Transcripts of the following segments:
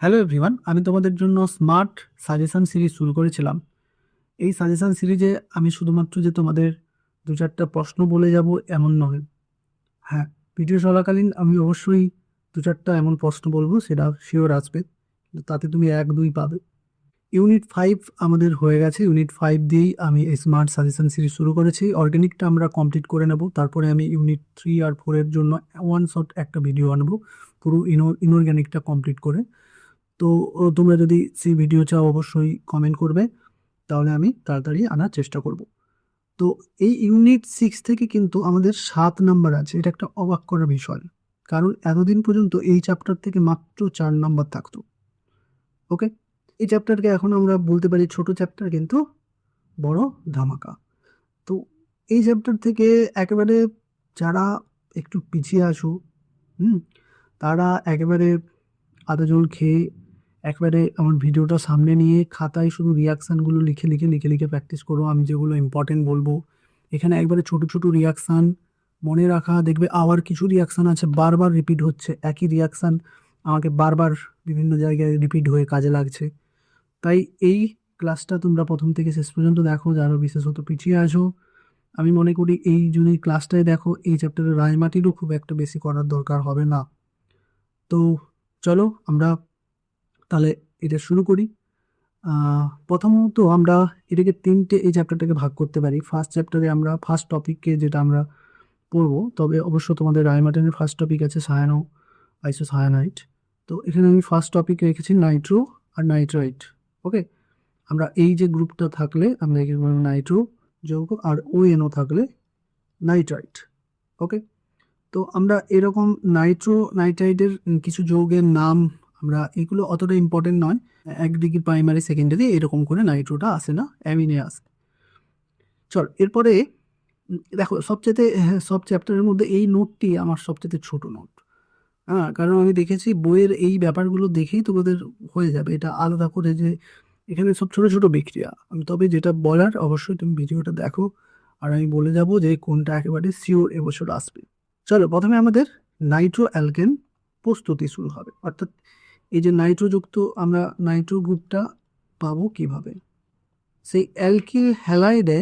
Hello everyone, আমি তোমাদের জন্য স্মার্ট সাজেশন সিরিজ শুরু করেছিলাম। এই সাজেশন সিরিজে আমি শুধুমাত্র যে তোমাদের দু চারটা প্রশ্ন বলে যাব এমন নয়। হ্যাঁ, ভিডিও চলাকালীন আমি অবশ্যই দু চারটা এমন প্রশ্ন বলবো, সেটা শিওর আসবে, কিন্তু তাতে তুমি 1-2 পাবে। ইউনিট 5 আমাদের হয়ে গেছে। ইউনিট 5 দিয়েই আমি এই স্মার্ট সাজেশন সিরিজ শুরু করেছি। অর্গানিকটা আমরা কমপ্লিট করে নেব, তারপরে আমি ইউনিট 3 আর 4-এর জন্য ওয়ান শট একটা ভিডিও আনবো, পুরো ইনঅর্গানিকটা কমপ্লিট করে। তো তোমরা যদি সেই ভিডিও চাও অবশ্যই কমেন্ট করবে, তাহলে আমি তাড়াতাড়ি আনার চেষ্টা করব। তো এই ইউনিট 6 থেকে কিন্তু আমাদের 7 নাম্বার আছে। এটা একটা অবাক করার বিষয়, কারণ এতদিন পর্যন্ত এই চ্যাপ্টার থেকে মাত্র 4 নাম্বার থাকতো। ওকে, এই চ্যাপ্টারকে এখন আমরা বলতে পারি ছোট চ্যাপ্টার, কিন্তু বড় ধামাকা। তো এই চ্যাপ্টার থেকে একেবারে যারা একটু পিছিয়ে আসো, তারা একেবারে আদা জল খেয়ে একবারে আমার ভিডিওটা সামনে নিয়ে খাতায় শুধু রিয়াকশানগুলো লিখে লিখে লিখে লিখে প্র্যাকটিস করো। আমি যেগুলো ইম্পর্টেন্ট বলবো, এখানে একবারে ছোট ছোট রিয়াকশান মনে রাখা। দেখবে আবার কিছু রিয়াকশান আছে বারবার রিপিট হচ্ছে, একই রিয়াকশান আমাকে বারবার বিভিন্ন জায়গায় রিপিট হয়ে কাজে লাগছে। তাই এই ক্লাসটা তোমরা প্রথম থেকে শেষ পর্যন্ত দেখো, যারা বিশেষত পিছিয়ে আসো। আমি মনে করি এই যদি ক্লাসটায় দেখো, এই চ্যাপ্টারের রায়মাটিরও খুব একটা বেশি করার দরকার হবে না। তো চলো আমরা তাহলে এটা শুরু করি। প্রথমত আমরা এটাকে এই চ্যাপ্টারটাকে ভাগ করতে পারি। ফার্স্ট চ্যাপ্টারে আমরা ফার্স্ট টপিককে যেটা আমরা পড়বো, তবে অবশ্য তোমাদের রায়মার্টিনের ফার্স্ট টপিক আছে সায়ানো আইসোসায়ানাইট। তো এখানে আমি ফার্স্ট টপিক রেখেছি নাইট্রো আর নাইট্রাইট। ওকে, আমরা এই যে গ্রুপটা থাকলে আমরা একে বলবো নাইট্রো যৌগ, আর ONO থাকলে নাইট্রাইট। ওকে, তো আমরা এরকম নাইট্রাইটের কিছু যৌগের নাম, আমরা এগুলো অতটা ইম্পর্টেন্ট নয়, 1 ডিগ্রি প্রাইমারি সেকেন্ডারি এরকম করে নাইট্রোটা আসে না, অ্যামিনে আসে। চল এরপরে দেখো, সব চ্যাপ্টারের মধ্যে এই নোটটি আমার সবচেয়ে ছোট নোট। হ্যাঁ, কারণ আমি দেখেছি বইয়ের এই ব্যাপারগুলো দেখেই তোমাদের হয়ে যাবে এটা আলাদা করে, যে এখানে সব ছোট ছোট বিক্রিয়া। আমি তবে যেটা বলার অবশ্যই তুমি ভিডিওটা দেখো, আর আমি বলে যাব যে কোনটা একেবারে শিওর এবছর আসবে। চলো প্রথমে আমাদের নাইট্রো অ্যালকেন প্রস্তুতি শুরু হবে, অর্থাৎ এই যে নাইট্রোযুক্ত আমরা নাইট্রো গ্রুপটা পাবো কিভাবে। সেই অ্যালকিল হ্যালাইডে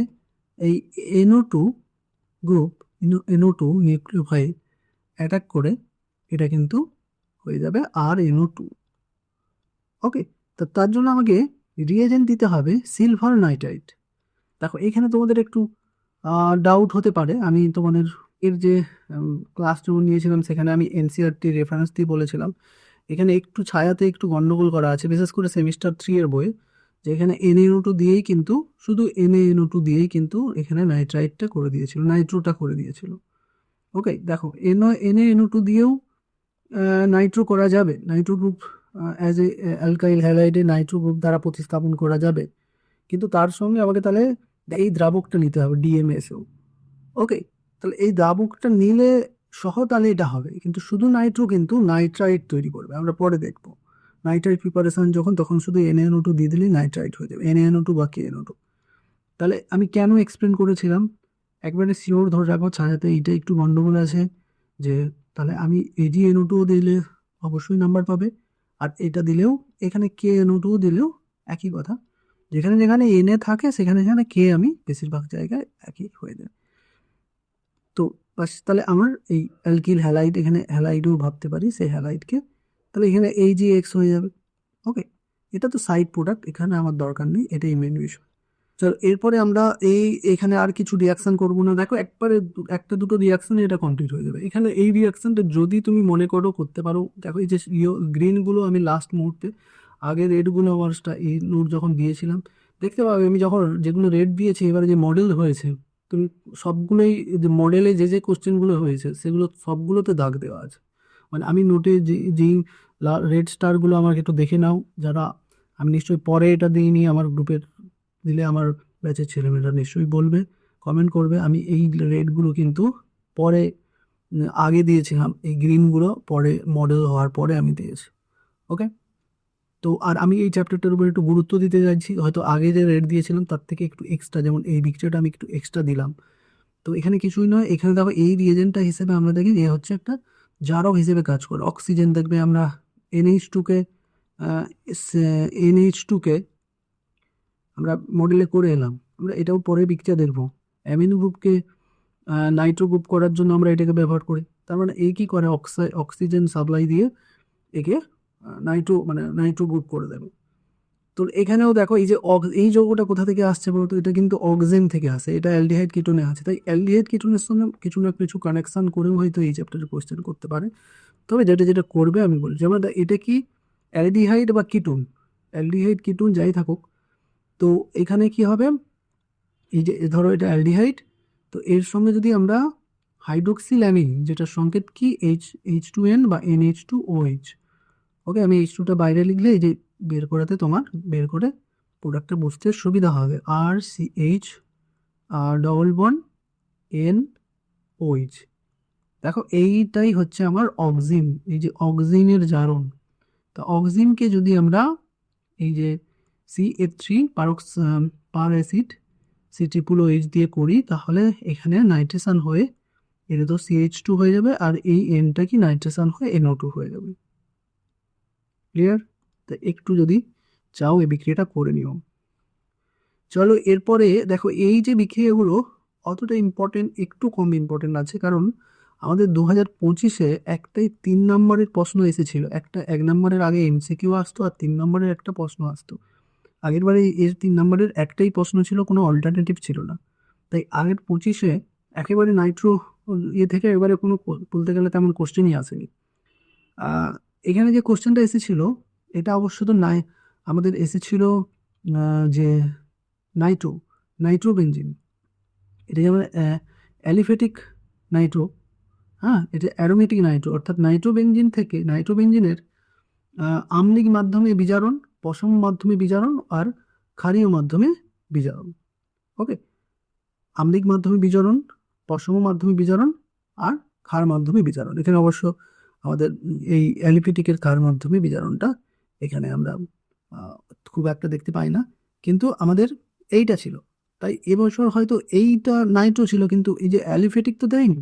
এই NO2 group, NO2 nucleophile attack করে এটা কিন্তু হয়ে যাবে RNO2। ওকে, তো তার জন্য আমাকে রিয়েজেন্ট দিতে হবে সিলভার নাইট্রাইট। দেখো এখানে তোমাদের একটু ডাউট হতে পারে। আমি তোমাদের এর যে ক্লাস যেমন নিয়েছিলাম সেখানে আমি NCERT রেফারেন্স দিয়ে বলেছিলাম, এখানে একটু ছায়াতে একটু গন্ডগোল করা আছে, বিশেষ করে সেমিস্টার 3 এর বইয়ে, যে এখানে NaNO2 দিয়েই কিন্তু, শুধু NaNO2 দিয়েই কিন্তু এখানে নাইট্রাইটটা করে দিয়েছিল, নাইট্রোটা করে দিয়েছিল। ওকে, দেখো NaNO2 দিয়েও নাইট্রো করা যাবে, nitro group as a alkyl হ্যালাইডে নাইট্রো গ্রুপ দ্বারা প্রতিস্থাপন করা যাবে, কিন্তু তার সঙ্গে আমাকে তাহলে এই দ্রাবকটা নিতে হবে DMSO। ওকে, তাহলে এই দ্রাবকটা নিলে তাহলে এটা হবে, কিন্তু শুধু নাইট্রো কিন্তু নাইট্রাইট তৈরি করবে, আমরা পরে দেখবো। নাইট্রাইট প্রিপারেশন যখন, তখন শুধু NaNO2 দিয়ে দিলেই নাইট্রাইট হয়ে যাবে, NaNO2 বা KNO2। তাহলে আমি কেন এক্সপ্লেন করেছিলাম, একবারে শিওর ধরে রাখো, ছায়াতে এইটা একটু গন্ডগোল আছে, যে তাহলে আমি AgNO2 দিলে অবশ্যই নাম্বার পাবে, আর এটা দিলেও, এখানে KNO2 দিলেও একই কথা, যেখানে যেখানে Na থাকে সেখানে সেখানে K আমি বেশিরভাগ জায়গায় একই হয়ে যায়। তো বাস, তাহলে আমার এই অ্যালকিল হ্যালাইড, এখানে হ্যালাইডও ভাবতে পারি, সেই হ্যালাইডকে তাহলে এখানে AgX হয়ে যাবে। ওকে, এটা তো সাইড প্রোডাক্ট, এখানে আমার দরকার নেই, এটাই মেন বিষয়। চলো এরপরে আমরা এখানে আর কিছু রিয়াকশন করবো না। দেখো একবারে একটা দুটো রিয়াকশনে এটা কমপ্লিট হয়ে যাবে। এখানে এই রিয়াকশনটা যদি তুমি মনে করো করতে পারো, দেখো এই যে গ্রিনগুলো আমি লাস্ট মুহূর্তে, আগে রেডগুলো আমার এই নোট যখন দিয়েছিলাম, দেখতে পাবে আমি যখন যেগুলো রেড দিয়েছি, এবারে যে মডেল হয়েছে, তুমি সবগুলোই যে মডেলে যে কোশ্চেনগুলো হয়েছে সেগুলো সবগুলোতে দাগ দেওয়া আছে। মানে আমি নোটে যেই রেড স্টারগুলো আমাকে একটু দেখে নাও যারা, আমি নিশ্চয়ই পরে এটা দিইনি আমার গ্রুপের, দিলে আমার ব্যাচের ছেলেমেয়েরা নিশ্চয়ই বলবে, কমেন্ট করবে। আমি এই রেডগুলো কিন্তু পরে, আগে দিয়েছিলাম, এই গ্রিনগুলো পরে মডেল হওয়ার পরে আমি দিয়েছি। ওকে, তো আর আমি এই চ্যাপ্টারটার উপর একটু গুরুত্ব দিতে চাইছি, হয়তো আগে যে রেড দিয়েছিলাম তার থেকে একটু এক্সট্রা, যেমন এই বিক্রিয়াটা আমি একটু এক্সট্রা দিলাম। তো এখানে কিছুই নয়, এখানে দেখো এই রিয়েজেন্টটা হিসেবে আমরা দেখি এ হচ্ছে একটা জারক হিসেবে কাজ করে। অক্সিজেন দেখবে আমরা NH2 কে NH2 কে আমরা মডেলে করে এলাম, আমরা এটাও পরে বিক্রিয়া দেখবো। অ্যামিনো গ্রুপকে নাইট্রো গ্রুপ করার জন্য আমরা এটাকে ব্যবহার করি। তার মানে এই কি করে, অক্সিজেন সাপ্লাই দিয়ে একে নাইট্রো গ্রুপ করে দেবে। তো এখানেও দেখো এই যে এই যৌগটা কোথা থেকে আসছে বলতো, এটা কিন্তু অক্সিজেন থেকে আসে, এটা অ্যালডিহাইড কিটোনে আছে। তাই অ্যালডিহাইড কিটোনের সঙ্গে কিছু না কিছু কানেকশন করেও হয়তো এই চ্যাপ্টারে কোশ্চেন করতে পারে। তবে যেটা করবে আমি বলছি, যেমন এটা কি অ্যালডিহাইড বা কিটোন, অ্যালডিহাইড কিটোন যাই থাকুক, তো এখানে কি হবে, এই যে ধরো এটা অ্যালডিহাইড, তো এর সঙ্গে যদি আমরা হাইড্রোক্সিল্যামিন, যেটার সংকেত কি H2N বা NH2OH, ওকে, আমি H2টা বাইরে লিখলে এই যে বের করে প্রোডাক্টটা বুঝতে সুবিধা হবে। RCH ডবল বন্ড NOH, দেখো এইটাই হচ্ছে আমার অক্সিন, এই যে অক্সিনের জারণ। তো অক্সিনকে যদি আমরা এই যে CH3 পার অ্যাসিড C=OH দিয়ে করি, তাহলে এখানে নাইট্রেশন হয়ে এটা তো CH2 হয়ে যাবে, আর এই Nটা কি নাইট্রেশন হয়ে NO2 হয়ে যাবে। ক্লিয়ার? তো একটু যদি চাও এই বিক্রিয়াটা করে নিও। চলো এরপরে দেখো, এই যে বিক্রিয়াগুলো অতটা ইম্পর্টেন্ট, একটু কম ইম্পর্টেন্ট আছে, কারণ আমাদের 2025-এ একটাই 3 নম্বরের প্রশ্ন এসেছিল। 1 নম্বরের আগে MCQ আসতো, আর 3 নম্বরের একটা প্রশ্ন আসতো। আগের বারে এর 3 নম্বরের একটাই প্রশ্ন ছিল, কোনো অল্টারনেটিভ ছিল না। তাই আগের 25-এ একেবারে নাইট্রো থেকে এবারে কোনো বলতে গেলে তেমন কোশ্চেনই আসেনি। এখানে যে কোশ্চেনটা এসেছিল, এটা অবশ্য তো আমাদের এসেছিল যে নাইট্রোবেনজিন, এটা যেমন অ্যালিফেটিক নাইট্রো, হ্যাঁ, এটা অ্যারোমেটিক নাইট্রো, অর্থাৎ নাইট্রোবেনজিনের আম্লিক মাধ্যমে বিজারণ, পশম মাধ্যমে বিজারণ আর ক্ষারীয় মাধ্যমে বিজারণ। ওকে, আম্লিক মাধ্যমে বিজারণ, পশম মাধ্যমে বিজারণ আর ক্ষার মাধ্যমে বিজারণ। এখানে অবশ্য আমাদের এই অ্যালিফেটিকের ক্ষার মাধ্যমে বিজারণটা এখানে আমরা খুব একটা দেখতে পাই না, কিন্তু আমাদের এইটা ছিল। তাই এবছর হয়তো এইটা নাইট্রো ছিল, কিন্তু এই যে অ্যালিফেটিক তো দেয়নি,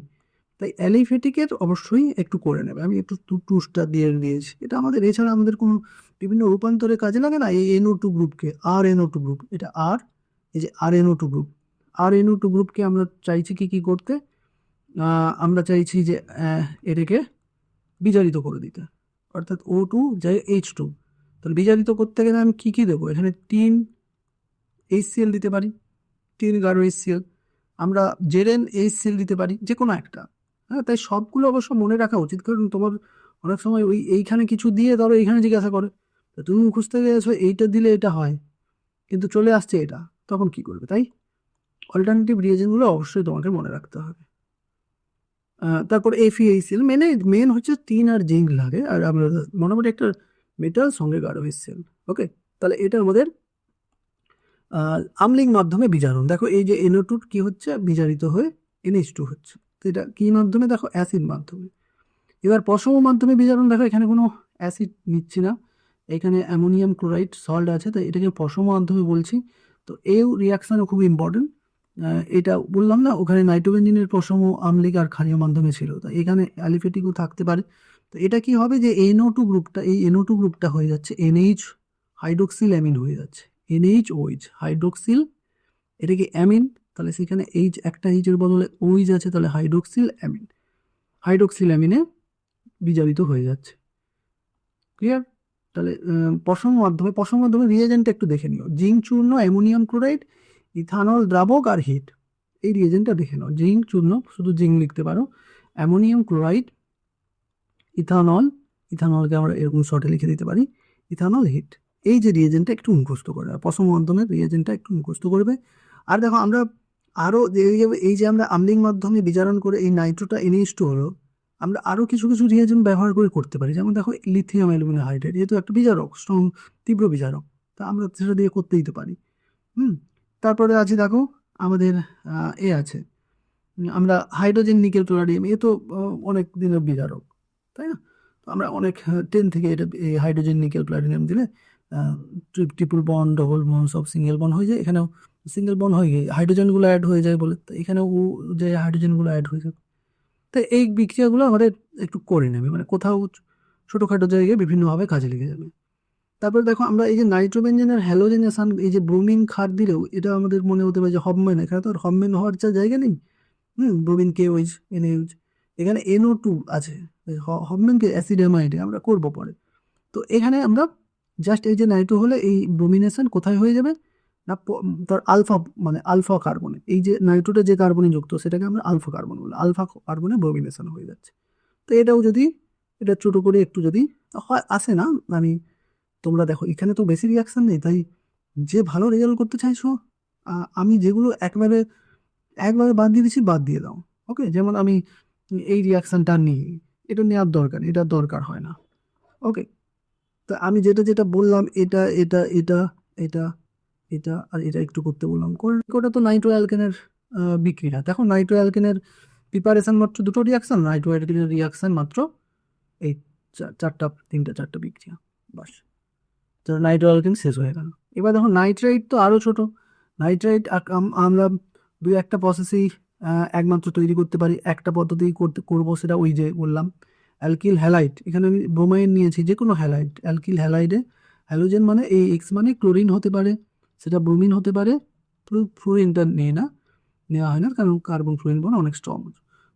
তাই অ্যালিফেটিকের অবশ্যই একটু করে নেবে। আমি একটু টুসটা দিয়ে দিয়েছি, এটা আমাদের, এছাড়া আমাদের কোনো বিভিন্ন রূপান্তরে কাজে লাগে না। এই NO2 গ্রুপকে RNO2 গ্রুপ, এটা এই যে RNO2 গ্রুপ, RNO2 গ্রুপকে আমরা চাইছি কি করতে, আমরা চাইছি যে এটাকে বিজারিত করে দিতে, অর্থাৎ O2 যাই H2। তাহলে বিজারিত করতে গেলে আমি কি দেবো, এখানে 3 HCl দিতে পারি, 3 গাঢ় HCl, আমরা জেরেন HCl দিতে পারি, যে কোনো একটা। হ্যাঁ, তাই সবগুলো অবশ্য মনে রাখা উচিত, কারণ তোমার অনেক সময় এইখানে কিছু দিয়ে ধরো এইখানে জিজ্ঞাসা করে, তুমি মুখস্থ গেছো এইটা দিলে এটা হয়, কিন্তু চলে আসছে এটা, তখন কি করবে? তাই অল্টারনেটিভ রিয়েজেন্টগুলো অবশ্যই তোমাকে মনে রাখতে হবে। তারপর FeHCl, মেন হচ্ছে টিন আর জিঙ্ক লাগে, আর আমরা মোটামুটি একটা মেটাল সঙ্গে গাঢ় HCl। ওকে, তাহলে এটা আমাদের আম্লিক মাধ্যমে বিজারণ। দেখো এই যে NO2 কি হচ্ছে, বিজারিত হয়ে NH2 হচ্ছে, তো এটা কি মাধ্যমে, দেখো অ্যাসিড মাধ্যমে। এবার পশম মাধ্যমে বিজারণ, দেখো এখানে কোনো অ্যাসিড নিচ্ছি না, এখানে অ্যামোনিয়াম ক্লোরাইড সল্ট আছে, তাই এটাকে পশম মাধ্যমে বলছি। তো এই রিয়াকশানও খুব ইম্পর্টেন্ট। এটা বললাম না, ওখানে নাইট্রোবেনজিনের পশম আম্লিক আর ক্ষারীয় মাধ্যমে ছিল, তো এখানে অ্যালিফেটিকও থাকতে পারে। তো এটা কি হবে যে NO2 গ্রুপটা, এই NO2 গ্রুপটা হয়ে যাচ্ছে NH হাইড্রোক্সিল অ্যামিন হয়ে যাচ্ছে, NHOH হাইড্রোক্সিল, এটা কি অ্যামিন, তাহলে সেখানে একটা এইচের বদলে OH আছে, তাহলে হাইড্রোক্সিল অ্যামিনে বিজারিত হয়ে যাচ্ছে। ক্লিয়ার? তাহলে পশম মাধ্যমে রিয়েজেন্টটা একটু দেখে নিও, জিঙ্ক চূর্ণ, অ্যামোনিয়াম ক্লোরাইড, ইথানল দ্রাবক আর হিট, এই রিয়েজেন্টটা দেখে নাও। জিঙ্ক চূর্ণ, শুধু জিঙ্ক লিখতে পারো, অ্যামোনিয়াম ক্লোরাইড, ইথানলকে আমরা এরকম শর্টে লিখে দিতে পারি, ইথানল, হিট। এই যে রিয়েজেন্টটা একটু মুখস্থ করে, পশম মাধ্যমের রিয়েজেন্টটা একটু মুখস্থ করবে। আর দেখো আমরা আরও এই যে আমরা আম্লিক মাধ্যমে বিজারণ করে এই নাইট্রোটা NH2 হলো, আমরা আরও কিছু রিয়েজেন্ট ব্যবহার করে করতে পারি। যেমন দেখো লিথিয়াম অ্যালুমিনিয়াম হাইড্রেট, যেহেতু একটা বিজারক, স্ট্রং তীব্র বিজারক, তা আমরা সেটা দিয়ে করতে দিতে পারি। তারপরে আছে দেখো আমাদের আছে, আমরা হাইড্রোজেন নিকেল ক্লোরাইড, এ তো অনেক দিনের বিজারক, তাই না? তো আমরা অনেক 10 থেকে এটা এই হাইড্রোজেন নিকেল প্লাটিনাম দিলে ট্রিপল বন্ড, ডবল বন্ড সব সিঙ্গেল বন্ড হয়ে যায়, এখানেও সিঙ্গেল বন্ড হয়ে গিয়ে হাইড্রোজেনগুলো অ্যাড হয়ে যায় বলে, তো এখানেও যে হাইড্রোজেনগুলো অ্যাড হয়ে যাবে। তাই এই বিক্রিয়াগুলো আমাদের একটু করে নেবে, মানে কোথাও ছোটোখাটো জায়গায় বিভিন্নভাবে কাজে লেগে যাবে। তারপরে দেখো আমরা এই যে নাইট্রোবেনজেনের হ্যালোজেনেশন, এই যে ব্রোমিন ক্ষার দিলেও এটা আমাদের মনে হতে পারে যে হবমেন, এখানে তো হবমেন হওয়ার যা জায়গা নেই। ব্রোমিন KOH NaOH, এখানে NO2 আছে। হবমেনকে অ্যাসিডামাইডে আমরা করব পরে। তো এখানে আমরা জাস্ট এই যে নাইট্রো হলে এই ব্রোমিনেশন কোথায় হয়ে যাবে না, তার আলফা মানে আলফা কার্বনে, এই যে নাইট্রোটা যে কার্বনে যুক্ত সেটাকে আমরা আলফা কার্বন বলি, আলফা কার্বনে ব্রোমিনেশন হয়ে যাচ্ছে। তো এটাও যদি এটা ছোট করে একটু যদি হয় আসে না, আমি তোমরা দেখো এখানে তো বেশি রিয়াকশন নেই, তাই যে ভালো রেজাল্ট করতে চাইছো আমি যেগুলো একবারে একবারে বাদ দিয়ে দিচ্ছি বাদ দিয়ে দাও। ওকে, যেমন আমি এই রিয়াকশনটা নিই, এটা নেওয়ার দরকার, এটা দরকার হয় না। ওকে, তো আমি যেটা যেটা বললাম এটা এটা এটা এটা এটা আর এটা একটু করতে বললাম, ওটা তো নাইট্রো অ্যালকেনের বিক্রিয়া। দেখো নাইট্রো অ্যালকেনের প্রিপারেশন মাত্র দুটো রিয়াকশন, নাইট্রো অ্যালকেনের রিয়াকশন মাত্র এই তিনটা চারটা বিক্রিয়া, বাস। তো নাইট্রো অ্যালকেন শেষ হয়ে গেল। এবার দেখো নাইট্রাইট তো আরও ছোট। নাইট্রাইট আমরা দুই একটা প্রসেসেই একমাত্র তৈরি করতে পারি, একটা পদ্ধতি করবো, সেটা ওই যে বললাম অ্যালকিল হ্যালাইড। এখানে আমি ব্রোমাইন নিয়েছি, যে কোনো হ্যালাইড, অ্যালকিল হ্যালাইডে হ্যালোজেন মানে AX মানে ক্লোরিন হতে পারে, সেটা ব্রোমিন হতে পারে। ফ্লুরিনটা নেওয়া হয় না, কারণ কার্বন ফ্লুরিন বন্ড অনেক স্ট্রং।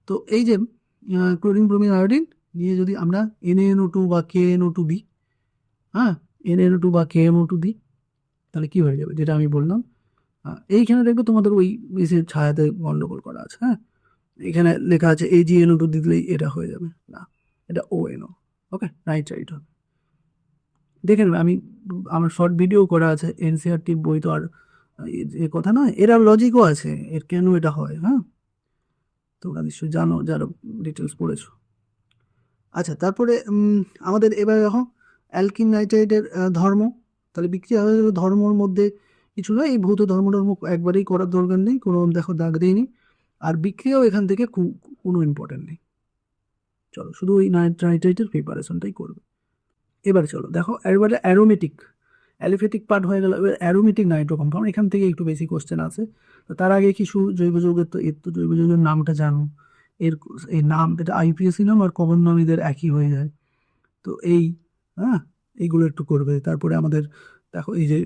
তো এই যে ক্লোরিন ব্রোমিন আয়োডিন নিয়ে যদি আমরা NaNO2 বা KNO2 দিই, হ্যাঁ NaNO2 বা KMO2 দিই, তাহলে কি হয়ে যাবে, যেটা আমি বললাম এইখানে দেখবে তোমাদের ওই ইসের ছায়াতে গন্ডগোল করা আছে। হ্যাঁ, এখানে লেখা আছে AgNO2 দিলেই এটা হয়ে যাবে না, এটা ONO। ওকে, নাইট্রাইট হবে। দেখে নেবে, আমার শর্ট ভিডিও করা আছে, NCERT বই তো আর এ কথা নয়, এরা লজিকও আছে এর কেন এটা হয়। হ্যাঁ, তোমরা নিশ্চয়ই জানো যারা ডিটেলস পড়েছো। আচ্ছা, তারপরে আমাদের এবার দেখো অ্যালকিন নাইট্রাইটের ধর্ম, তাহলে বিক্রিয়া হয়ে গেল ধর্মর মধ্যে কিছু নয়, এই ভৌত ধর্মটর্ম একবারেই করার দরকার নেই, কোনো দেখো দাগ দিইনি। আর বিক্রিয়াও এখান থেকে কোনো ইম্পর্টেন্ট নেই। চলো শুধু ওই নাইট্রাইটের প্রিপারেশনটাই করবে। এবার চলো দেখো, এবারে অ্যারোমেটিক, অ্যালিফেটিক পার্ট হয়ে গেল, এবার অ্যারোমেটিক নাইট্রো কম্পাউন্ড, এখান থেকে একটু বেশি কোশ্চেন আছে। তো তার আগে কিছু জৈব যৌগের, তো এর তো জৈব যৌগের নামটা জানো, এর এই নাম এটা IUPAC নাম আর কমন নাম এদের একই হয়ে যায়। তো হ্যাঁ এইগুলো একটু করবে। তারপরে আমাদের দেখো এই যে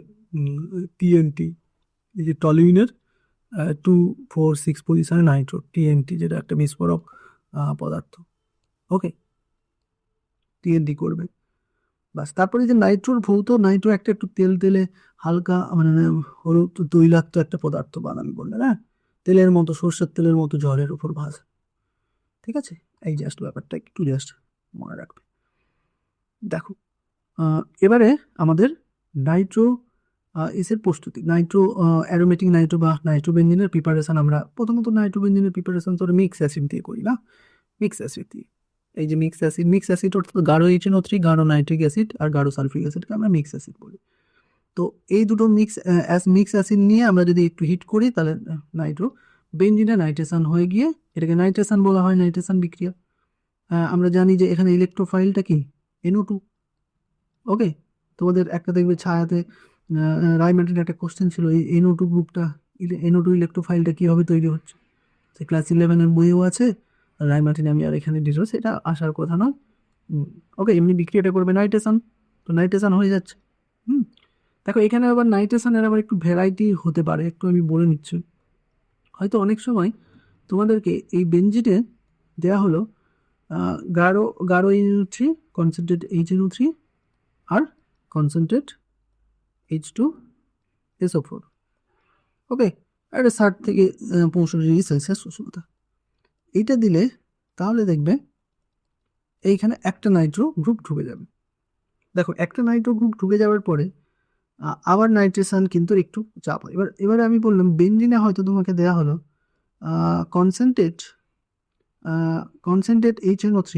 TNT, এই যে টলিউনের 2, 4, 6 পজিশনে নাইট্রো, TNT যেটা একটা বিস্ফোরক পদার্থ। ওকে, TNT করবে, বাস। তারপরে যে নাইট্রোর ভৌত, নাইট্রো একটা একটু তেল তেলে হালকা মানে হলুদ তৈলাক্ত একটা পদার্থ বানান বললে না, তেলের মতো, সর্ষের তেলের মতো জলের উপর ভাসে। ঠিক আছে, এই জাস্ট ব্যাপারটা একটু জাস্ট মনে রাখবে। দেখো এবারে আমাদের নাইট্রো এসের প্রস্তুতি, নাইট্রো অ্যারোমেটিক নাইট্রো বা নাইট্রোবেনজিনের প্রিপারেশন। আমরা প্রথমত নাইট্রোবেনজিনের প্রিপারেশন তো মিক্স অ্যাসিড দিয়ে করি না, মিক্স অ্যাসিড দিয়ে। এই যে মিক্স অ্যাসিড অর্থাৎ গাঢ় HNO3, গাঢ় নাইট্রিক অ্যাসিড আর গাঢ় সালফিক অ্যাসিডকে আমরা মিক্স অ্যাসিড বলি। তো এই দুটো মিক্স অ্যাসিড নিয়ে আমরা যদি একটু হিট করি, তাহলে নাইট্রো বেনজিনে নাইট্রেশন হয়ে গিয়ে এটাকে নাইট্রেশন বলা হয়, নাইট্রেশন বিক্রিয়া। আমরা জানি যে এখানে ইলেকট্রোফাইলটা কি NO2। ওকে, তোমাদের একটা দেখবে ছায়াতে রায়মার্টিনের একটা কোশ্চেন ছিল, এই NO2 গ্রুপটা, NO2 ইলেকট্রোফাইলটা কীভাবে তৈরি হচ্ছে, সে ক্লাস 11-এর বইও আছে। রায়মার্টিন আমি আর এখানে ডিটেলস এটা আসার কথা নয়। ওকে, এমনি বিক্রিয়াটা করবে নাইট্রেশন, তো নাইট্রেশন হয়ে যাচ্ছে। দেখো এখানে আবার নাইট্রেশনের আবার একটু ভ্যারাইটি হতে পারে, একটু আমি বলে নিচ্ছি। হয়তো অনেক সময় তোমাদেরকে এই বেনজিনে দেওয়া হলো গাঢ় গাঢ় NO3, কনসেন্ট্রেট HNO3 আর কনসেন্ট্রেট H2SO4। ওকে, একটা 60 থেকে 65°C উষ্ণতা, এইটা দিলে তাহলে দেখবে এইখানে একটা নাইট্রো গ্রুপ ঢুকে যাবে। দেখো একটা নাইট্রো গ্রুপ ঢুকে যাওয়ার পরে আবার নাইট্রেশন কিন্তু একটু চাপ হয়। এবারে আমি বললাম বেনজিনে হয়তো তোমাকে দেওয়া হলো কনসেন্ট্রেট HNO3,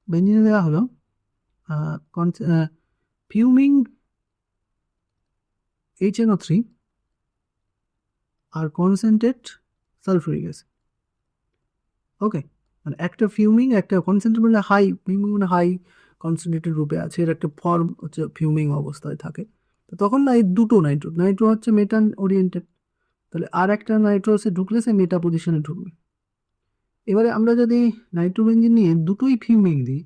বেনজিনে দেওয়া হলো ফিউমিং HNO3 আর কনসেন্ট্রেট সালফিউরিক অ্যাসিড। ওকে, মানে একটা ফিউমিং, একটা কনসেন্ট্রেট মানে হাই, ফিউমিং মানে হাই কনসেন্ট্রেটেড রূপে আছে, এর একটা ফর্ম হচ্ছে ফিউমিং অবস্থায় থাকে। তো তখন না এই দুটো নাইট্রো হচ্ছে মেটান ওরিয়েন্টেড, তাহলে আর একটা নাইট্রো সে ঢুকলে সে মেটা পজিশনে ঢুকবে। এবারে আমরা যদি নাইট্রোবেনজিন নিয়ে দুটোই ফিউমিং দিই,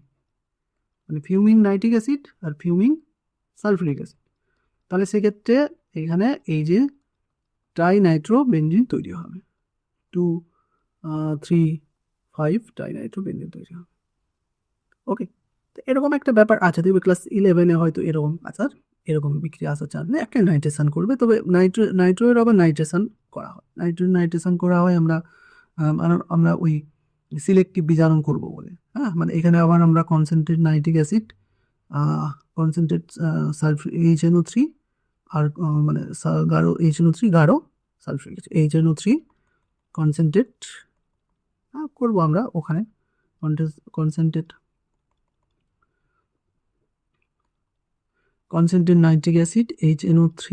মানে ফিউমিং নাইট্রিক অ্যাসিড আর ফিউমিং সালফিউরিক অ্যাসিড, তাহলে সেক্ষেত্রে এখানে এই যে ট্রাইনাইট্রোবেনজিন তৈরি হবে, 2, 3, 5 ট্রাইনাইট্রোবেনজিন তৈরি হবে। ওকে, তো এরকম একটা ব্যাপার আছে, দেখবে ক্লাস 11-এ হয়তো এরকম আসার, এরকম বিক্রিয়া আসার চান্স নেই, একটা নাইট্রেশন করবে, তবে নাইট্রোয়ের আবার নাইট্রেশন করা হয়, নাইট্রেশন করা হয় আমরা ওই সিলেক্টিভ বীজাণু করব বলে, হ্যাঁ, মানে এখানে আবার আমরা concentrate nitric acid, concentrate sulphuric HNO3 আর মানে গাঢ় HNO3 গাঢ় সালফিউরিক HNO3 কনসেন্ট্রেট করবো আমরা ওখানে, কনসেন্ট্রেট নাইট্রিক অ্যাসিড HNO3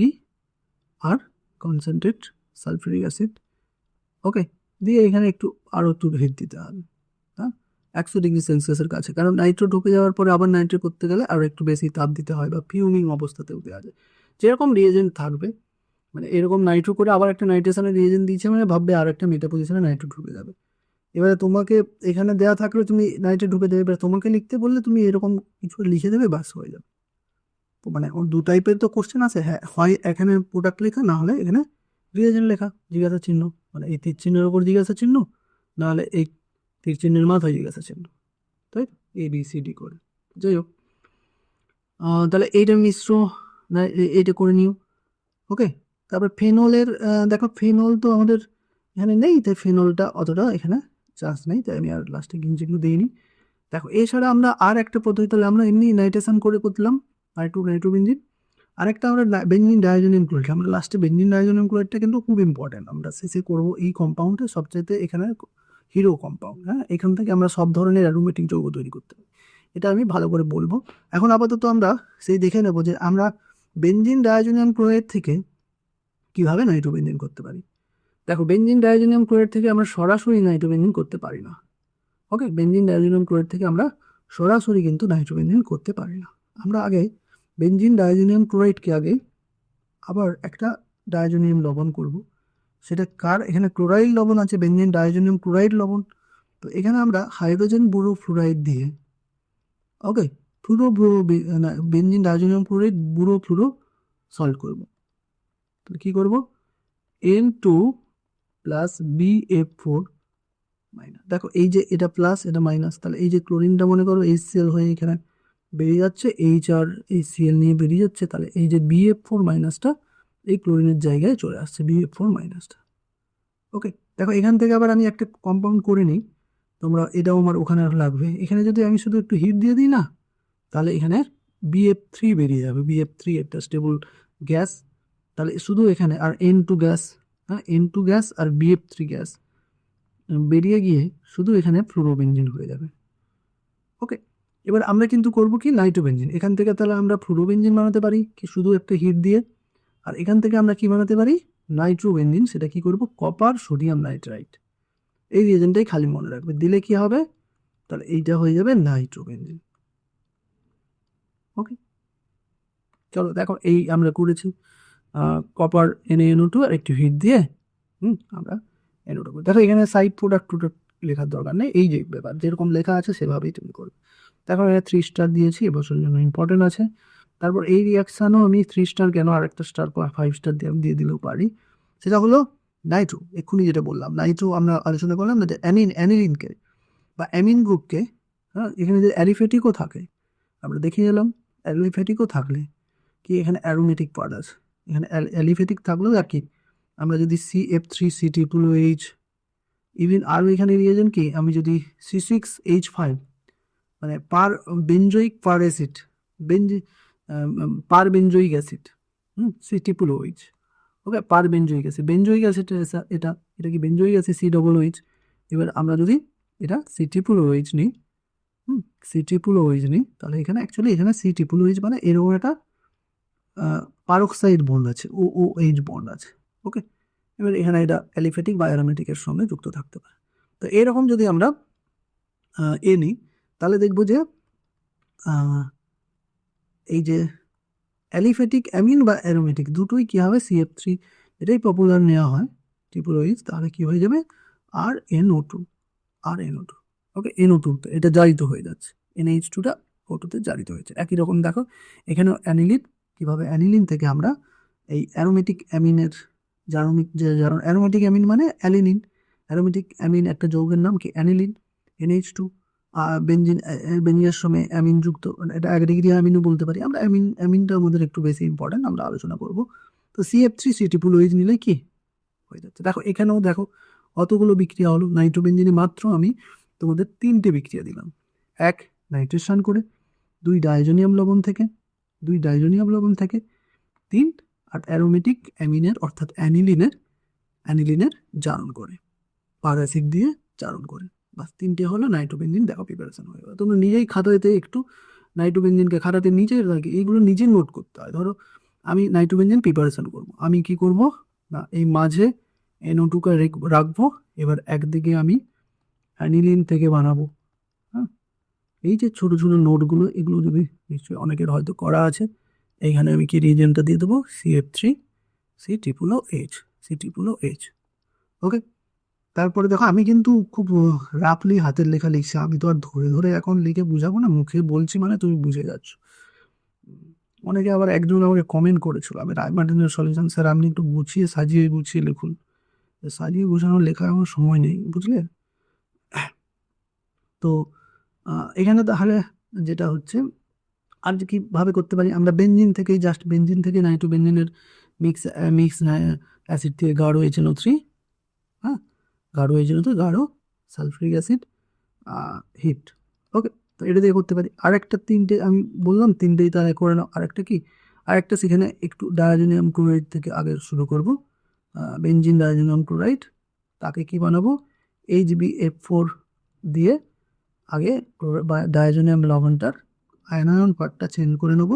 আর কনসেন্ট্রেট সালফিউরিক অ্যাসিড। ওকে, দিয়ে এখানে আরও একটু হিট দিতে হবে, হ্যাঁ, 100°C কাছে, কারণ নাইট্রো ঢুকে যাওয়ার পরে আবার নাইট্রো করতে গেলে আরও একটু বেশি তাপ দিতে হয়, বা ফিউমিং অবস্থাতেও দেওয়া যায়, যেরকম রিয়েজেন্ট থাকবে, মানে এরকম নাইট্রো করে আবার একটা নাইট্রেশনের রিয়েজেন্ট দিয়েছে মানে ভাববে আর একটা মেটা পজিশনে নাইট্রো ঢুকে যাবে। এবারে তোমাকে এখানে দেওয়া থাকলে তুমি নাইট্রো ঢুকে দেবে, এবার তোমাকে লিখতে বললে তুমি এরকম কিছু লিখে দেবে, বাস হয়ে যাবে। মানে ওর দু টাইপের তো কোশ্চেন আছে, হ্যাঁ, হয় এখানে প্রোডাক্ট লেখা, না হলে এখানে রিয়েজেন্ট লেখা, জিজ্ঞাসা চিহ্ন, মানে এই তীর চিহ্নের ওপর জিজ্ঞাসা চিহ্ন, নাহলে এই তীর চিহ্নের মাথায় জিজ্ঞাসা চিহ্ন, তাই ABCD করে। যাই হোক, তাহলে এইটা মিশ্র না, এইটা করে নিও। ওকে, তারপর ফেনলের, দেখো ফেনল তো আমাদের এখানে নেই, তাই ফেনলটা অতটা এখানে চান্স নেই, তাই আমি আর লাস্টে গিঞ্জিগুলো দিইনি। দেখো এছাড়া আমরা আর একটা পদ্ধতি, তাহলে আমরা এমনি নাইট্রেশন করে করলাম নাইট্রোবেনজিন, আরেকটা আমরা বেনজিন ডায়োজোনিয়াম ক্লোরাইড, আমরা লাস্টে বেনজিন ডায়োজোনিয়াম ক্লোরাইডটা কিন্তু খুব ইম্পর্টেন্ট, আমরা শেষে করবো এই কম্পাউন্ডে সবচেয়ে এখানে হিরো কম্পাউন্ড, হ্যাঁ, এখান থেকে আমরা সব ধরনের অ্যারোমেটিক যৌগ তৈরি করতে পারি, এটা আমি ভালো করে বলবো। এখন আপাতত আমরা সেই দেখে নেবো যে আমরা বেনজিন ডায়োজোনিয়াম ক্লোরাইড থেকে কীভাবে নাইট্রোবেনজিন করতে পারি। দেখো বেনজিন ডায়োজোনিয়াম ক্লোরাইড থেকে আমরা সরাসরি নাইট্রোবেনজিন করতে পারি না। ওকে, বেনজিন ডায়োজোনিয়াম ক্লোরাইড থেকে আমরা সরাসরি কিন্তু নাইট্রোবেনজিন করতে পারি না। আমরা আগে বেনজিন ডায়োজোনিয়াম ক্লোরাইডকে আগে আবার একটা ডায়োজোনিয়াম লবণ করব, সেটা কার, এখানে ক্লোরাইড লবণ আছে, বেনজিন ডায়োজোনিয়াম ক্লোরাইড লবণ, তো এখানে আমরা হাইড্রোজেন বুরো ফ্লুরাইড দিয়ে, okay, benzene diazonium chloride boro fluoro salt করব। তাহলে কী করব, N2 প্লাস BF4 মাইনাস, দেখো এই যে এটা প্লাস এটা মাইনাস, তাহলে এই যে ক্লোরিনটা মনে করো HCl হয়ে এখানে বেরিয়ে যাচ্ছে, আর HCl নিয়ে বেরিয়ে যাচ্ছে, তাহলে এই যে BF4 মাইনাসটা এই ক্লোরিনের জায়গায় চলে আসছে, BF4 মাইনাসটা। ওকে, দেখো এখান থেকে আবার আমি একটা কম্পাউন্ড করে নিই, তোমরা এটাও আমার ওখানে লাগবে, এখানে যদি আমি শুধু একটু হিট দিয়ে দিই না, তাহলে এখানে BF3 বেরিয়ে যাবে, BF3 একটা স্টেবল গ্যাস, তাহলে শুধু এখানে আর N2 গ্যাস, হ্যাঁ, N2 গ্যাস আর BF3 গ্যাস বেরিয়ে গিয়ে শুধু এখানে ফ্লুরোবেনজিন হয়ে যাবে। ওকে, এবার আমরা কিন্তু করবো কি নাইট্রোবেনজিন, এখান থেকে তাহলে আমরা ফ্লুরোবেনজিন বানাতে পারি কি শুধু একটা হিট দিয়ে, আর এখান থেকে আমরা কি বানাতে পারি নাইট্রোবেনজিন, সেটা কি করব, কপার সোডিয়াম নাইট্রাইট, এই রিয়েজেন্টটাই খালি মনে রাখবে, দিলে কি হবে, তাহলে এইটা হয়ে যাবে নাইট্রোবেনজিন। ওকে, চলো দেখো এই আমরা করেছি কপার NaNO2 আর একটু হিট দিয়ে আমরা NO2 করি। দেখো এখানে সাইড প্রোডাক্ট লেখার দরকার নেই, এই যে ব্যাপার যেরকম লেখা আছে সেভাবেই তুমি করবে। দেখো এখানে 3 স্টার দিয়েছি, এবছরের জন্য ইম্পর্টেন্ট আছে। তারপর এই রিয়াকশানও আমি 3 স্টার কেন, আরেকটা স্টার 5 স্টার দিয়ে দিলেও পারি, সেটা হলো নাইট্রো, এক্ষুনি যেটা বললাম নাইট্রো আমরা আলোচনা করলাম না, যে অ্যানিলিনকে বা অ্যামিন গ্রুপকে, হ্যাঁ, এখানে যে অ্যালিফেটিকও থাকে আমরা দেখিয়ে এলাম, অ্যালিফেটিকও থাকলে কি এখানে অ্যারোমেটিক পার্ট আছে, এখানে অ্যালিফেটিক থাকলেও আর কি আমরা যদি CF3CT2H, ইভেন আরও এখানে রিয়েজেন্ট কি, আমি যদি C6H5 মানে পার বেঞ্জয়িক পার অ্যাসিড, পার বেঞ্জয়িক অ্যাসিড, CT2OH, ওকে, পার বেঞ্জয়িক অ্যাসিড, বেঞ্জয়িক অ্যাসিড এটা এটা কি বেঞ্জয়িক অ্যাসিড COOH, এবার আমরা যদি এটা CT2OH নিই, CT2OH নিই, তাহলে এখানে অ্যাকচুয়ালি এখানে CT2OH মানে এরকম একটা পারক্সাইড বন্ড আছে, OOH বন্ড আছে। ওকে, এবার এখানে এটা অ্যালিফেটিক বা অ্যারোমেটিকের সঙ্গে যুক্ত থাকতে পারে। তো এরকম যদি আমরা নিই, তাহলে দেখব যে এই যে অ্যালিফেটিক অ্যামিন বা অ্যারোমেটিক দুটোই কী হবে, CF3 এটাই পপুলার নেওয়া হয় TOOH, তাহলে কী হয়ে যাবে RNO2, ওকে, NO2 এটা জারিত হয়ে যাচ্ছে, NH2টা O2 জারিত হয়েছে। একই রকম দেখো এখানেও অ্যানিলিন, কীভাবে অ্যানিলিন থেকে আমরা এই অ্যারোমেটিক অ্যামিনের অ্যারোমেটিক অ্যামিন মানে অ্যালিনিন, অ্যারোমেটিক অ্যামিন একটা যৌগের নাম কি অ্যানিলিন, NH2, বেঞ্জিনের সময় অ্যামিন যুক্ত, এটা 1 ডিগ্রি অ্যামিনও বলতে পারি আমরা। অ্যামিনটা আমাদের একটু বেশি ইম্পর্টেন্ট, আমরা আলোচনা করব। তো CF3CH নিলে কি হয়ে যাচ্ছে, দেখো এখানেও দেখো অতগুলো বিক্রিয়া হলো। নাইট্রোবেঞ্জিনে মাত্র আমি তোমাদের 3টে বিক্রিয়া দিলাম, 1 নাইট্রেশন করে, 2 ডাইজোনিয়াম লবণ থেকে, 3 আর অ্যারোমেটিক অ্যামিনের অর্থাৎ অ্যানিলিনের জারণ করে, পার অ্যাসিড দিয়ে জারণ করে, বাস 3টে হলো নাইট্রোবেঞ্জিন। দেখো প্রিপারেশন হয়ে গেল। তোমরা নিজেই খাতাতে একটু নাইট্রোবেঞ্জিনকে খাতাতে নিজে এইগুলো নিজে নোট করতে হয়। ধরো আমি নাইট্রোবেঞ্জিন প্রিপারেশন করব, আমি কি করব না, এই মাঝে NO2কে রাখবো, এবার একদিকে আমি অ্যানিলিন থেকে বানাবো। হ্যাঁ, এই যে ছোটো ছোটো নোটগুলো, এগুলো যদি নিশ্চয়ই অনেকের হয়তো করা আছে, এইখানে আমি কি রিজেন্টটা দিয়ে দেবো, CF3COOH। ওকে, তারপরে দেখো আমি কিন্তু খুব রাফলি হাতের লেখা লিখছি, আমি তো আর ধরে ধরে এখন লিখে বুঝাবো না, মুখে বলছি মানে তুমি বুঝে যাচ্ছ। অনেকে আবার একজন আমাকে কমেন্ট করেছিল, আমি রায়মার্টিনের সলিউশন স্যার আপনি একটু সাজিয়ে গুছিয়ে লিখুন। সাজিয়ে গোছানোর লেখার আমার সময় নেই, বুঝলে। তো এখানে তাহলে যেটা হচ্ছে, আর কীভাবে করতে পারি আমরা, বেঞ্জিন থেকে নাইট্রোবেঞ্জিনের মিক্স অ্যাসিড থেকে গাঢ় HNO3, হ্যাঁ, গাঢ় HNO3, গাঢ় সালফিউরিক অ্যাসিড, হিট। ওকে, তো এটা দিয়ে করতে পারি। আরেকটা 3টে আমি বললাম, 3টেই তাহলে করে নাও। আরেকটা সেখানে একটু ডায়াজোনিয়াম ক্লোরাইড থেকে আগে শুরু করব, বেঞ্জিন ডায়াজোনিয়াম ক্লোরাইড, তাকে কি বানাবো, HbF4 দিয়ে আগে ডায়াজোনিয়াম লবণটার আয়নায়ন পার্টটা চেঞ্জ করে নেব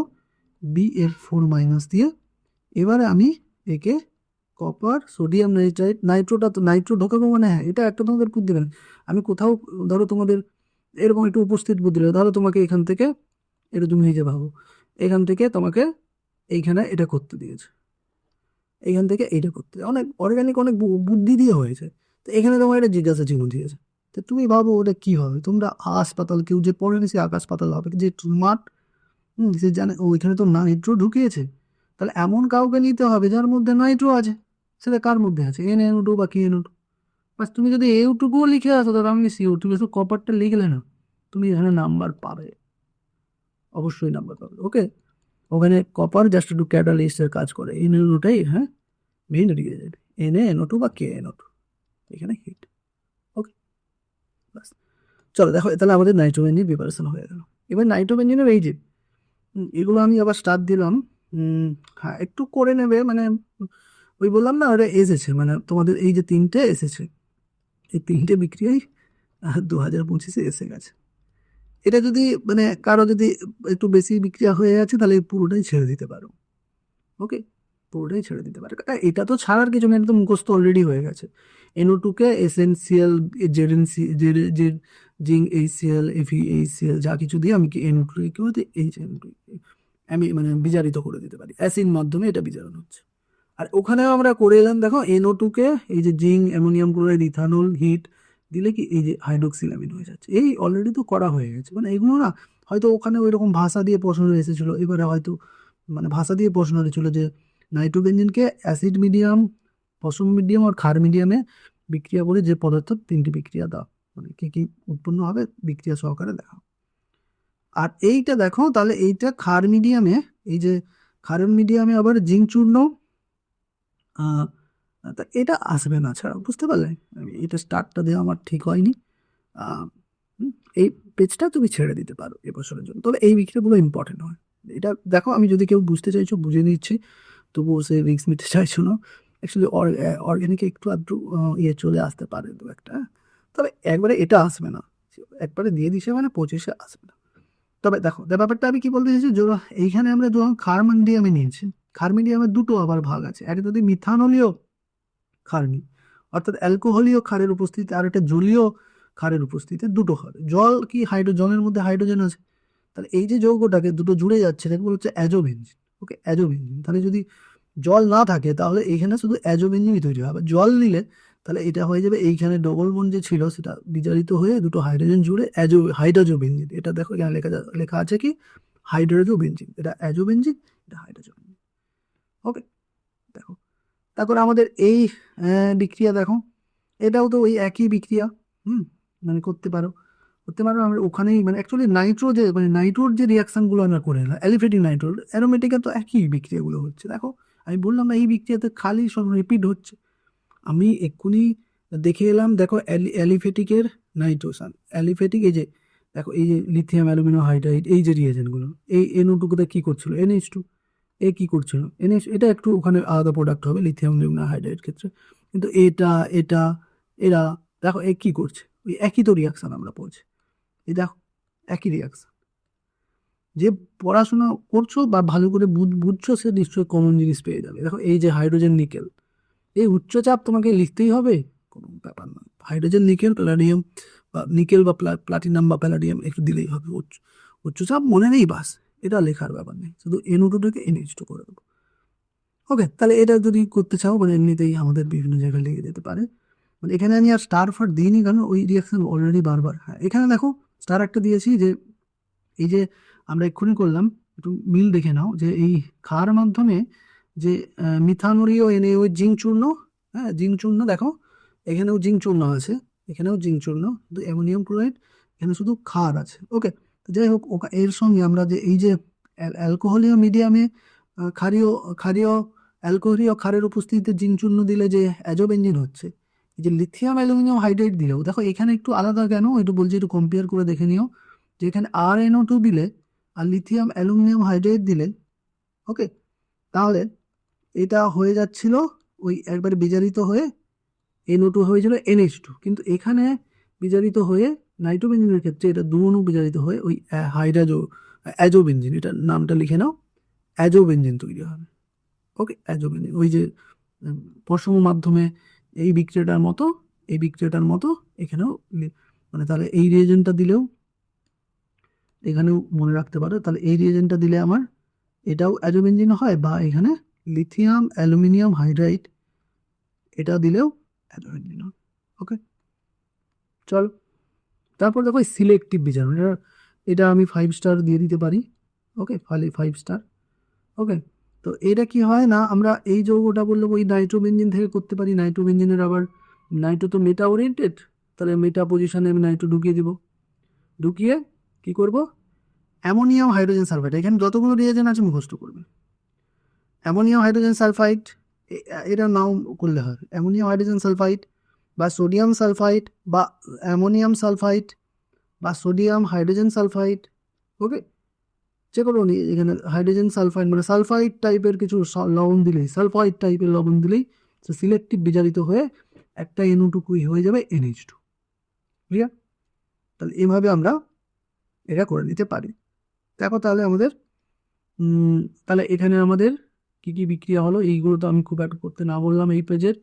Bf4- দিয়ে। এবারে আমি একে কপার সোডিয়াম নাইট্রো ঢোকাবো, মানে হ্যাঁ, এটা একটা তোমাদের বুদ্ধি দেবেন। আমি কোথাও ধরো তোমাদের এরকম একটু উপস্থিত বুদ্ধি দেবে, ধরো তোমাকে এখান থেকে, এটা তুমি নিজে ভাবো, এখান থেকে তোমাকে এইখানে এটা করতে দিয়েছে, এইখান থেকে এইটা করতে, অনেক অর্গানিক অনেক বুদ্ধি দিয়ে হয়েছে। তো এখানে তোমার এটা জিজ্ঞাসা চিহ্ন দিয়েছে, তো তুমি ভাবো ওটা কি হবে। তোমরা হাসপাতাল, কেউ যে পড়েনি সে আকাশ পাতাল হবে, যে স্মার্ট সে জানে ওইখানে তো নাইট্রো ঢুকিয়েছে, তাহলে এমন কাউকে নিতে হবে যার মধ্যে নাইট্রো আছে। সেটা কার মধ্যে আছে, NaNO2 বা KNO2। বাস তুমি যদি এইটুকুও লিখে আসো, তাহলে আমি CO2 শুধু কপারটা লিখলে না, তুমি এখানে নাম্বার পাবে, অবশ্যই নাম্বার পাবে। ওকে, ওখানে কপার জাস্ট একটু ক্যাটালিস্টের কাজ করে, NaNO2টাই, হ্যাঁ, মেইন এদিকে যাবে, NaNO2 বা KNO2, এখানে হিট। ওকে, বাস। চলো দেখো, তাহলে আমাদের নাইট্রোবেঞ্জিন প্রিপারেশন হয়ে গেল। এবার নাইট্রোবেঞ্জিনের এই যে এগুলো আমি আবার স্টার্ট দিলাম, হ্যাঁ একটু করে নেবে, মানে ওই বললাম না ওটা এসেছে, মানে তোমাদের এই যে 3টে এসেছে, এই 3টে বিক্রিয়াই 2025-এ এসে গেছে। এটা যদি মানে কারো যদি একটু বেশি বিক্রিয়া হয়ে গেছে, তাহলে পুরোটাই ছেড়ে দিতে পারো। ওকে, পুরোটাই ছেড়ে দিতে পারে, এটা তো ছাড়ার কিছু নেই, এটা তো মুখস্থ অলরেডি হয়ে গেছে। NO2কে এসেনসিয়াল জিঙ্ক HCl FeHCl যা কিছু দিয়ে আমি কি NO2 আমি মানে বিজারিত করে দিতে পারি, অ্যাসিড মাধ্যমে এটা বিজারণ হচ্ছে। আর ওখানেও আমরা করে এলাম, দেখো NO2কে এই যে zinc, ammonium chloride, ethanol, heat দিলে কি এই যে হাইড্রোক্সিলামিন হয়ে যাচ্ছে। এই অলরেডি তো করা হয়ে গেছে, মানে এগুলো না হয়তো ওখানে ওই রকম ভাষা দিয়ে প্রশ্ন এসেছিলো, এবারে হয়তো মানে ভাষা দিয়ে প্রশ্ন হয়েছিল যে নাইট্রোবেঞ্জিনকে অ্যাসিড মিডিয়াম, পসম মিডিয়াম আর ক্ষার মিডিয়ামে বিক্রিয়া করে যে পদার্থ 3টি বিক্রিয়া দাও, মানে কী কী উৎপন্ন হবে বিক্রিয়া সহকারে দেখাও। আর এইটা দেখো, তাহলে এইটা ক্ষার মিডিয়ামে, এই যে ক্ষারের মিডিয়ামে আবার জিঙ্ক চূর্ণ, তা এটা আসবে না ছাড়া, বুঝতে পারলে। এটা স্টার্টটা দেওয়া আমার ঠিক হয়নি, এই পেজটা তুমি ছেড়ে দিতে পারো এবছরের জন্য। তবে এই বিক্রিয়াগুলো ইম্পর্টেন্ট হয়, এটা দেখো আমি যদি কেউ বুঝতে চাইছো বুঝে নিচ্ছি, তবুও সে রিস্ক নিতে চাইছো না। অ্যাকচুয়ালি অর্গ্যানিকে একটু আধটু ইয়ে চলে আসতে পারে দু একটা, তবে একবারে এটা আসবে না, একবারে দিয়ে দিছে মানে 25-এ আসবে না। তবে দেখো ব্যাপারটা আমি কি বলতে চাইছি, এইখানে আমরা যখন ক্ষার মিডিয়ামে নিয়েছি, ক্ষার মিডিয়ামের দুটো আবার ভাগ আছে, একটা যদি মিথানলীয় ক্ষার নিই, অর্থাৎ অ্যালকোহলীয় ক্ষারের উপস্থিতি, আর একটা জলীয় ক্ষারের উপস্থিতি, দুটো হবে। জল কি জলের মধ্যে হাইড্রোজেন আছে, তাহলে এই যে যৌগটাকে দুটো জুড়ে যাচ্ছে এটাকে বলা হচ্ছে অ্যাজোবেনজিন। ওকে, অ্যাজোবেনজিন। তাহলে যদি জল না থাকে তাহলে এখানে শুধু অ্যাজোবেনজিনই তৈরি হবে, জল নিলে তাহলে এটা হয়ে যাবে এইখানে ডবল বন্ড যে ছিল সেটা বিজারিত হয়ে দুটো হাইড্রোজেন জুড়ে হাইড্রোজোবেনজিন। এটা দেখো এখানে লেখা আছে কি হাইড্রোজোবেনজিন, এটা অ্যাজোবেনজিন, এটা হাইড্রোজোবেনজিন। ওকে, দেখো তারপর আমাদের এই বিক্রিয়া দেখো, এটাও তো ওই একই বিক্রিয়া। মানে করতে পারো আমরা ওখানেই, মানে অ্যাকচুয়ালি নাইট্রোর যে রিয়াকশনগুলো আমরা করে এলাম, অ্যালিফেটিক নাইট্রোর অ্যারোমেটিকে তো একই বিক্রিয়াগুলো হচ্ছে। দেখো আমি বললাম না এই বিক্রিয়াতে খালি সব রিপিট হচ্ছে। আমি এক্ষুনি দেখে এলাম, দেখো অ্যালিফেটিকের নাইট্রোসান, অ্যালিফেটিক এই যে দেখো এই যে লিথিয়াম অ্যালুমিনিয়াম হাইড্রাইড, এই যে রিয়েজেন্টগুলো, এই NO2 কি করছিল, NH2, এ কি করছিল NH, এটা একটু ওখানে আলাদা প্রোডাক্ট হবে লিথিয়াম অ্যালুমিনিয়াম হাইড্রাইড ক্ষেত্রে, কিন্তু এটা এরা দেখো এ কি করছে, ওই একই তো রিয়াকশন আমরা পড়ছি। এই দেখো একই রিয়াকশন, যে পড়াশোনা করছো বা ভালো করে বুঝছো সে নিশ্চয়ই কমন জিনিস পেয়ে যাবে। দেখো এই যে হাইড্রোজেন নিকেল, এই উচ্চচাপ তোমাকে লিখতেই হবে, কোনো ব্যাপার না। হাইড্রোজেন নিকেল প্যালাডিয়াম বা নিকেল বা প্লাটিনাম বা প্যালাডিয়াম একটু দিলেই হবে। উচ্চচাপ মনে নেই, বাস এটা লেখার ব্যাপার নেই, শুধু NO2 থেকে NH2 করে দেবো। ওকে, তাহলে এটা যদি করতে চাও মানে এমনিতেই আমাদের বিভিন্ন জায়গায় লেগে যেতে পারে। মানে এখানে আমি আর স্টার ফার দিইনি, কারণ ওই রিয়াকশন অলরেডি বারবার। হ্যাঁ, এখানে দেখো স্টার একটা দিয়েছি, যে এই যে আমরা এক্ষুনি করলাম, একটু মিল দেখে নাও, যে এই ক্ষার মাধ্যমে যে মিথানোরীয় NaO জিঙ্ক চূর্ণ, হ্যাঁ জিঙ্ক চূর্ণ, দেখো এখানেও জিঙ্ক চূর্ণ আছে, এখানেও জিঙ্ক চূর্ণ, কিন্তু অ্যামোনিয়াম ক্লোরাইড, এখানে শুধু ক্ষার আছে। ওকে, যাই হোক, এর সঙ্গে আমরা যে এই যে অ্যালকোহলীয় মিডিয়ামে ক্ষারীয় ক্ষারীয় অ্যালকোহলীয় ক্ষারের উপস্থিতিতে জিঙ্ক চূর্ণ দিলে যে অ্যাজোবেনজিন হচ্ছে, এই যে লিথিয়াম অ্যালুমিনিয়াম হাইড্রাইড দিলেও দেখো এখানে একটু আলাদা কেন, একটু বলছি, একটু কম্পেয়ার করে দেখে নিও, যে এখানে RnO2 দিলে আর লিথিয়াম অ্যালুমিনিয়াম হাইড্রাইড দিলে, ওকে, তাহলে এটা হয়ে যাচ্ছিল ওই একবারে বিজারিত হয়ে NO2 হয়েছিল NH2, কিন্তু এখানে বিজারিত হয়ে নাইট্রোবেনজিনের ক্ষেত্রে এটা দুঅণু বিজারিত হয়ে ওই অ্যাজোবেনজিন, এটার নামটা লিখে নাও, অ্যাজোবেনজিন তৈরি হবে। ওকে, অ্যাজোবেনজিন, ওই যে পশম মাধ্যমে এই বিক্রিয়াটার মতো এখানেও মানে তাহলে এই রিয়েজেন্টটা দিলেও এখানেও মনে রাখতে পারো, তাহলে এই রিয়েজেন্টটা দিলে আমার এটাও অ্যাজোবেনজিন হয়, বা এখানে লিথিয়াম অ্যালুমিনিয়াম হাইড্রাইড এটা দিলেও অ্যাজোবেনজিন হয়। ওকে, চলো তারপর দেখো সিলেক্টিভ বিজারণ, এটা আমি 5 স্টার দিয়ে দিতে পারি। ওকে, 5 স্টার। ওকে, তো এটা কি হয় না, আমরা এই যৌগটা বললো ওই নাইট্রোবেনজিন থেকে করতে পারি। নাইট্রোবেনজিনের আবার নাইট্রো তো মেটা ওরিয়েন্টেড, তাহলে মেটা পজিশনে আমি নাইট্রো ঢুকিয়ে দিব, ঢুকিয়ে কি করব, অ্যামোনিয়াম হাইড্রোজেন সালফাইড, এখানে যতগুলো রিয়েজেন্ট আছে মুখস্থ করবে। অ্যামোনিয়াম হাইড্রোজেন সালফাইড, এটা নাও করলে হয়, অ্যামোনিয়াম হাইড্রোজেন সালফাইড বা সোডিয়াম সালফাইড বা অ্যামোনিয়াম সালফাইড বা সোডিয়াম হাইড্রোজেন সালফাইড। ওকে, যে কোনো এখানে হাইড্রোজেন সালফাইড মানে সালফাইড টাইপের কিছু লবণ দিলেই, সালফাইড টাইপের লবণ দিলেই সিলেক্টিভ বিজারিত হয়ে একটা NO2 হয়ে যাবে NH2। ক্লিয়ার? তাহলে এইভাবে আমরা এটা করে নিতে পারি। দেখো তাহলে আমাদের তাহলে এখানে আমাদের কি কি বিক্রিয়া হলো, এইগুলো তো আমি খুব একটা করতে না বললাম এই পেজের,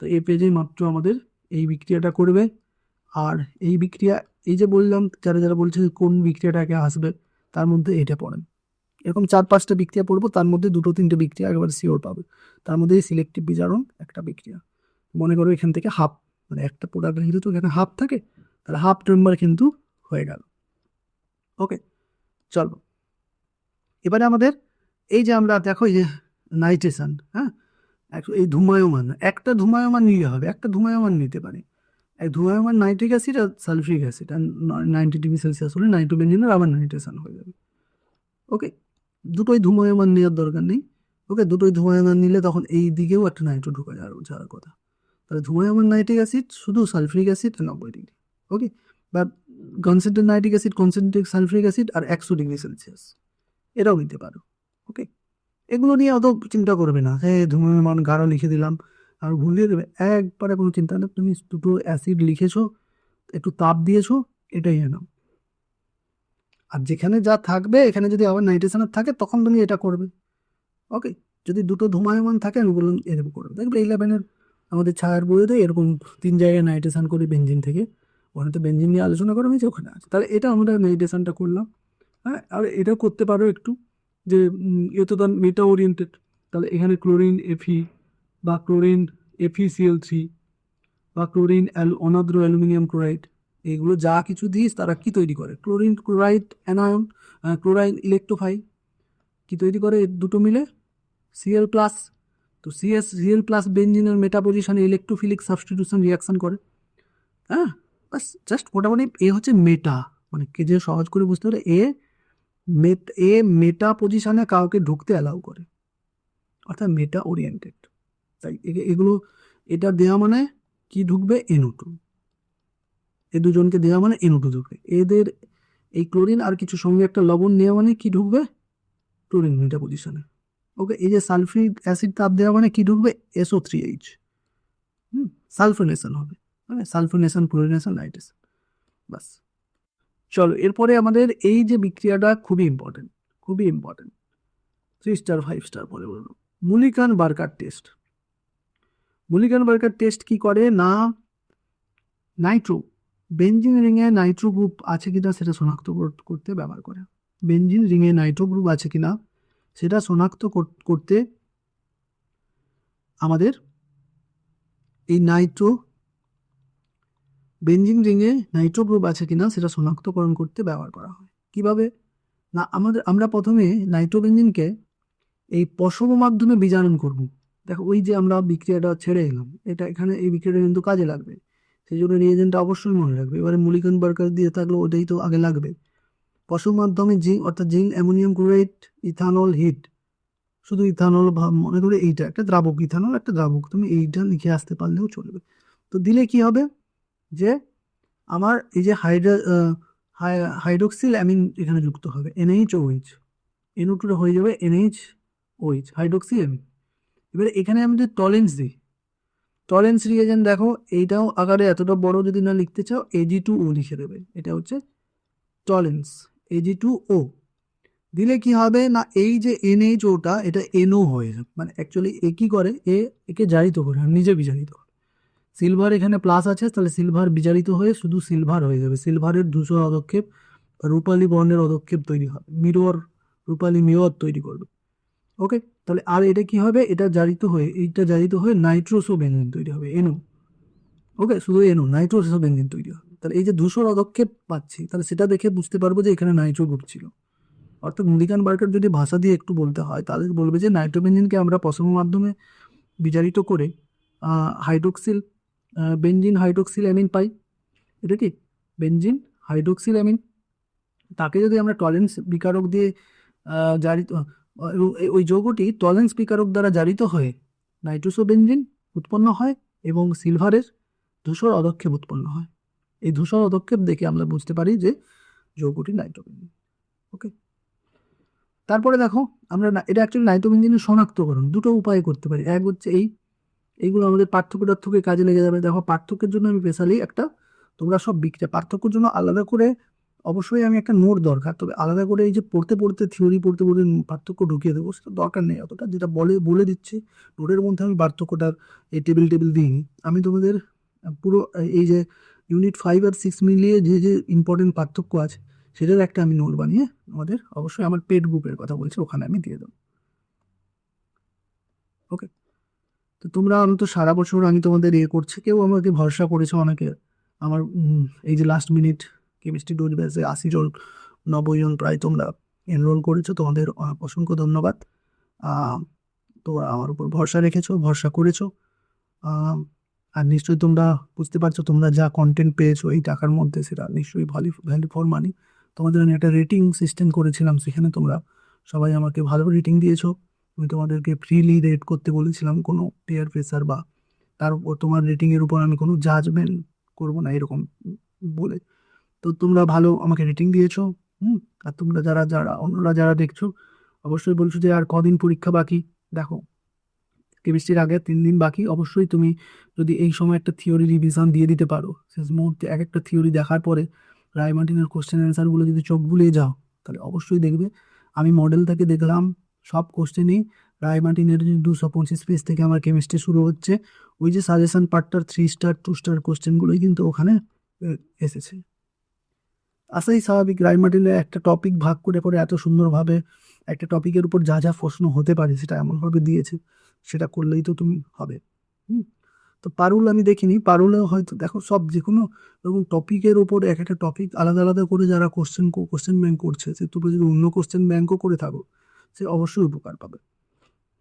তো এই পেজে মাত্র আমাদের এই বিক্রিয়াটা করবে। আর এই বিক্রিয়া, এই যে বললাম যারা বলছে কোন বিক্রিয়াটাকে আসবে, তার মধ্যে এটা পড়েন, এরকম 4-5টা বিক্রিয়া পড়বো, তার মধ্যে 2-3টে বিক্রিয়া একেবারে সিওর পাবে। তার মধ্যে সিলেক্টিভ বিজারণ একটা বিক্রিয়া। মনে করো এখান থেকে হাফ, মানে একটা প্রোডাক্ট যেহেতু এখানে হাফ থাকে, তাহলে হাফ নাম্বার কিন্তু হয়ে গেল। ওকে, চলো এবারে আমাদের এই যে আমরা দেখো এই যে নাইট্রেশন, হ্যাঁ এই ধূমায়মান, একটা ধূমায়মান নিলে হবে, একটা ধূমায়মান নিতে পারি, এক ধূমায়মান নাইট্রিক অ্যাসিড আর সালফিক অ্যাসিড, আর 90 ডিগ্রি সেলসিয়াস হলে নাইট্রোবেনজিনের আবার নাইট্রেশন হয়ে যাবে। ওকে, দুটোই ধূমায়মান নেওয়ার দরকার নেই। ওকে, দুটোই ধূমায়মান নিলে তখন এই দিকেও একটা নাইট্রো ঢুকে যাওয়ার কথা। তাহলে ধূমায়মান নাইট্রিক অ্যাসিড শুধু সালফিক অ্যাসিড 90 ডিগ্রি। ওকে, বা concentrate nitric acid, concentrate sulfuric acid আর 100 ডিগ্রি সেলসিয়াস, এটাও নিতে পারো। ওকে, এগুলো নিয়ে অত চিন্তা করবে না, হ্যাঁ ধূমায়মান গাঢ় লিখে দিলাম আর ভুলিয়ে দেবে, একবারে কোনো চিন্তা নেই। তুমি দুটো অ্যাসিড লিখেছো, একটু তাপ দিয়েছো, এটাই নাও। আর যেখানে যা থাকবে, এখানে যদি আবার নাইট্রেশনের থাকে তখন তুমি এটা করবে। ওকে, যদি দুটো ধূমায়মান থাকে আমি বললাম এরকম করবে। দেখবে 11-এর আমাদের ছায়ার বইতে এরকম 3 জায়গায় নাইট্রেশন করি বেঞ্জিন থেকে, ওখানে তো বেঞ্জিন নিয়ে আলোচনা করা হয়েছে, ওখানে আছে। তাহলে এটা আমরা নাইট্রেশনটা করলাম। হ্যাঁ, আর এটাও করতে পারো একটু, যে এ তো মেটা ওরিয়েন্টেড, তাহলে এখানে ক্লোরিন Fe বা ক্লোরিন FeCl3 বা ক্লোরিন অনাদ্র অ্যালুমিনিয়াম ক্লোরাইড, এগুলো যা কিছু দিস তারা কি তৈরি করে? ক্লোরিন ক্লোরাইড অ্যানায়ন, ক্লোরাইড ইলেকট্রোফাই কি তৈরি করে? দুটো মিলে Cl প্লাস। তো Cl প্লাস বেঞ্জিনের মেটা পজিশনে ইলেকট্রোফিলিক সাবস্টিটিউশন রিয়াকশন করে। হ্যাঁ, বাস জাস্ট মোটামুটি এ হচ্ছে মেটা, মানে কে যে সহজ করে বুঝতে পারে, এ মেটা পজিশনে কাউকে ঢুকতে অ্যালাউ করে, অর্থাৎ মেটা ওরিয়েন্টেড। তাই এগুলো, এটা দেওয়া মানে কি ঢুকবে? NO2। এ দুজনকে দেওয়া মানে NO2 ঢুকবে। এদের এই ক্লোরিন আর কিছু সঙ্গে একটা লবণ নেওয়া মানে কি ঢুকবে? ক্লোরিন মেটা পজিশনে। ওকে, এই যে সালফিউরিক অ্যাসিড তাপ দেওয়া মানে কি ঢুকবে? SO3H। সালফোনেশন হবে, মানে সালফোনেশন, ক্লোরিনেশন, নাইট্রেশন। বাস। চলো, এরপরে আমাদের এই যে বিক্রিয়াটা খুবই ইম্পর্টেন্ট, খুবই ইম্পর্টেন্ট। 3 স্টার 5 স্টার পরে বলবো। মুলিকান বার্কার টেস্ট। মুলিকান বার্কার টেস্ট কি করে না, নাইট্রো বেঞ্জিন রিংয়ে নাইট্রো গ্রুপ আছে কিনা সেটা শনাক্ত করতে ব্যবহার করে। বেঞ্জিন রিংয়ে নাইট্রো গ্রুপ আছে কিনা সেটা শনাক্ত করতে আমাদের এই বেঞ্জিন রিংয়ে নাইট্রো গ্রুপ আছে কিনা সেটা শনাক্তকরণ করতে ব্যবহার করা হয়। কিভাবে না, আমরা প্রথমে নাইট্রোবেঞ্জিনকে এই পশম মাধ্যমে বীজাণন করব। দেখো, ওই যে আমরা বিক্রিয়াটা ছেড়ে এলাম, এটা এখানে এই বিক্রিয়াটা কিন্তু কাজে লাগবে, সেই জন্য রিয়েজেন্টটা অবশ্যই মনে রাখবে। এবারে মুলিকান বার্কার দিয়ে থাকলে ওটাই তো আগে লাগবে। পশম মাধ্যমে জিঙ্ক, অর্থাৎ zinc ammonium chloride ethanol heat, শুধু ইথানল মনে করে এইটা একটা দ্রাবক, ইথানল একটা দ্রাবক, তুমি এইটা লিখে আসতে পারলেও চলবে। তো দিলে কি হবে যে আমার এই যে হাইড্রোক্সিল অ্যামিন এখানে যুক্ত হবে, NH OH, NO2 হয়ে যাবে NH OH, হাইড্রোক্সি অ্যামিন। এবারে এখানে আমি যদি টলেন্স দিই, টলেন্স রিয়েজেন্ট দেখো, এইটাও আকারে এতটা বড় যদি না লিখতে চাও Ag2O লিখে দেবে, এটা হচ্ছে টলেন্স, Ag2O। দিলে কি হবে না, এই যে NHOটা এটা NO হয়ে যাবে, মানে অ্যাকচুয়ালি এ কি করে, একে জারিত করে, আর নিজে বিজারিত করে। সিলভার এখানে প্লাস আছে, তাহলে সিলভার বিজারিত হয়ে শুধু সিলভার হয়ে যাবে। সিলভারের ধূসর অদক্ষেপ, রূপালী বর্ণের অদক্ষেপ তৈরি হবে, মিরর, রূপালী মিরর তৈরি করবে। ওকে, তাহলে আর এটা কি হবে, এইটা জারিত হয়ে নাইট্রোসো বেঞ্জিন তৈরি হবে, NO। ওকে, শুধু NO, নাইট্রোসো বেঞ্জিন তৈরি হবে। তাহলে এই যে ধূসর অদক্ষেপ পাচ্ছি, তাহলে সেটা দেখে বুঝতে পারবো যে এখানে নাইট্রো গ্রুপ ছিল। অর্থাৎ মুলিকান বার্কার যদি ভাষা দিয়ে একটু বলতে হয়, তাহলে বলবে যে নাইট্রোবেঞ্জিনকে আমরা পশম মাধ্যমে বিজারিত করে হাইড্রোক্সিল বেঞ্জিন হাইড্রোক্সিল অ্যামিন পাই। এটা কি বেঞ্জিন হাইড্রোক্সিল অ্যামিন, তাকে যদি আমরা টলেন্স বিকারক দিয়ে জারিত, ওই যৌগটি টলেন্স বিকারক দ্বারা জারিত হয়ে নাইট্রোসো বেঞ্জিন উৎপন্ন হয় এবং সিলভারের ধূসর অদক্ষেপ উৎপন্ন হয়। এই ধূসর অদক্ষেপ দেখে আমরা বুঝতে পারি যে যৌগটি নাইট্রোবেঞ্জিন। ওকে, তারপরে দেখো, আমরা এটা অ্যাকচুয়ালি নাইট্রোবেঞ্জিনের শনাক্তকরণ দুটো উপায়ে করতে পারি। এক হচ্ছে এইগুলো আমাদের পার্থক্যটার্থকে কাজে লেগে যাবে। দেখো, পার্থক্যের জন্য আমি স্পেশালি একটা, তোমরা সব বিক্রিয়া পার্থক্যের জন্য আলাদা করে অবশ্যই আমি একটা নোট দরকার, তবে আলাদা করে এই যে থিওরি পড়তে পার্থক্য ঢুকিয়ে দেবো সেটা দরকার নেই অতটা। যেটা বলে দিচ্ছি নোটের মধ্যে আমি পার্থক্যটার এই টেবিল দিইনি। আমি তোমাদের পুরো এই যে ইউনিট 5 আর 6 মিলিয়ে যে ইম্পর্টেন্ট পার্থক্য আছে সেটার একটা আমি নোট বানিয়ে আমাদের, অবশ্যই আমার পেড গ্রুপের কথা বলছি, ওখানে আমি দিয়ে দেবো। ওকে, তো তোমরা তো সারা বছর আমি তোমাদের করছি, কেউ আমাকে ভরসা করেছো, অনেকে আমার এই যে লাস্ট মিনিট কেমিস্ট্রি ডোজ ব্যাচে 80 জন 90 জন প্রায় তোমরা এনরোল করেছো, তোমাদের অসংখ্য ধন্যবাদ। তোমরা আমার উপর ভরসা করেছো, আর নিশ্চয়ই তোমরা বুঝতে পারছো তোমরা যা কন্টেন্ট পেয়েছো এই টাকার মধ্যে সেটা নিশ্চয়ই ভ্যালু ফর মানি। তোমাদের আমি একটা রেটিং সিস্টেম করেছিলাম, সেখানে তোমরা সবাই আমাকে ভালো রেটিং দিয়েছো। আমি তোমাদেরকে ফ্রিলি রেট করতে বলেছিলাম, কোনো পেয়ার প্রেসার বা তার উপর তোমার রেটিংয়ের উপর আমি কোনো জাজমেন্ট করবো না এরকম বলে। তো তোমরা ভালো আমাকে রেটিং দিয়েছো। আর তোমরা অন্যরা যারা দেখছো অবশ্যই বলছো যে আর কদিন পরীক্ষা বাকি। দেখো, কেমিস্ট্রির আগে 3 দিন বাকি। অবশ্যই তুমি যদি এই সময় একটা থিওরি রিভিশন দিয়ে দিতে পারো, শেষ মুহূর্তে এক একটা থিওরি দেখার পরে রায়মার্টিনের কোশ্চেন অ্যান্সারগুলো যদি চোখ বুলিয়ে যাও, তাহলে অবশ্যই দেখবে আমি মডেল থেকে দেখলাম সব কোশ্চেনই রায়মার্টিনের 225 পেজ থেকে আমার কেমিস্ট্রি শুরু হচ্ছে। ওই যে সাজেশন পার্টটার 3 স্টার 2 স্টার কোশ্চেনগুলোই কিন্তু ওখানে এসেছে। আসাই স্বাভাবিক, রায়মার্টিনে একটা টপিক ভাগ করে এত সুন্দরভাবে একটা টপিকের উপর যা প্রশ্ন হতে পারে সেটা এমনভাবে দিয়েছে, সেটা করলেই তো তুমি হবে। তো পারুল আমি দেখিনি, পারুলে হয়তো দেখো সব যে কোনো এরকম টপিকের ওপর এক একটা টপিক আলাদা আলাদা করে যারা কোশ্চেন ব্যাংক করছে, সে তুমি যদি অন্য কোশ্চেন ব্যাংকও করে থাকো, সে অবশ্যই উপকার পাবে।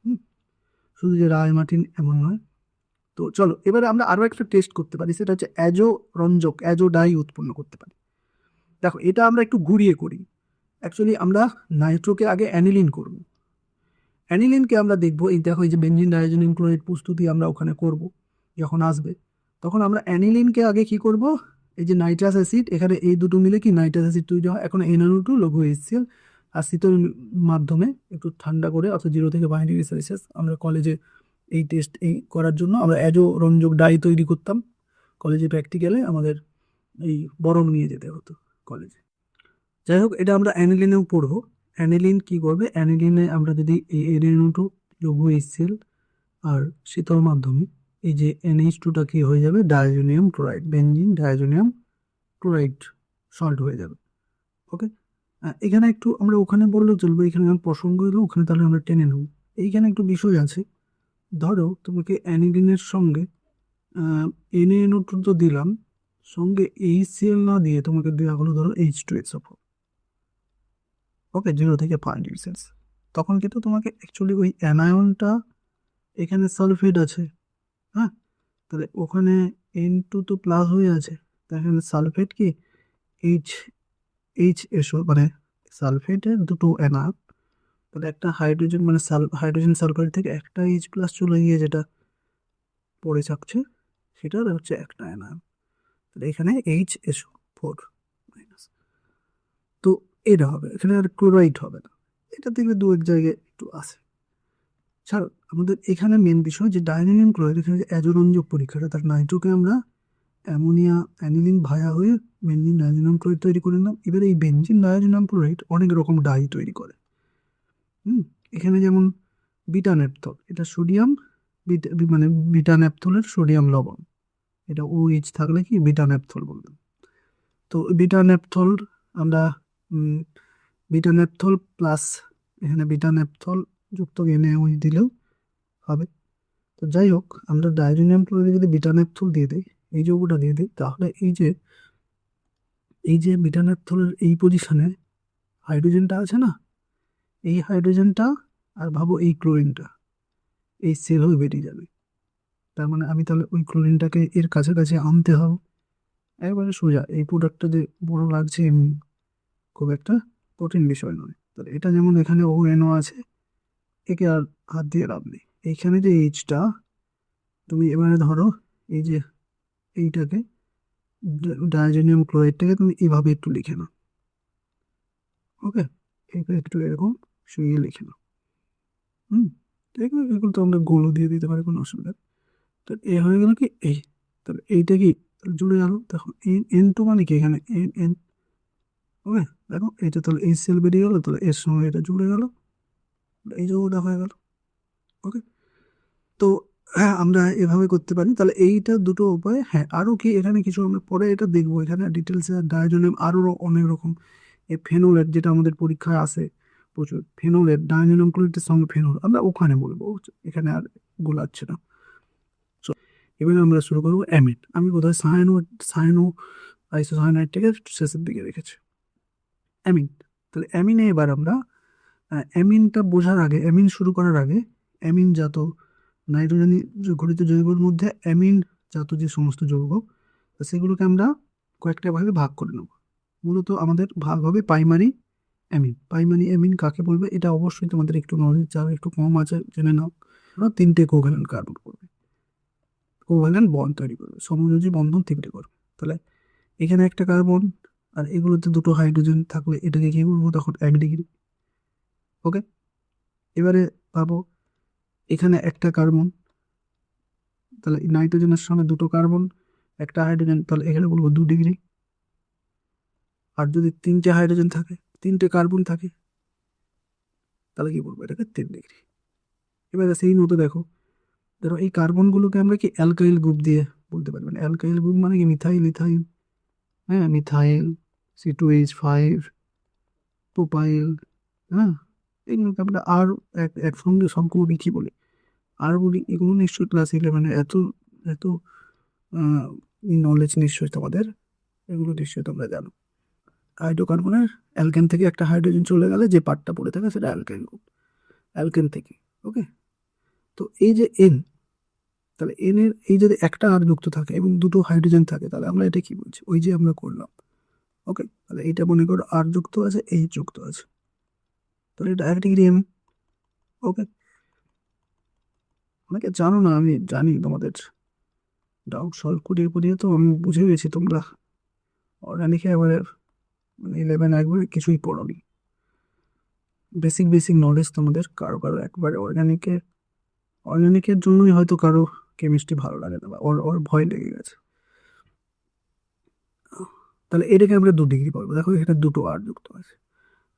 হুম, শুধু যে রায় মার্টিন এমন নয়। তো চলো এবারে আমরা আরো একটা টেস্ট করতে পারি, সেটা হচ্ছে অ্যাজো রঞ্জক, অ্যাজো ডাই উৎপন্ন করতে পারি। দেখো এটা আমরা একটু ঘুরিয়ে করি। অ্যাকচুয়ালি আমরা নাইট্রোকে আগে অ্যানিলিন করব। অ্যানিলিনকে আমরা দেখবো, এই দেখো এই যে বেনজিন ডাইজোনিয়াম ক্লোরাইড প্রস্তুতি আমরা ওখানে করব, যখন আসবে তখন আমরা অ্যানিলিনকে আগে কি করব, এই যে নাইট্রাস অ্যাসিড, এখানে এই দুটো মিলে কি নাইট্রাস অ্যাসিড তৈরি হয়। এখন NaO2 লঘু HCl আর শীতল মাধ্যমে একটু ঠান্ডা করে, অর্থাৎ 0 থেকে 5 ডিগ্রি সেলসিয়াস, আমরা কলেজে এই টেস্ট এই করার জন্য আমরা অ্যাজো রঞ্জক ডাই তৈরি করতাম। কলেজে প্র্যাকটিক্যালে আমাদের এই বরং নিয়ে যেতে হতো কলেজে। যাই হোক, এটা আমরা অ্যানিলিনেও পড়বো। অ্যানিলিন কি করবে, অ্যানিলিনে আমরা যদি এই NaO2 লঘু HCl আর শীতল মাধ্যমে এই যে NH2টা কি হয়ে যাবে, diazonium chloride, benzene diazonium chloride salt হয়ে যাবে। ওকে, এখানে একটু আমরা ওখানে বললেও চলবে, এখানে যখন প্রসঙ্গ এলো ওখানে তাহলে আমরা টেনে নেব। এইখানে একটু বিষয় আছে, ধরো তোমাকে অ্যানিলিনের সঙ্গে NaNO2 তো দিলাম, সঙ্গে HCl না দিয়ে তোমাকে দেওয়া হলো ধরো H2SO4। ওকে, 0 থেকে 5 ডিগ্রি সেলসিয়াস। তখন কিন্তু তোমাকে অ্যাকচুয়ালি ওই অ্যানায়নটা, এখানে সালফেট আছে, হ্যাঁ, তাহলে ওখানে N2 তো প্লাস হয়ে আছে, তাহলে এখানে সালফেট কি HSO, মানে সালফেটের দুটো অ্যানায়ন, তাহলে একটা হাইড্রোজেন, মানে হাইড্রোজেন সালফাইড থেকে একটা H+ চলে গিয়ে যেটা পড়ে থাকছে, সেটার হচ্ছে একটা অ্যানায়ন, তাহলে এখানে HSO4-। তো এটা হবে, এখানে আর ক্লোরাইড হবে না। এটা থেকে দু এক জায়গায় একটু আছে। ছাড়ো, আমাদের এখানে মেন বিষয় যে ডাইনিলিন ক্লোরাইড, এখানে যে অ্যাজোরঞ্জক পরীক্ষাটা, তার নাইট্রোকে আমরা অ্যামোনিয়া অ্যানিলিন ভায়া হয়ে বেনজিন ডায়াজোনিয়াম ক্লোরাইড তৈরি করে নিলাম। এবার এই বেনজিন ডায়াজোনিয়াম ক্লোরাইড অনেক রকম ডাই তৈরি করে। এখানে যেমন বিটা ন্যাপথল, এটা সোডিয়াম, মানে বিটা ন্যাপথলের সোডিয়াম লবণ, এটা OH থাকলে কি বিটা ন্যাপথল বললাম। তো বিটা ন্যাপথল আমরা বিটা ন্যাপথল প্লাস এখানে বিটা ন্যাপথল যুক্ত NaOH দিলেও হবে। তো যাই হোক, আমরা ডাইজোনিয়াম ক্লোরাইডে যদি বিটা ন্যাপথল দিয়ে দিই, এই যৌগটা দিয়ে দিই, তাহলে এই যে বিটা ন্যাপথলের এই পজিশনে হাইড্রোজেনটা আছে না, এই হাইড্রোজেনটা আর ভাবো এই ক্লোরিনটা, এই সেল হয়ে বেরিয়ে যাবে। তার মানে আমি তাহলে ওই ক্লোরিনটাকে এর কাছাকাছি আনতে হবে। একবারে সোজা, এই প্রোডাক্টটা যে বড় লাগছে এমনি, খুব একটা কঠিন বিষয় নয়। তাহলে এটা যেমন এখানে ONO আছে, একে আর হাত দিয়ে লাভ নেই। এইখানে যে এইচটা, তুমি এবারে ধরো এই যে এইটাকে, ডায়াজোনিয়াম ক্লোরাইডটাকে তুমি এইভাবে একটু লিখে নাও। ওকে, এইটা একটু এরকম শুয়ে লিখে নাও। এগুলো তো আমরা গোলও দিয়ে দিতে পারি, কোনো অসুবিধা নেই। তো এ হয়ে গেল কি এই, তাহলে এইটা কি জুড়ে গেল, দেখো N2 মানে কি এখানে N। ওকে, দেখো এটা তাহলে HCl বেরিয়ে গেলো, তাহলে এর সঙ্গে এটা জুড়ে গেল, এই যৌগটা হয়ে গেল। ওকে, তো হ্যাঁ, আমরা এভাবে করতে পারি। তাহলে এইটা দুটো উপায়। হ্যাঁ, আরও কি এখানে কিছু আমরা পরে এটা দেখবো, এখানে ডিটেলসে ডায়াজোনিয়াম আরও অনেক রকম, এই ফেনোলেট যেটা আমাদের পরীক্ষায় আসে প্রচুর, ফেনোলেট ডায়াজোনিয়াম ক্লোরাইডের সঙ্গে ফেনোল, আমরা ওখানে বলবো, এখানে আর গোলাচ্ছে না। এবারে আমরা শুরু করবো অ্যামিন। আমি বোধহয় সায়ানো আইসোসায়ানাইডটাকে শেষের দিকে রেখেছি। অ্যামিন, তাহলে অ্যামিনে এবার আমরা অ্যামিনটা বোঝার আগে, অ্যামিন শুরু করার আগে, অ্যামিন জাত নাইট্রোজেন ঘটিত যৌগের মধ্যে অ্যামিন জাত যে সমস্ত যৌগ, সেগুলোকে আমরা কয়েকটা ভাবে ভাগ করে নেব। মূলত আমাদের ভাগ হবে প্রাইমারি অ্যামিন। প্রাইমারি অ্যামিন কাকে বলবে, এটা অবশ্যই তোমাদের একটু নলেজ যারা একটু কম আছে জেনে নাও। ওরা 3টে কোভ্যালেন্ট কার্বন করবে, কোভ্যালেন্ট বন্ড তৈরি করবে, সমযোজী বন্ধন 3টে করবে। তাহলে এখানে একটা কার্বন আর এগুলোতে দুটো হাইড্রোজেন থাকলে এটাকে কি বলবো, তখন 1 ডিগ্রি। ওকে, এবারে ভাবো এখানে একটা কার্বন, তাহলে নাইট্রোজেনের সঙ্গে দুটো কার্বন একটা হাইড্রোজেন, তাহলে এখানে বলবো 2 ডিগ্রি। আর যদি 3টে হাইড্রোজেন থাকে, 3টে কার্বন থাকে, তাহলে কি বলবো, এটাকে 3 ডিগ্রি। এবারে সেই মতো দেখো, ধরো এই কার্বনগুলোকে আমরা কি অ্যালকাইল গ্রুপ দিয়ে বলতে পারি, মানে অ্যালকাইল গ্রুপ মানে কি মিথাইল ইথাইল, হ্যাঁ, মিথাইল C2H5 প্রোপাইল, হ্যাঁ, এগুলোকে আমরা আর একসঙ্গে সবগুলো কি বলি, আর বলি। এগুলো নিশ্চয়ই ক্লাস 11 এত যেহেতু নলেজ নিশ্চয়ই তোমাদের, এগুলো নিশ্চয়ই তোমরা জানো। হাইড্রোকার্বনের অ্যালকেন থেকে একটা হাইড্রোজেন চলে গেলে যে পার্টটা পড়ে থাকে সেটা অ্যালকেন গ্রুপ, অ্যালকেন থেকে। ওকে, তো এই যে এন, তাহলে এন এর এই যদি একটা আর যুক্ত থাকে এবং দুটো হাইড্রোজেন থাকে, তাহলে আমরা এটা কি বলছি, ওই যে আমরা করলাম। ওকে, তাহলে এইটা মনে করো আর যুক্ত আছে, এই যুক্ত আছে, তাহলে এটা 1 ডিগ্রি এম। ওকে, অনেকে জানো না, আমি জানি তোমাদের ডাউট সলভ করিয়ে করিয়ে তো আমি বুঝে গেছি তোমরা অর্গানিকে এবারে 11 একবারে কিছুই পড়োনি। বেসিক বেসিক নলেজ তোমাদের কারো কারো একবারে অর্গানিকের জন্যই হয়তো কারো কেমিস্ট্রি ভালো লাগে না, বা ওর ওর ভয় লেগে গেছে। তাহলে এটাকে আমরা 2 ডিগ্রি বলবো, দেখো এখানে দুটো আর যুক্ত আছে,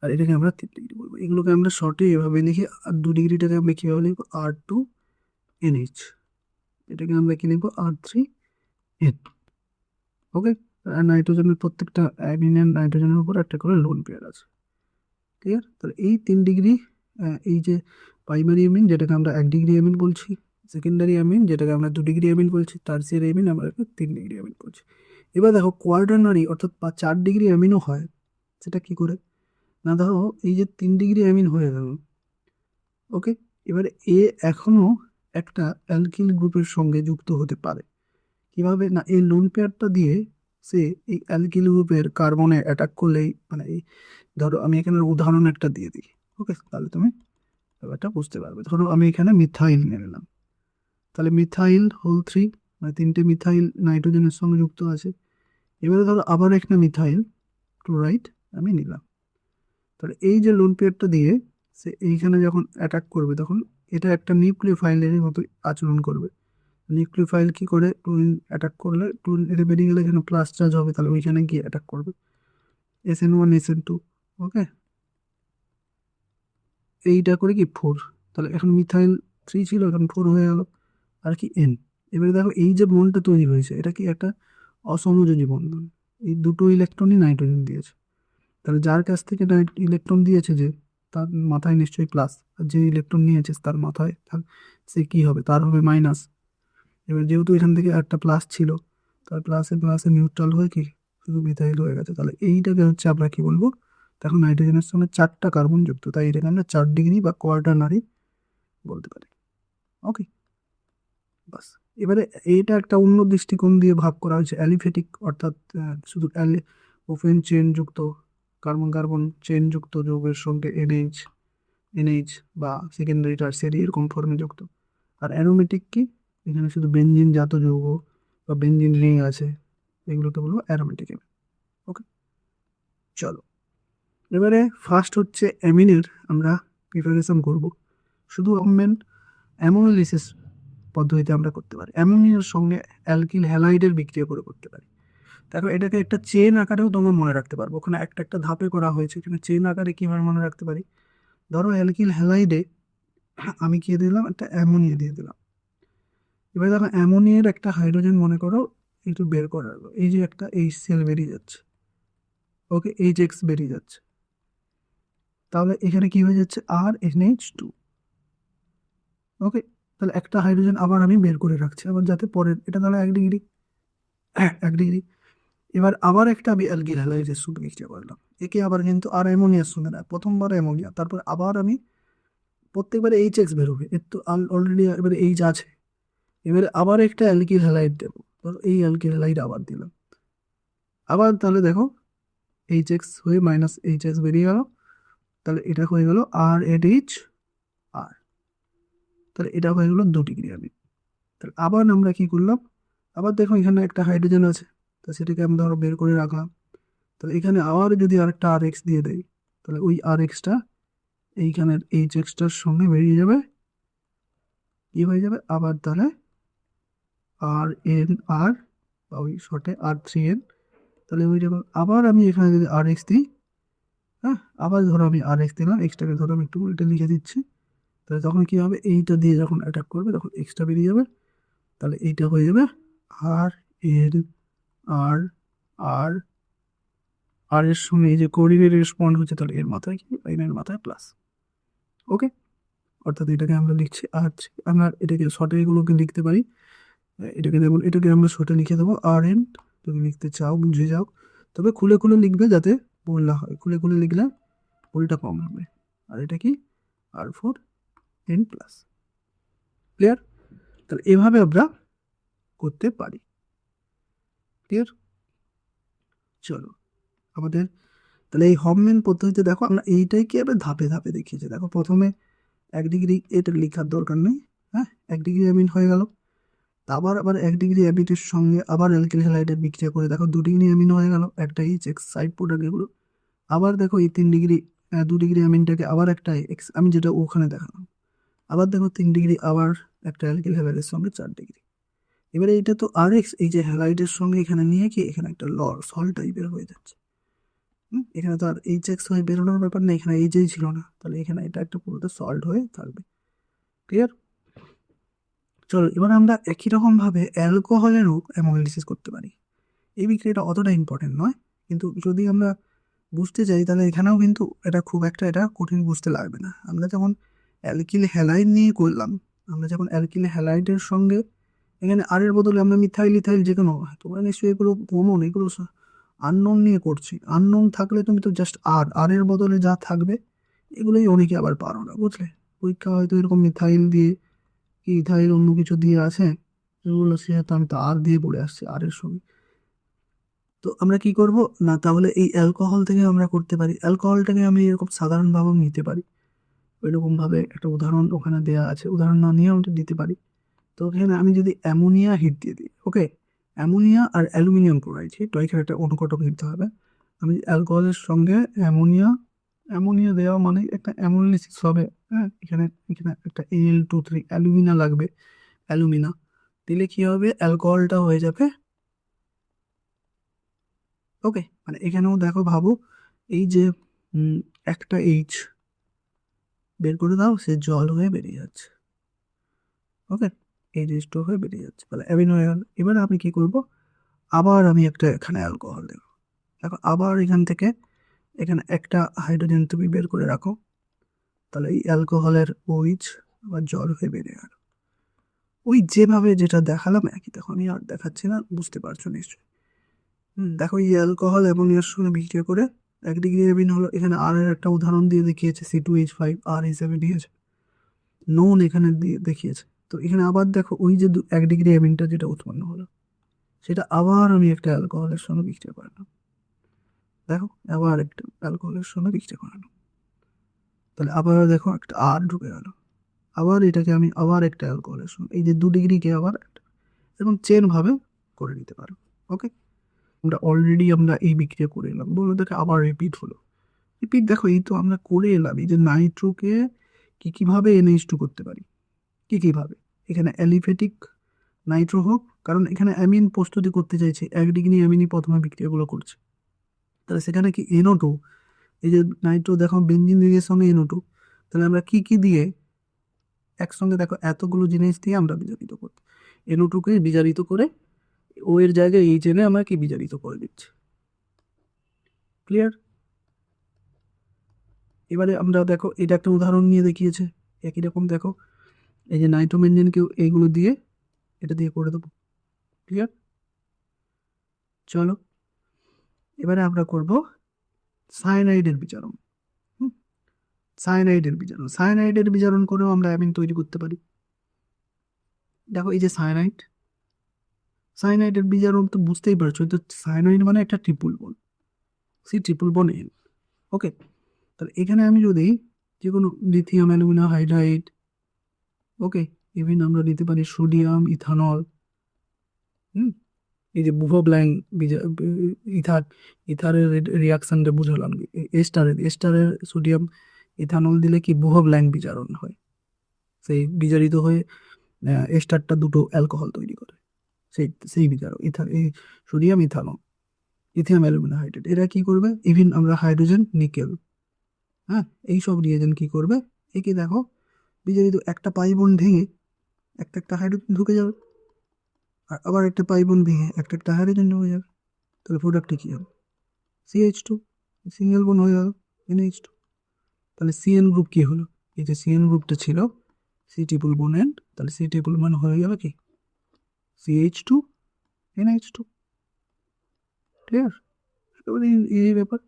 আর এটাকে আমরা 3 ডিগ্রি বলবো। এগুলোকে আমরা শর্টে এভাবে লিখি, আর 2 ডিগ্রিটাকে আমরা কীভাবে লিখবো, R2NH, এটাকে আমরা কি লিখবো, R3N। ওকে, আর নাইট্রোজেনের প্রত্যেকটা অ্যামিন নাইট্রোজেনের উপর একটা করে লোন পেয়ার আছে। ক্লিয়ার? তাহলে এই 3 ডিগ্রি, এই যে প্রাইমারি অ্যামিন যেটাকে আমরা 1 ডিগ্রি অ্যামিন বলছি, সেকেন্ডারি অ্যামিন যেটাকে আমরা 2 ডিগ্রি অ্যামিন বলছি, টার্সিয়ারি অ্যামিন আমরা 3 ডিগ্রি অ্যামিন বলছি। এবার দেখো কোয়ার্টারনারি অর্থাৎ 4 ডিগ্রি অ্যামিনও হয়, সেটা কি করে না, ধরো এই যে 3 ডিগ্রি অ্যামিন হয়ে গেল। ওকে, এবারে এ এখনো একটা অ্যালকিল গ্রুপের সঙ্গে যুক্ত হতে পারে, কিভাবে না, এই লোন পেয়ারটা দিয়ে সে এই অ্যালকিল গ্রুপের কার্বনে অ্যাটাক করলেই, মানে এই ধরো আমি এখানে উদাহরণ একটা দিয়ে দিই। ওকে, তাহলে তুমি ব্যাপারটা বুঝতে পারবে। ধরো আমি এখানে মিথাইল নিয়ে নিলাম, তাহলে মিথাইল হোল 3, মানে 3টে মিথাইল নাইট্রোজেনের সঙ্গে যুক্ত আছে। এবারে ধরো আবার একটা মিথাইল ক্লোরাইড আমি নিলাম, তাহলে এই যে লোন পেয়ারটা দিয়ে সে এইখানে যখন অ্যাটাক করবে, তখন এটা একটা নিউক্লিওফাইলের মতো আচরণ করবে। নিউক্লিওফাইল কি করে, ক্লোরিন অ্যাটাক করলে, ক্লোরিন এটা বেরিয়ে গেলে এখানে প্লাস চার্জ হবে, তাহলে ওইখানে গিয়ে অ্যাটাক করবে, SN1 SN2। ওকে, এইটা করে কি 4, তাহলে এখন মিথাইল 3 ছিল, এখন 4 হয়ে গেল, আর কি N। এবারে দেখো এই যে বন্ডটা তৈরি হয়েছে, এটা কি একটা অসমযোজী বন্ধন, এই দুটো ইলেকট্রনই নাইট্রোজেন দিয়েছে, তাহলে যার কাছ থেকে ইলেকট্রন দিয়েছে যে, তার মাথায় নিশ্চয়ই প্লাস, আর যে ইলেকট্রন নিয়েছে তার মাথায় সে কি হবে, তার হবে মাইনাস। এবার যেহেতু এখান থেকে একটা প্লাস ছিল, তার প্লাসে প্লাসে নিউট্রাল হয়ে কি শুধু মিথাইল হয়ে গেছে, তাহলে এইটাকে হচ্ছে আমরা কি বলবো, তখন নাইট্রোজেনের সঙ্গে 4টা কার্বন যুক্ত, তাই এটাকে আমরা 4 ডিগ্রি বা কোয়ার্টারনারি বলতে পারি। ওকে, বাস। এবারে এইটা একটা অন্য দৃষ্টিকোণ দিয়ে ভাগ করা হয়েছে অ্যালিফেটিক, অর্থাৎ শুধু ওপেন চেন যুক্ত কার্বন কার্বন চেন যুক্ত যৌগের সঙ্গে এনএইচ বা সেকেন্ডারি টার্সিয়ারি এরকম ফর্মে যুক্ত। আর অ্যারোমেটিক কি, এখানে শুধু বেনজিন জাত যৌগ বা বেনজিন রিং আছে, এগুলোকে বলবো অ্যারোমেটিক। ওকে, চলো এবারে ফার্স্ট হচ্ছে অ্যামিনের আমরা প্রিপারেশন করব। শুধু অ্যামোনোলিসিস পদ্ধতিতে আমরা করতে পারি, অ্যামোনিয়ার সঙ্গে অ্যালকিল হ্যালাইডের বিক্রিয়া করে করতে পারি। দেখো এটাকে একটা চেন আকারেও তোমরা মনে রাখতে পারবো, ওখানে একটা একটা ধাপে করা হয়েছে, এখানে চেন আকারে কীভাবে মনে রাখতে পারি, ধরো অ্যালকিল হ্যালাইডে আমি কি দিলাম, একটা অ্যামোনিয়া দিয়ে দিলাম। এবার দেখো অ্যামোনিয়ার একটা হাইড্রোজেন মনে করো একটু বের করা হলো, এই যে একটা HCl বেরিয়ে যাচ্ছে, ওকে, HX বেরিয়ে যাচ্ছে, তাহলে এখানে কি হয়ে যাচ্ছে, RNH2। ওকে, তাহলে একটা হাইড্রোজেন আবার আমি বের করে রাখছি, আবার যাতে পরের, এটা তাহলে 1 ডিগ্রি, 1 ডিগ্রি। এবার আবার একটা আমি অ্যালকিল হ্যালাইডের সঙ্গে মিক্সচার করলাম, একে আবার কিন্তু আর অ্যামোনিয়ার সঙ্গে না, প্রথমবার অ্যামোনিয়া, তারপর আবার আমি প্রত্যেকবারে HX বেরোবে, এর তো অলরেডি এবারে H আছে, এবারে আবার একটা অ্যালকিল হ্যালাইড দেবো, ধরো এই অ্যালকিল হ্যালাইড আবার দিলাম, আবার তাহলে দেখো HX হয়ে -HX বেরিয়ে গেল, তাহলে এটা হয়ে গেল RNH, তাহলে এটা হয়ে গেল 2 ডিগ্রি আমি। তাহলে আবার আমরা কি করলাম, আবার দেখো এখানে একটা হাইড্রোজেন আছে, তো সেটাকে আমরা ধরো বের করে রাখলাম, তাহলে এখানে আবার যদি আরেকটা RX দিয়ে দেয়, তাহলে ওই RXটা এইখানের HXটার সঙ্গে বেরিয়ে যাবে, কি হয়ে যাবে আবার, তাহলে RNR বা ওই শর্টে R3N, তাহলে ওই যাবে। আবার আমি এখানে যদি RX দিই, হ্যাঁ, আবার ধরো আমি RX দিলাম, এক্সটাকে ধরো আমি একটু উল্টে লিখে দিচ্ছি, তাহলে তখন কি হবে, এইটা দিয়ে যখন অ্যাটাক করবে তখন এক্সট্রা বেরিয়ে যাবে, তাহলে এইটা হয়ে যাবে RNR, আর আর এর সঙ্গে এই যে কোঅর্ডিনেট রেসপন্ড হচ্ছে, তাহলে এর মাথায় কি, এর মাথায় প্লাস। ওকে, অর্থাৎ এটাকে আমরা লিখছি আর আমরা এটাকে শর্টে এগুলোকে লিখতে পারি এটাকে আমরা সোটা লিখে দেবো RN। তুমি লিখতে চাও বুঝে যাও, তবে খুলে খুলে লিখবে যাতে ভুল না হয়, খুলে খুলে লিখলে ভুলটা কম হবে। আর এটা কি R4N+। ক্লিয়ার? তাহলে এভাবে আমরা করতে পারি। ক্লিয়ার? চলো আমাদের তাহলে এই হফম্যান পদ্ধতিতে দেখো আমরা এইটাই কি আবার ধাপে ধাপে দেখিয়েছি। দেখো প্রথমে 1 ডিগ্রি, এটা লেখার দরকার নেই, হ্যাঁ 1 ডিগ্রি অ্যামিন হয়ে গেল। আবার 1 ডিগ্রি অ্যামিনের সঙ্গে আবার অ্যালকিল হ্যালাইডের বিক্রিয়া করে দেখো 2 ডিগ্রি অ্যামিন হয়ে গেল, একটা HX সাইড প্রোডাক্ট এগুলো। আবার দেখো এই 3 ডিগ্রি, 2 ডিগ্রি অ্যামিনটাকে আবার একটা এক্স, আমি যেটা ওখানে দেখালাম। আবার দেখো 3 ডিগ্রি, আবার একটা অ্যালকিল হ্যালাইডের সঙ্গে 4 ডিগ্রি। এবারে এটা তো RX, এই যে হ্যালাইডের সঙ্গে এখানে নিয়ে কি এখানে একটা সল টাইপের হয়ে যাচ্ছে। এখানে তো আর HX হয়ে বেরোনোর ব্যাপার নেই, এখানে এইচই ছিল না, তাহলে এখানে এটা একটা পুরোটা সল্ট হয়ে থাকবে। ক্লিয়ার? চলো এবার আমরা একই রকম ভাবে অ্যালকোহলেরও অ্যানালিসিস করতে পারি। এই বিক্রিয়াটা অতটা ইম্পর্টেন্ট নয়, কিন্তু যদি আমরা বুঝতে চাই তাহলে এখানেও কিন্তু এটা খুব একটা এটা কঠিন বুঝতে লাগবে না। আমরা যখন অ্যালকিল হ্যালাইড নিয়ে করলাম, আমরা যখন অ্যালকিল হ্যালাইডের সঙ্গে এখানে আর এর বদলে আমরা মিথাইল ইথাইল যে কোনো, তোমরা নিশ্চয়ই এগুলো কমন, এগুলো আননোন নিয়ে করছি। আননোন থাকলে তুমি তো জাস্ট আর এর বদলে যা থাকবে এগুলোই অনেকে আবার পারো না, বুঝলে? পরীক্ষা হয়তো এরকম মিথাইল দিয়ে কি ইথাইল অন্য কিছু দিয়ে আছে, এগুলো সে তো আমি তো আর দিয়ে পড়ে আসছি আর এর সঙ্গে। তো আমরা কি করব না, তাহলে এই অ্যালকোহল থেকে আমরা করতে পারি। অ্যালকোহলটাকে আমি এরকম সাধারণভাবেও নিতে পারি, ওইরকম ভাবে একটা উদাহরণ ওখানে দেওয়া আছে, উদাহরণ না নিয়ে আমি দিতে পারি। তো এখানে আমি যদি অ্যামোনিয়া হিট দিয়ে দিই, ওকে, অ্যামোনিয়া আর অ্যালুমিনিয়াম ক্লোরাইড হিট, তো এখানে একটা অনুঘটক নিতে হবে। আমি অ্যালকোহলের সঙ্গে অ্যামোনিয়া, অ্যামোনিয়া দেওয়া মানে একটা অ্যামোনিলিসিস হবে, হ্যাঁ এখানে এখানে একটা Al2 3 অ্যালুমিনা লাগবে, অ্যালুমিনা দিলে কি হবে, অ্যালকোহলটা হয়ে যাবে। ওকে, মানে এখানেও দেখো ভাবো এই যে একটা বের করে দাও, সে জল হয়ে বেরিয়ে যাচ্ছে। ওকে, H2 হয়ে বেরিয়ে যাচ্ছে, তাহলে অ্যামিনো হয়ে গেল। এবারে আমি কি করব, আবার আমি একটা এখানে অ্যালকোহল দেব। দেখো আবার এখান থেকে এখানে একটা হাইড্রোজেন তুমি বের করে রাখো, তাহলে এই অ্যালকোহলের OH আবার জল হয়ে বেরিয়ে গেল। ওই যেভাবে যেটা দেখালাম একই, দেখো আমি আর দেখাচ্ছি না, বুঝতে পারছো নিশ্চয়ই। দেখো এই অ্যালকোহল এবং এর সঙ্গে বিক্রিয়া করে 1 ডিগ্রি অ্যামিন হলো। এখানে আর এর একটা উদাহরণ দিয়ে দেখিয়েছে, C2H5 আর হিসেবে দিয়েছে, নোন এখানে দিয়ে দেখিয়েছে। তো এখানে আবার দেখো ওই যে 1 ডিগ্রি অ্যামিনটা যেটা উৎপন্ন হলো, সেটা আবার আমি একটা অ্যালকোহলের সঙ্গে বিক্রিয়া করলাম। দেখো আবার একটা অ্যালকোহলের সঙ্গে বিক্রিয়া করানো, তাহলে আবার দেখো একটা আর ঢুকে গেল। আবার এটাকে আমি আবার একটা অ্যালকোহলের সঙ্গে, এই যে 2 ডিগ্রিকে আবার একটা, এবং চেন ভাবে করে নিতে পারো। ওকে, আমরা এই বিক্রিয়া করে এলাম, বলে দেখে আবার রিপিট হলো। রিপিট দেখো এই তো আমরা করে এলাম, এই যে নাইট্রোকে কিভাবে NH2 করতে পারি, কিভাবে। এখানে অ্যালিফেটিক নাইট্রো হোক, কারণ এখানে অ্যামিন প্রস্তুতি করতে চাইছে, 1 ডিগ্রি অ্যামিনই প্রথমে বিক্রিয়াগুলো করছে, তাহলে সেখানে কি NO2, এই যে নাইট্রো দেখো বেঞ্জিন রিংয়ের সঙ্গে NO2, তাহলে আমরা কি দিয়ে একসঙ্গে দেখো এতগুলো জিনিস দিয়ে আমরা বিজারিত করতে, NO2কে বিজারিত করে ও এর জায়গায় এই জেনে আমরা কি বিজারিত করে দিচ্ছি। ক্লিয়ার? এবারে আমরা দেখো এটা একটা উদাহরণ নিয়ে দেখিয়েছে, একই রকম দেখো এই যে নাইট্রোবেনজেনকেও এইগুলো দিয়ে এটা দিয়ে করে দেবো। ক্লিয়ার? চলো এবারে আমরা করব সায়ানাইডের বিচারণ। সায়ানাইডের বিচারণ করেও আমরা অ্যামিন তৈরি করতে পারি। দেখো এই যে সায়ানাইডের বিচারণ তো বুঝতেই পারছো, তো সায়ানাইড মানে একটা ট্রিপল বন্ড, C≡N। ওকে, তাহলে এখানে আমি যদি যে কোনো লিথিয়াম অ্যালুমিনা হাইড্রাইড, ওকে, ইভেন আমরা দিতে পারি সোডিয়াম ইথানল, এই যে বুভো ব্ল্যাঙ্ক ইথার, ইথারের রিয়াকশনটা বুঝলাম, এস্টারের সোডিয়াম ইথানল দিলে কি বুভো ব্ল্যাঙ্ক বিচারণ হয়, সেই বিজারিত হয়ে এস্টারটা দুটো অ্যালকোহল তৈরি করে, সেই সেই বিচারক এই sodium ethanol, lithium alumina hydride, এরা কি করবে, ইভেন আমরা হাইড্রোজেন নিকেল, হ্যাঁ এইসব রিয়েজেন্ট কি করবে, একে দেখো বিজারিত একটা পাই বন্ড ভেঙে একটা হাইড্রোজেন ঢুকে যাবে, আর আবার একটা পাই বন্ড ভেঙে একটা হাইড্রোজেন ঢুকে যাবে, তাহলে প্রোডাক্টটা কি হবে, CH2, সিঙ্গেল বন্ড হয়ে গেল NH2। তাহলে CN গ্রুপ কি হলো, এই যে CN গ্রুপটা ছিল C≡N, তাহলে C≡N হয়ে যাবে কি CH2 NH2, ক্লিয়ার? একেবারে এই ব্যাপার।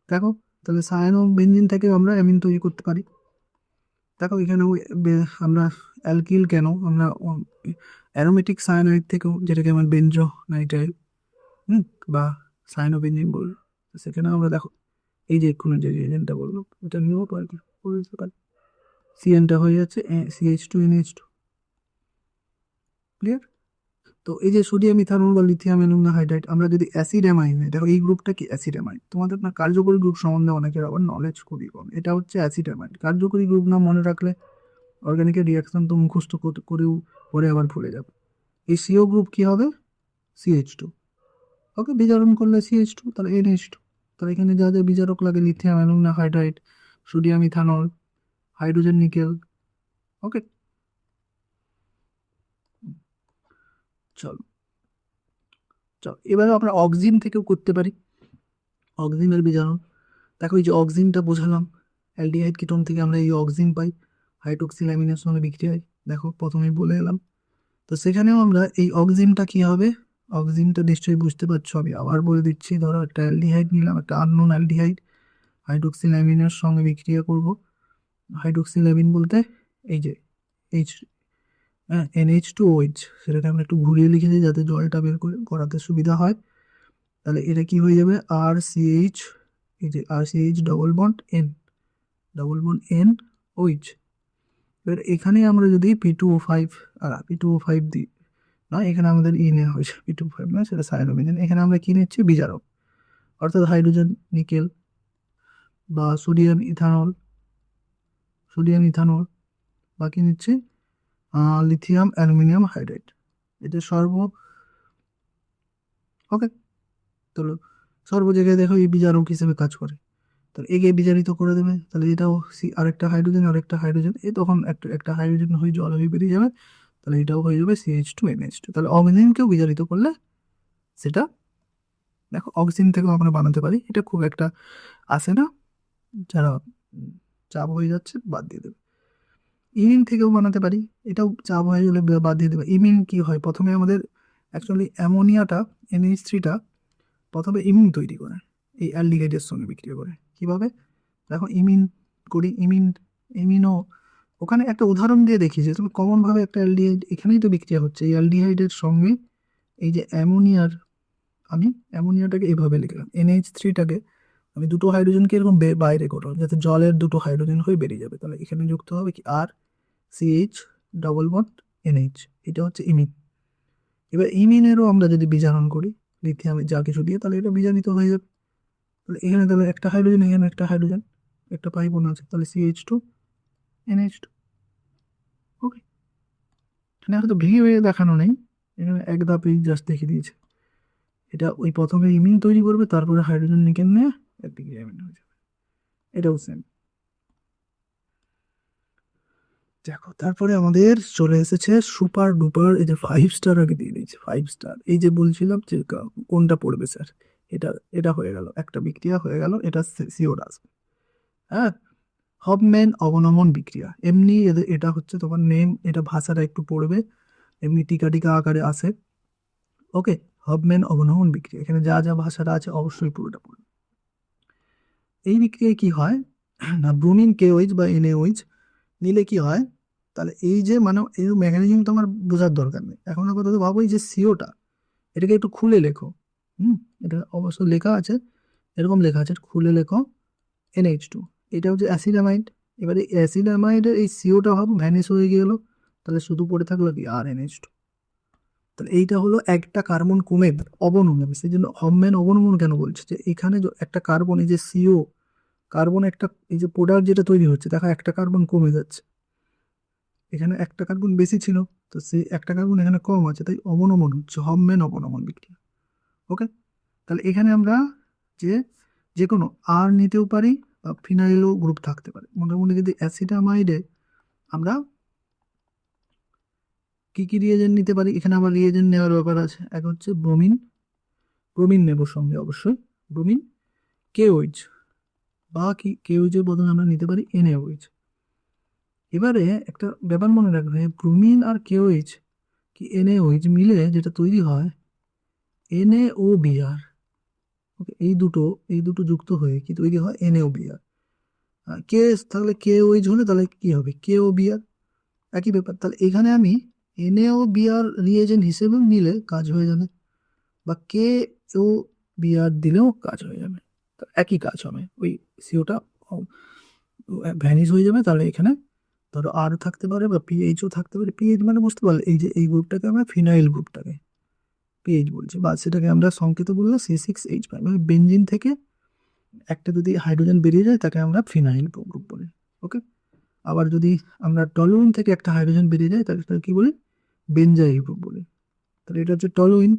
দেখো তাহলে সায়ানো বেঞ্জিন থেকে আমরা অ্যামিন তৈরি করতে পারি। দেখো এখানেও আমরা অ্যালকিল কেন, আমরা অ্যারোমেটিক সায়ানাইড থেকেও, যেটাকে আমরা বেঞ্জো নাইট্রাইল বা সায়ানোবেঞ্জিন বলল, সেখানে আমরা দেখো এই যে এক্ষুনি যে রিয়েজেন্টটা বললো এটা নিয়েও করে দিতে পারি। সিএনটা হয়ে যাচ্ছে CH2NH2, ক্লিয়ার? তো এই যে সোডিয়াম ইথানল বা লিথিয়াম অ্যালুমিনাম হাইড্রাইড, আমরা যদি অ্যাসিড অ্যামাইন, দেখো এই গ্রুপটা কি অ্যাসিড অ্যামাইন, তোমাদের না কার্যকরী গ্রুপ সম্বন্ধে অনেকের আবার নলেজ খুবই কম। এটা হচ্ছে অ্যাসিড অ্যামাইন, কার্যকরী গ্রুপ নাম মনে রাখলে অর্গানিকের রিয়াকশন তো মুখস্থ করেও পরে আবার ভুলে যাবে। এই সিও গ্রুপ কি হবে? CH2, ওকে, বিজারণ করলে CH2, তাহলে NH2। তাহলে এখানে যা যা বিজারক লাগে, lithium aluminium hydride, sodium ethanol, hydrogen nickel, okay. চলো চলো এবারে আমরা অক্সিন থেকেও করতে পারি, অক্সিনের বিজারণ। দেখো এই যে অক্সিনটা বোঝালাম, অ্যালডিহাইড কিটোন থেকে আমরা এই অক্সিন পাই, হাইড্রোক্সিল অ্যামিনের সঙ্গে বিক্রিয়ায়, দেখো প্রথমেই বলে এলাম। তো সেখানেও আমরা এই অক্সিনটা কি হবে, অক্সিনটা নিশ্চয়ই বুঝতে পারছো, আমি আবার বলে দিচ্ছি। ধরো একটা অ্যালডিহাইড নিলাম, একটা আননোন অ্যালডিহাইড, হাইড্রোক্সিল অ্যামিনের সঙ্গে বিক্রিয়া করব। হাইড্রোক্সিল অ্যামিন বলতে এই যে এইচ, হ্যাঁ, NH2OH, সেটাকে আমরা একটু ঘুরিয়ে লিখেছি যাতে জলটা বের করে করাতে সুবিধা হয়। তাহলে এটা কি হয়ে যাবে, RCH, এই যে RCH ডবল বন্ড N এবার এখানে আমরা যদি P2O5 আর P2O5 দিই, না এখানে আমাদের নেওয়া হয়েছে P2O5, না সেটা সায়ানোবেঞ্জিন, এখানে আমরা কি নিচ্ছি, বিজারক, অর্থাৎ হাইড্রোজেন নিকেল বা সোডিয়াম ইথানল বা কি নিচ্ছি, লিথিয়াম অ্যালুমিনিয়াম হাইড্রাইড। এটা ওকে। তো সর্ব জায়গায় দেখো এই বিজারক হিসেবে কাজ করে, তাহলে একে বিজারিত করে দেবে, তাহলে এটাও আরেকটা হাইড্রোজেন, এই তখন একটা একটা হাইড্রোজেন হয়ে জল হয়ে বেরিয়ে যাবে, তাহলে এটাও হয়ে যাবে CH2NH2। তাহলে অক্সিজেনকেও বিজারিত করলে সেটা, দেখো অক্সিজেন থেকেও আমরা বানাতে পারি, এটা খুব একটা আসে না, যারা চাপ হয়ে যাচ্ছে বাদ দিয়ে দেবে। ইমিন থেকেও বানাতে পারি, এটাও চাপ হয়ে গেলে বাদ দিয়ে দেবে। ইমিন কি হয়, প্রথমে আমাদের অ্যাকচুয়ালি অ্যামোনিয়াটা, NH3টা প্রথমে ইমিন তৈরি করে এই অ্যালডিহাইডের সঙ্গে বিক্রিয়া করে। কিভাবে, দেখো ইমিন করি, ইমিনও ওখানে একটা উদাহরণ দিয়ে দেখি যে তুমি কমনভাবে একটা অ্যালডিহাইড এখানেই তো বিক্রিয়া হচ্ছে, এই অ্যালডিহাইডের সঙ্গে এই যে আমি অ্যামোনিয়াটাকে এভাবে লিখলাম, NH3টাকে আমি দুটো হাইড্রোজেনকে এরকম বাইরে করলাম যাতে জলের দুটো হাইড্রোজেন হয়ে বেরিয়ে যাবে, তাহলে এখানে যুক্ত হবে কি RCH ডবল বন্ড NH, এটা হচ্ছে ইমিন। এবার ইমিনেরও আমরা যদি বিজারণ করি লিথিয়ামের যা কিছু দিয়ে, তাহলে এটা বিজারিত হয়ে যাবে। তাহলে এখানে তাহলে একটা হাইড্রোজেন, এখানে একটা হাইড্রোজেন, একটা পাই বোন আছে, তাহলে CH2NH2, ওকে। এখানে হয়তো ভেঙে ভেঙে দেখানো নেই, এখানে এক ধাপেই জাস্ট দেখিয়ে দিয়েছে। এটা ওই প্রথমে ইমিন তৈরি করবে, তারপরে হাইড্রোজেন নিকেল নিয়ে একদিকে অ্যামিন হয়ে যাবে, এটাও সেম। দেখো তারপরে আমাদের চলে এসেছে সুপার ডুপার, এই যে 5 স্টার আগে দিয়ে দিয়েছে, 5 স্টার। এই যে বলছিলাম যে কোনটা পড়বে স্যার, এটা এটা হয়ে গেল, একটা বিক্রিয়া হয়ে গেল, এটা সিওর আসবে। হ্যাঁ, হবম্যান অবনমন বিক্রিয়া, এমনি এটা হচ্ছে তোমার নেম, এটা ভাষাটা একটু পড়বে, এমনি টিকা টিকা আকারে আসে, ওকে। হবম্যান অবনমন বিক্রিয়া, এখানে যা যা ভাষাটা আছে অবশ্যই পুরোটা পড়বে। এই বিক্রিয়ায় কি হয় না, ব্রোমিন KOH বা NaOH নিলে কি হয়, তাহলে এই যে মানে এই মেকানিজম তো আমার বোঝার দরকার নেই, এখন আপাতত ভাবো এই যে সিওটা, এটাকে একটু খুলে লেখো। এটা অবশ্য লেখা আছে, এরকম লেখা আছে, খুলে লেখো NH2, এটা হচ্ছে অ্যাসিডামাইড। এবারে অ্যাসিডামাইডের এই সিওটা ভাবো ভ্যানিশ হয়ে গেল, তাহলে শুধু পড়ে থাকলো কি RNH2। তাহলে এইটা হলো একটা কার্বন কমে অবনমন, সেই জন্য হবম্যান অবনমন কেন বলছে, যে এখানে একটা কার্বন, এই যে সিও কার্বন, একটা এই যে প্রোডাক্ট যেটা তৈরি হচ্ছে, দেখো একটা কার্বন কমে যাচ্ছে, এখানে একটা কার্বন বেশি ছিল, তো সেই একটা কার্বন এখানে কম আছে, তাই অবনমন হচ্ছে, হবম্যান অবনমন বিক্রিয়া, ওকে। তাহলে এখানে আমরা যে যে কোনো আর নিতেও পারি বা ফিনাইলও গ্রুপ থাকতে পারে। মোটামুটি যদি অ্যাসিডামাইডে আমরা কি কি রিয়েজেন্ট নিতে পারি, এখানে আবার রিয়েজেন্ট নেওয়ার ব্যাপার আছে। এক হচ্ছে ব্রোমিন, ব্রোমিন নেব সঙ্গে অবশ্যই, ব্রোমিন KOH বা কি KOH এর বদলে আমরা নিতে পারি NaOH। এবারে একটা ব্যাপার মনে রাখবে, ব্রোমিন আর KOH কি NaOH মিলে যেটা তৈরি হয় NaOBr। ওকে, এই দুটো যুক্ত হয়ে কি তৈরি হয় NaOBr। কে তাহলে KOH হলে তাহলে কি হবে KOBr, একই ব্যাপার। তাহলে এখানে আমি NaOBr রিয়েজেন্ট হিসেবে নিলে কাজ হয়ে যাবে, বা KOBr দিলেও কাজ হয়ে যাবে, একই কাজ হবে। ওই সিওটা ভ্যানিশ হয়ে যাবে। তাহলে এখানে ধরো আর থাকতে পারে বা পিএইচও থাকতে পারে। পিএইচ মানে বুঝতে পারলে এই যে এই গ্রুপটাকে আমরা ফিনাইল গ্রুপটাকে পিএইচ বলছি, বা সেটাকে আমরা সংকেত বললাম C6H5। মানে বেঞ্জিন থেকে একটা যদি হাইড্রোজেন বেরিয়ে যায় তাকে আমরা ফিনাইল গ্রুপ বলি। ওকে, আবার যদি আমরা টলুইন থেকে একটা হাইড্রোজেন বেরিয়ে যায় তাকে কি বলি বেঞ্জাইল গ্রুপ বলি। তাহলে এটা হচ্ছে টলুইন।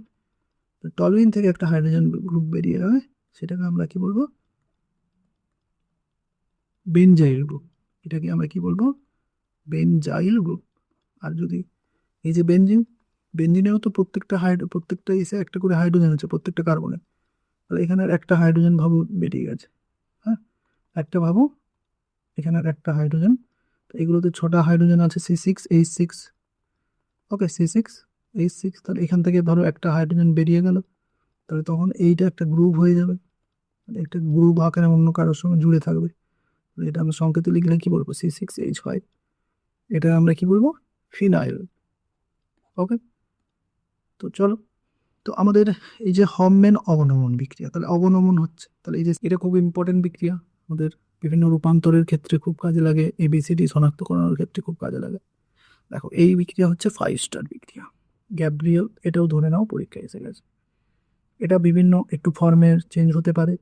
টলুইন থেকে একটা হাইড্রোজেন গ্রুপ বেরিয়ে যাবে, সেটাকে আমরা কি বলবো বেনজাইল গ্রুপ। এটাকে আমরা কি বলবো বেনজাইল গ্রুপ। আর যদি এই যে বেঞ্জিনেও তো প্রত্যেকটা এসে একটা করে হাইড্রোজেন আছে প্রত্যেকটা কার্বনে। তাহলে এখানে আর একটা হাইড্রোজেন ভাবো বেরিয়ে গেছে। হ্যাঁ, একটা ভাবো এখানে আর একটা হাইড্রোজেন। এগুলোতে 6টা হাইড্রোজেন আছে C6H6। ওকে, C6H6। তাহলে এখান থেকে ধরো একটা হাইড্রোজেন বেরিয়ে গেল, তাহলে তখন এইটা একটা গ্রুপ হয়ে যাবে, একটা গ্রুপ আকারে অন্য কারোর সঙ্গে জুড়ে থাকবে। এটা আমরা সংকেত লিখলে কি বলবো C6H5। এটা আমরা কি বলবো ফিনাইল। ওকে, তো চলো, তো আমাদের এই যে হমম্যান অবনমন বিক্রিয়া, তাহলে অবনমন হচ্ছে, তাহলে এই যে এটা খুব ইম্পর্টেন্ট বিক্রিয়া, আমাদের বিভিন্ন রূপান্তরের ক্ষেত্রে খুব কাজে লাগে, ABCD শনাক্তকরণের ক্ষেত্রে খুব কাজে লাগে। দেখো এই বিক্রিয়া হচ্ছে 5 স্টার বিক্রিয়া, গ্যাব্রিয়েল। এটাও ধরে নাও পরীক্ষায় এসে গেছে। এটা বিভিন্ন একটু ফর্মের চেঞ্জ হতে পারে,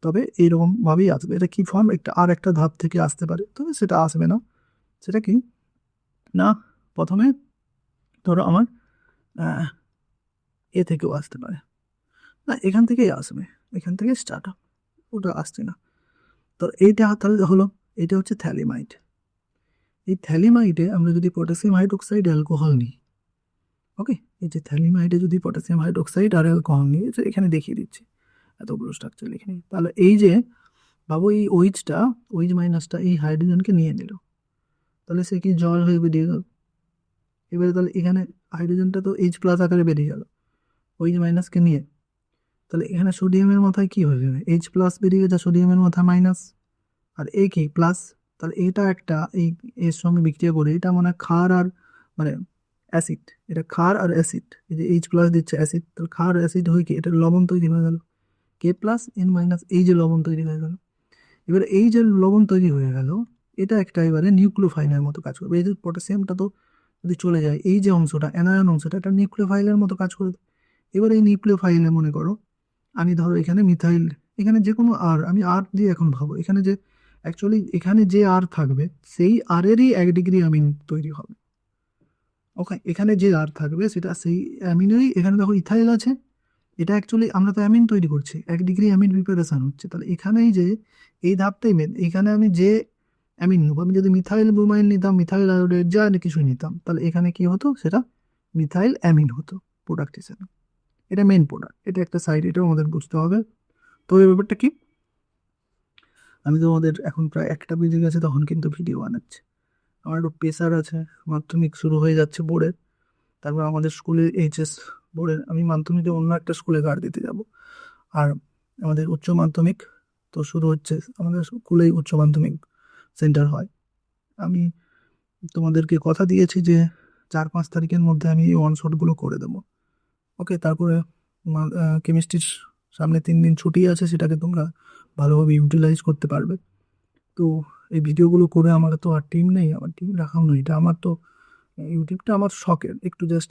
তবে এইরকম ভাবেই আসবে। এটা কি ফর্ম আর একটা ধাপ থেকে আসতে পারে, তবে সেটা আসবে না। সেটা কি না, প্রথমে ধরো আমার এ থেকেও আসতে পারে, না এখান থেকেই আসবে, এখান থেকে স্টার্ট আপ, ওটা আসছে না। তো এইটা তাহলে হলো, এটা হচ্ছে থ্যালিমাইড। এই থ্যালিমাইডে আমরা যদি পটাশিয়াম হাইড্রোক্সাইড অ্যালকোহল নিই, ওকে, এই যে থ্যালিমাইডে যদি পটাশিয়াম হাইড্রোক্সাইড আর অ্যালকোহল নিই, এখানে দেখিয়ে দিচ্ছি, এতগুলো স্ট্রাকচার লিখে নিই। তাহলে এই যে ভাবো এই OH মাইনাসটা এই হাইড্রোজেনকে নিয়ে নিল, তাহলে সে কি জল হয়ে বেরিয়ে গেল। এবারে তাহলে এখানে হাইড্রোজেনটা তো H+ আকারে বেরিয়ে গেল OH মাইনাসকে নিয়ে। তাহলে এখানে সোডিয়ামের মাথায় কি হয়ে যাবে H+ বেরিয়ে গেছে, সোডিয়ামের মাথায় মাইনাস, আর এ কি প্লাস। তাহলে এটা একটা এই এর সঙ্গে বিক্রিয়া করে এটা মানে ক্ষার আর মানে অ্যাসিড, এটা ক্ষার আর অ্যাসিড। এই যে H+ দিচ্ছে অ্যাসিড, তাহলে ক্ষার অ্যাসিড হয়ে কি এটা লবণ তৈরি হয়ে গেল K+N- এই যে লবণ তৈরি হয়ে গেল। এবার এই যে লবণ তৈরি হয়ে গেল, এটা একটা এবারে নিউক্লিওফাইলের মতো কাজ করবে। এই যে পটাশিয়ামটা তো যদি চলে যায়, এই যে অংশটা অ্যানায়ন অংশটা এটা নিউক্লিওফাইলের মতো কাজ করবে। এবার এই নিউক্লিওফাইলে মনে করো আমি ধরো এখানে মিথাইল, এখানে যে কোনো আর, আমি আর দিয়ে এখন ভাবো এখানে যে অ্যাকচুয়ালি এখানে যে আর থাকবে সেই আরেরই 1 ডিগ্রি অ্যামিন তৈরি হবে। ওকে, এখানে যে আর থাকবে সেটা সেই অ্যামিনেরই। এখানে দেখো ইথাইল আছে, এটা অ্যাকচুয়ালি আমরা তো অ্যামিন তৈরি করছি, 1 ডিগ্রি অ্যামিন প্রিপারেশন হচ্ছে। তাহলে এখানেই যে এই ধাপটাই মেন, এখানে আমি যে অ্যামিন নেবো, আমি যদি মিথাইল ব্রোমাইন নিতাম, মিথাইল আয়োডাইড যা কিছু নিতাম, তাহলে এখানে কি হতো সেটা মিথাইল অ্যামিন হতো প্রোডাক্ট হিসেবে। এটা মেন প্রোডাক্ট, এটা একটা সাইড, এটাও আমাদের বুঝতে হবে। তো এই ব্যাপারটা কি, আমি তো আমাদের এখন প্রায় 1টা বেজে গেছে, তখন কিন্তু ভিডিও বানাচ্ছে। আমার একটু প্রেশার আছে, মাধ্যমিক শুরু হয়ে যাচ্ছে বোর্ডের, তারপর আমাদের স্কুলে HS বোর্ডের, আমি মাধ্যমিকে অন্য একটা স্কুলে গার্ড দিতে যাব। আর আমাদের উচ্চ মাধ্যমিক তো শুরু হচ্ছে, আমাদের স্কুলেই উচ্চ মাধ্যমিক সেন্টার হয়। আমি তোমাদেরকে কথা দিয়েছি যে 4-5 তারিখের মধ্যে আমি এই ওয়ান শটগুলো করে দেবো। ওকে, তারপরে কেমিস্ট্রির সামনে 3 দিন ছুটি আছে, সেটাকে তোমরা ভালোভাবে ইউটিলাইজ করতে পারবে। তো এই ভিডিওগুলো করে আমার তো আর টিম নেই, আমার টিম রাখাও নেই, এটা আমার তো ইউটিউবটা আমার শখের, একটু জাস্ট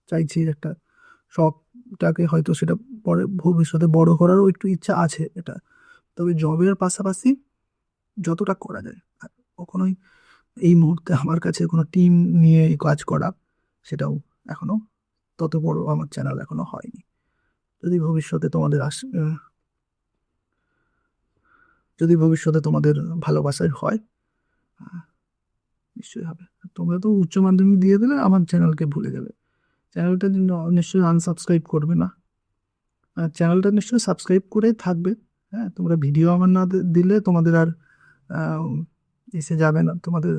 চাইছি একটা শখটাকে হয়তো সেটা পরে ভবিষ্যতে বড় করারও একটু ইচ্ছা আছে এটা। তবে জবের পাশাপাশি যতটা করা যায়, আর কখনোই এই মুহূর্তে আমার কাছে কোনো টিম নিয়ে এই কাজ করা সেটাও এখনো তত বড় আমার চ্যানেল এখনো হয়নি। যদি ভবিষ্যতে তোমাদের যদি ভবিষ্যতে তোমাদের ভালোবাসায় হয়, আহ, নিশ্চয়ই হবে। আর তোমরা তো উচ্চ মাধ্যমিক দিয়ে দিলে আমার চ্যানেলকে ভুলে যাবে, চ্যানেলটা নিশ্চয়ই আনসাবস্ক্রাইব করবে না, চ্যানেলটা নিশ্চয়ই সাবস্ক্রাইব করে থাকবে। হ্যাঁ, তোমরা ভিডিও আমার না দিলে তোমাদের আর আহ, যাবে না তোমাদের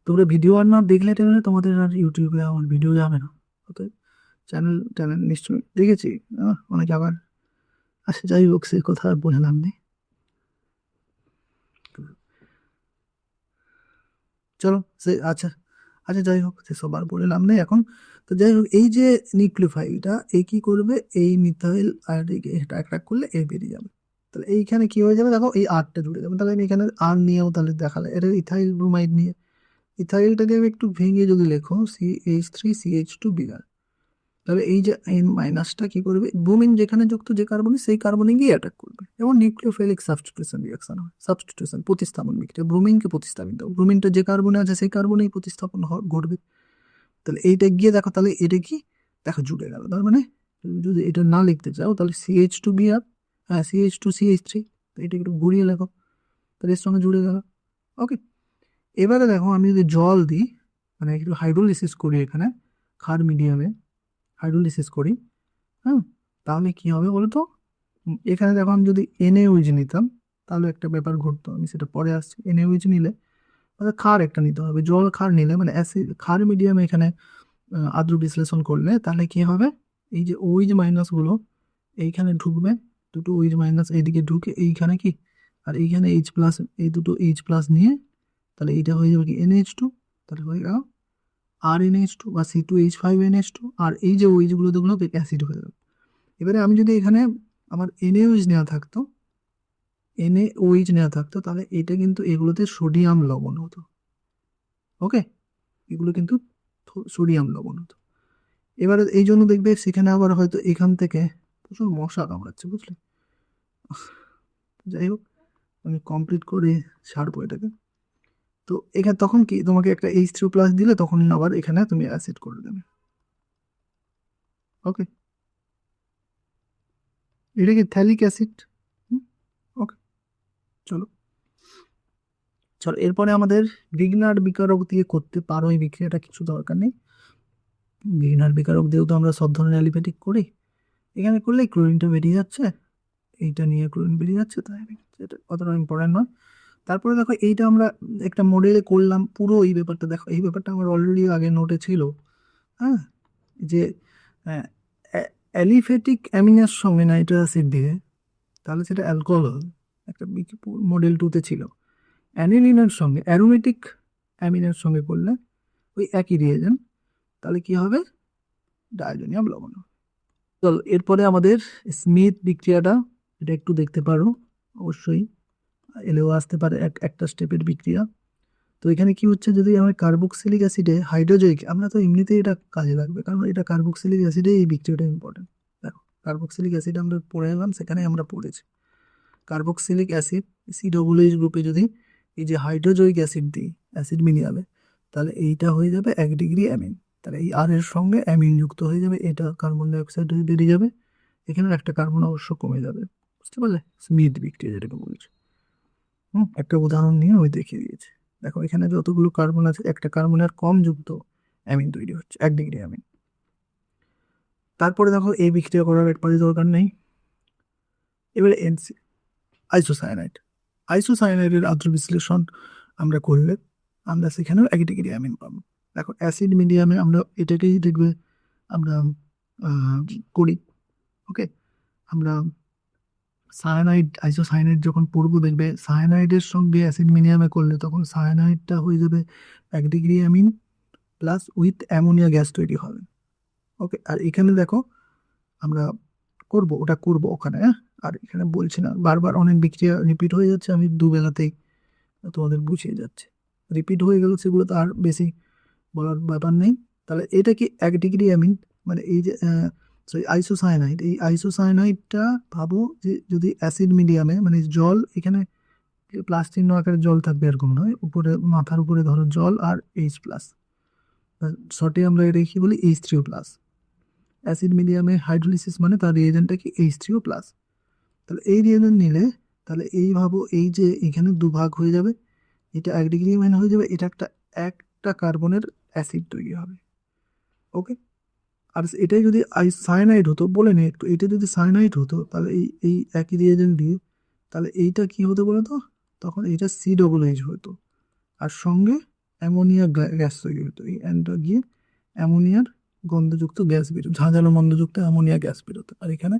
তোমরা ভিডিও আর না দেখলে টেলে তোমাদের আর ইউটিউবে আমার ভিডিও যাবে না। অতএব চ্যানেল চ্যানেল নিশ্চয়ই দেখেছি, অনেক আবার আচ্ছা যাই হোক, সে কথা আর বললাম নেই। চলো সে আচ্ছা আচ্ছা যাই হোক, সেসব আর বলে লাভ নেই এখন। তো যাই হোক, এই যে নিউক্লিওফাইলটা এই কি করবে, এই মিথাইল আয়োডিনকে এটা অ্যাট্রাক্ট করলে এ বেরিয়ে যাবে। তাহলে এইখানে কি হয়ে যাবে, দেখো এই আরটা জুড়ে যাবে। তাহলে আমি এখানে আর নিয়েও তাহলে দেখালে, এটা ইথাইল ব্রোমাইড নিয়ে, ইথাইলটাকে আমি একটু ভেঙে যদি লেখো CH3CH2Br, তাহলে এই যে এন মাইনাসটা কি করবে, ব্রোমিন যেখানে যুক্ত যে কার্বনে সেই কার্বনে গিয়ে অ্যাটাক করবে, এবং নিউক্লিওফিলিক সাবস্টিটিউশন রিঅ্যাকশন হয়, সাবস্টিটিউশন প্রতিস্থাপন বিক্রিয়া, ব্রোমিনকে প্রতিস্থাপিত, ব্রোমিনটা যে কার্বনে আছে সেই কার্বনেই প্রতিস্থাপন ঘটবে। তাহলে এইটা গিয়ে দেখো, তাহলে এটা কি দেখো জুড়ে গেল। তার মানে তুমি যদি এটা না লিখতে চাও তাহলে CH2Br, হ্যাঁ CH2CH3, এটা একটু ঘুরিয়ে লেখো, তাহলে এর সঙ্গে জুড়ে গেল। ওকে, এবারে দেখো আমি যদি জল দিই, মানে একটু হাইড্রোলিসিস করি এখানে, ক্ষার মিডিয়ামে হাইড্রোলিসিস করি, হ্যাঁ, তাহলে কি হবে বলো তো। এখানে দেখো আমি যদি NaOH নিতাম তাহলে একটা ব্যাপার ঘটতো, আমি সেটা পরে আসছি। NaOH নিলে ক্ষার একটা নিতে হবে, জল ক্ষার নিলে মানে অ্যাসিড ক্ষার মিডিয়ামে এখানে আদ্র বিশ্লেষণ করলে তাহলে কি হবে, এই যে OH মাইনাসগুলো এইখানে ঢুকবে, দুটো OH মাইনাস এইদিকে ঢুকে এইখানে কি, আর এইখানে H প্লাস, এই দুটো H প্লাস নিয়ে তাহলে এইটা হয়ে যাবে কি NH2, তাহলে হয়ে গেল RNH2 বা C2H5NH2, আর এই যে OH গুলো দেখলো অ্যাসিড হয়ে যাবে। এবারে আমি যদি এখানে আমার NaOH নেওয়া থাকতো, NaOH নেওয়া থাকতো, তাহলে এটা কিন্তু এগুলোতে সোডিয়াম লবণ হতো। ওকে, এগুলো কিন্তু সোডিয়াম লবণ হতো। এবারে এই জন্য দেখবে সেখানে আবার হয়তো এখান থেকে প্রচুর মশা কামড়াচ্ছে, বুঝলে। যাই হোক, আমি কমপ্লিট করে ছাড়বো এটাকে। তো এখানে তখন কি তোমাকে একটা H3+ দিলে তখন আবার এখানে তুমি অ্যাসিড করে দেবে। ওকে, এটা কি থ্যালিক অ্যাসিড। ওকে, চলো চলো এরপরে আমাদের গ্রিগনার বিকারক দিয়ে করতে পারো এই বিক্রিয়াটা, কিছু দরকার নেই। গ্রিগনার বিকারক দিয়েও তো আমরা সব ধরনের অ্যালিফ্যাটিক করি, এখানে করলেই ক্লোরিনটা বেরিয়ে যাচ্ছে, এইটা নিয়ে ক্লোরিন বেরিয়ে যাচ্ছে, তাই এটা অতটা ইম্পর্টেন্ট নয়। তারপরে দেখো এইটা আমরা একটা মডেলে করলাম, পুরো এই ব্যাপারটা দেখো, এই ব্যাপারটা আমার অলরেডি আগে নোটে ছিল, হ্যাঁ, যে অ্যালিফ্যাটিক অ্যামিনার সঙ্গে নাইট্রিক অ্যাসিড দিয়ে তাহলে সেটা অ্যালকোহল হবে, একটা মডেল 2-তে ছিল। অ্যানিলিনের সঙ্গে অ্যারোমেটিক অ্যামিনের সঙ্গে করলে ওই একই রিয়েজেন্ট, তাহলে কি হবে, ডায়োজোনিয়াম লবণ হবে। চলো এরপরে আমাদের স্মিথ বিক্রিয়াটা, এটা একটু দেখতে পারো, অবশ্যই এলেও আসতে পারে একটা স্টেপের বিক্রিয়া। তো এখানে কি হচ্ছে, যদি আমরা কার্বক্সিলিক অ্যাসিডে হাইড্রোজয়িক, আমরা তো এমনিতেই এটা কাজে লাগবে কারণ এটা কার্বক্সিলিক অ্যাসিডে এই বিক্রিয়াটা ইম্পর্টেন্ট। দেখো কার্বক্সিলিক অ্যাসিড আমরা পড়ে এলাম, সেখানে আমরা পড়েছি কার্বক্সিলিক অ্যাসিড COOH গ্রুপে যদি এই যে হাইড্রোজয়িক অ্যাসিড দিই অ্যাসিড মিলিয়াবে, তাহলে এইটা হয়ে যাবে 1 ডিগ্রি অ্যামিন, তাহলে এই আর এর সঙ্গে অ্যামিন যুক্ত হয়ে যাবে, এটা কার্বন ডাইঅক্সাইড বেরিয়ে যাবে, এখানে একটা কার্বন অবশ্য কমে যাবে, বুঝতে পারলে, স্মিথ বিক্রিয়া যেটাকে বলছে। একটা উদাহরণ নিয়ে ওই দেখিয়ে দিয়েছে। দেখো এখানে যতগুলো কার্বন আছে একটা কার্বনের কম যুক্ত অ্যামিন তৈরি হচ্ছে, 1 ডিগ্রি অ্যামিন। তারপরে দেখো এই বিক্রিয়া করার একবারই দরকার নেই। এবারে আইসোসায়ানাইড, আইসোসায়ানাইডের আদ্র বিশ্লেষণ আমরা করলে আমরা সেখানেও 1 ডিগ্রি অ্যামিন পাবো। দেখো অ্যাসিড মিডিয়ামে আমরা এটাকেই দেখবে আমরা করি। ওকে, আমরা সায়ানাইড আইসোসায়ানাইড যখন পড়বো দেখবে সায়ানাইডের সঙ্গে অ্যাসিড মিডিয়ামে করলে তখন সায়ানাইডটা হয়ে যাবে 1 degree amine plus with ammonia gas তৈরি হবে। ওকে, আর এখানে দেখো আমরা করব ওটা করব ওখানে, হ্যাঁ, আর এখানে বলছি না, বারবার অনেক বিক্রিয়া রিপিট হয়ে যাচ্ছে, আমি দুবেলাতেই তোমাদের বুঝিয়ে যাচ্ছে, রিপিট হয়ে গেল সেগুলো তো আর বেশি বলার ব্যাপার নেই। তাহলে এটা কি 1 ডিগ্রি অ্যামিন, মানে এই যে আইসোসায়ানাইড, এই আইসোসায়ানাইডটা ভাবো যে যদি অ্যাসিড মিডিয়ামে মানে জল, এখানে প্লাস চিহ্ন আকারে জল থাকবে এরকম নয়, উপরে মাথার উপরে ধরো জল আর H+, শর্টে আমরা এটা কি বলি H3+, অ্যাসিড মিডিয়ামে হাইড্রোলিসিস মানে তার রিয়েজেন্টটা কি H3+, তাহলে এই রিয়েজেন্ট নিলে তাহলে এই ভাবো এই যে এখানে দুভাগ হয়ে যাবে, এটা 1 ডিগ্রি অ্যামিন হয়ে যাবে, এটা একটা কার্বনের অ্যাসিড তৈরি হবে। ওকে, আর এটাই যদি সায়ানাইড হতো, বলে নি একটু, এটা যদি সায়ানাইড হতো তাহলে এই এই একই রিয়েজেন্ট দিয়ে তাহলে এইটা কি হতো বলো তো, তখন এইটা COOH হতো, আর সঙ্গে অ্যামোনিয়া গ্যাস তৈরি হতো, এই অ্যানটা গিয়ে অ্যামোনিয়ার গন্ধযুক্ত গ্যাস বেরোতো, ঝাঁঝালো গন্ধযুক্ত অ্যামোনিয়া গ্যাস বেরোতো। আর এখানে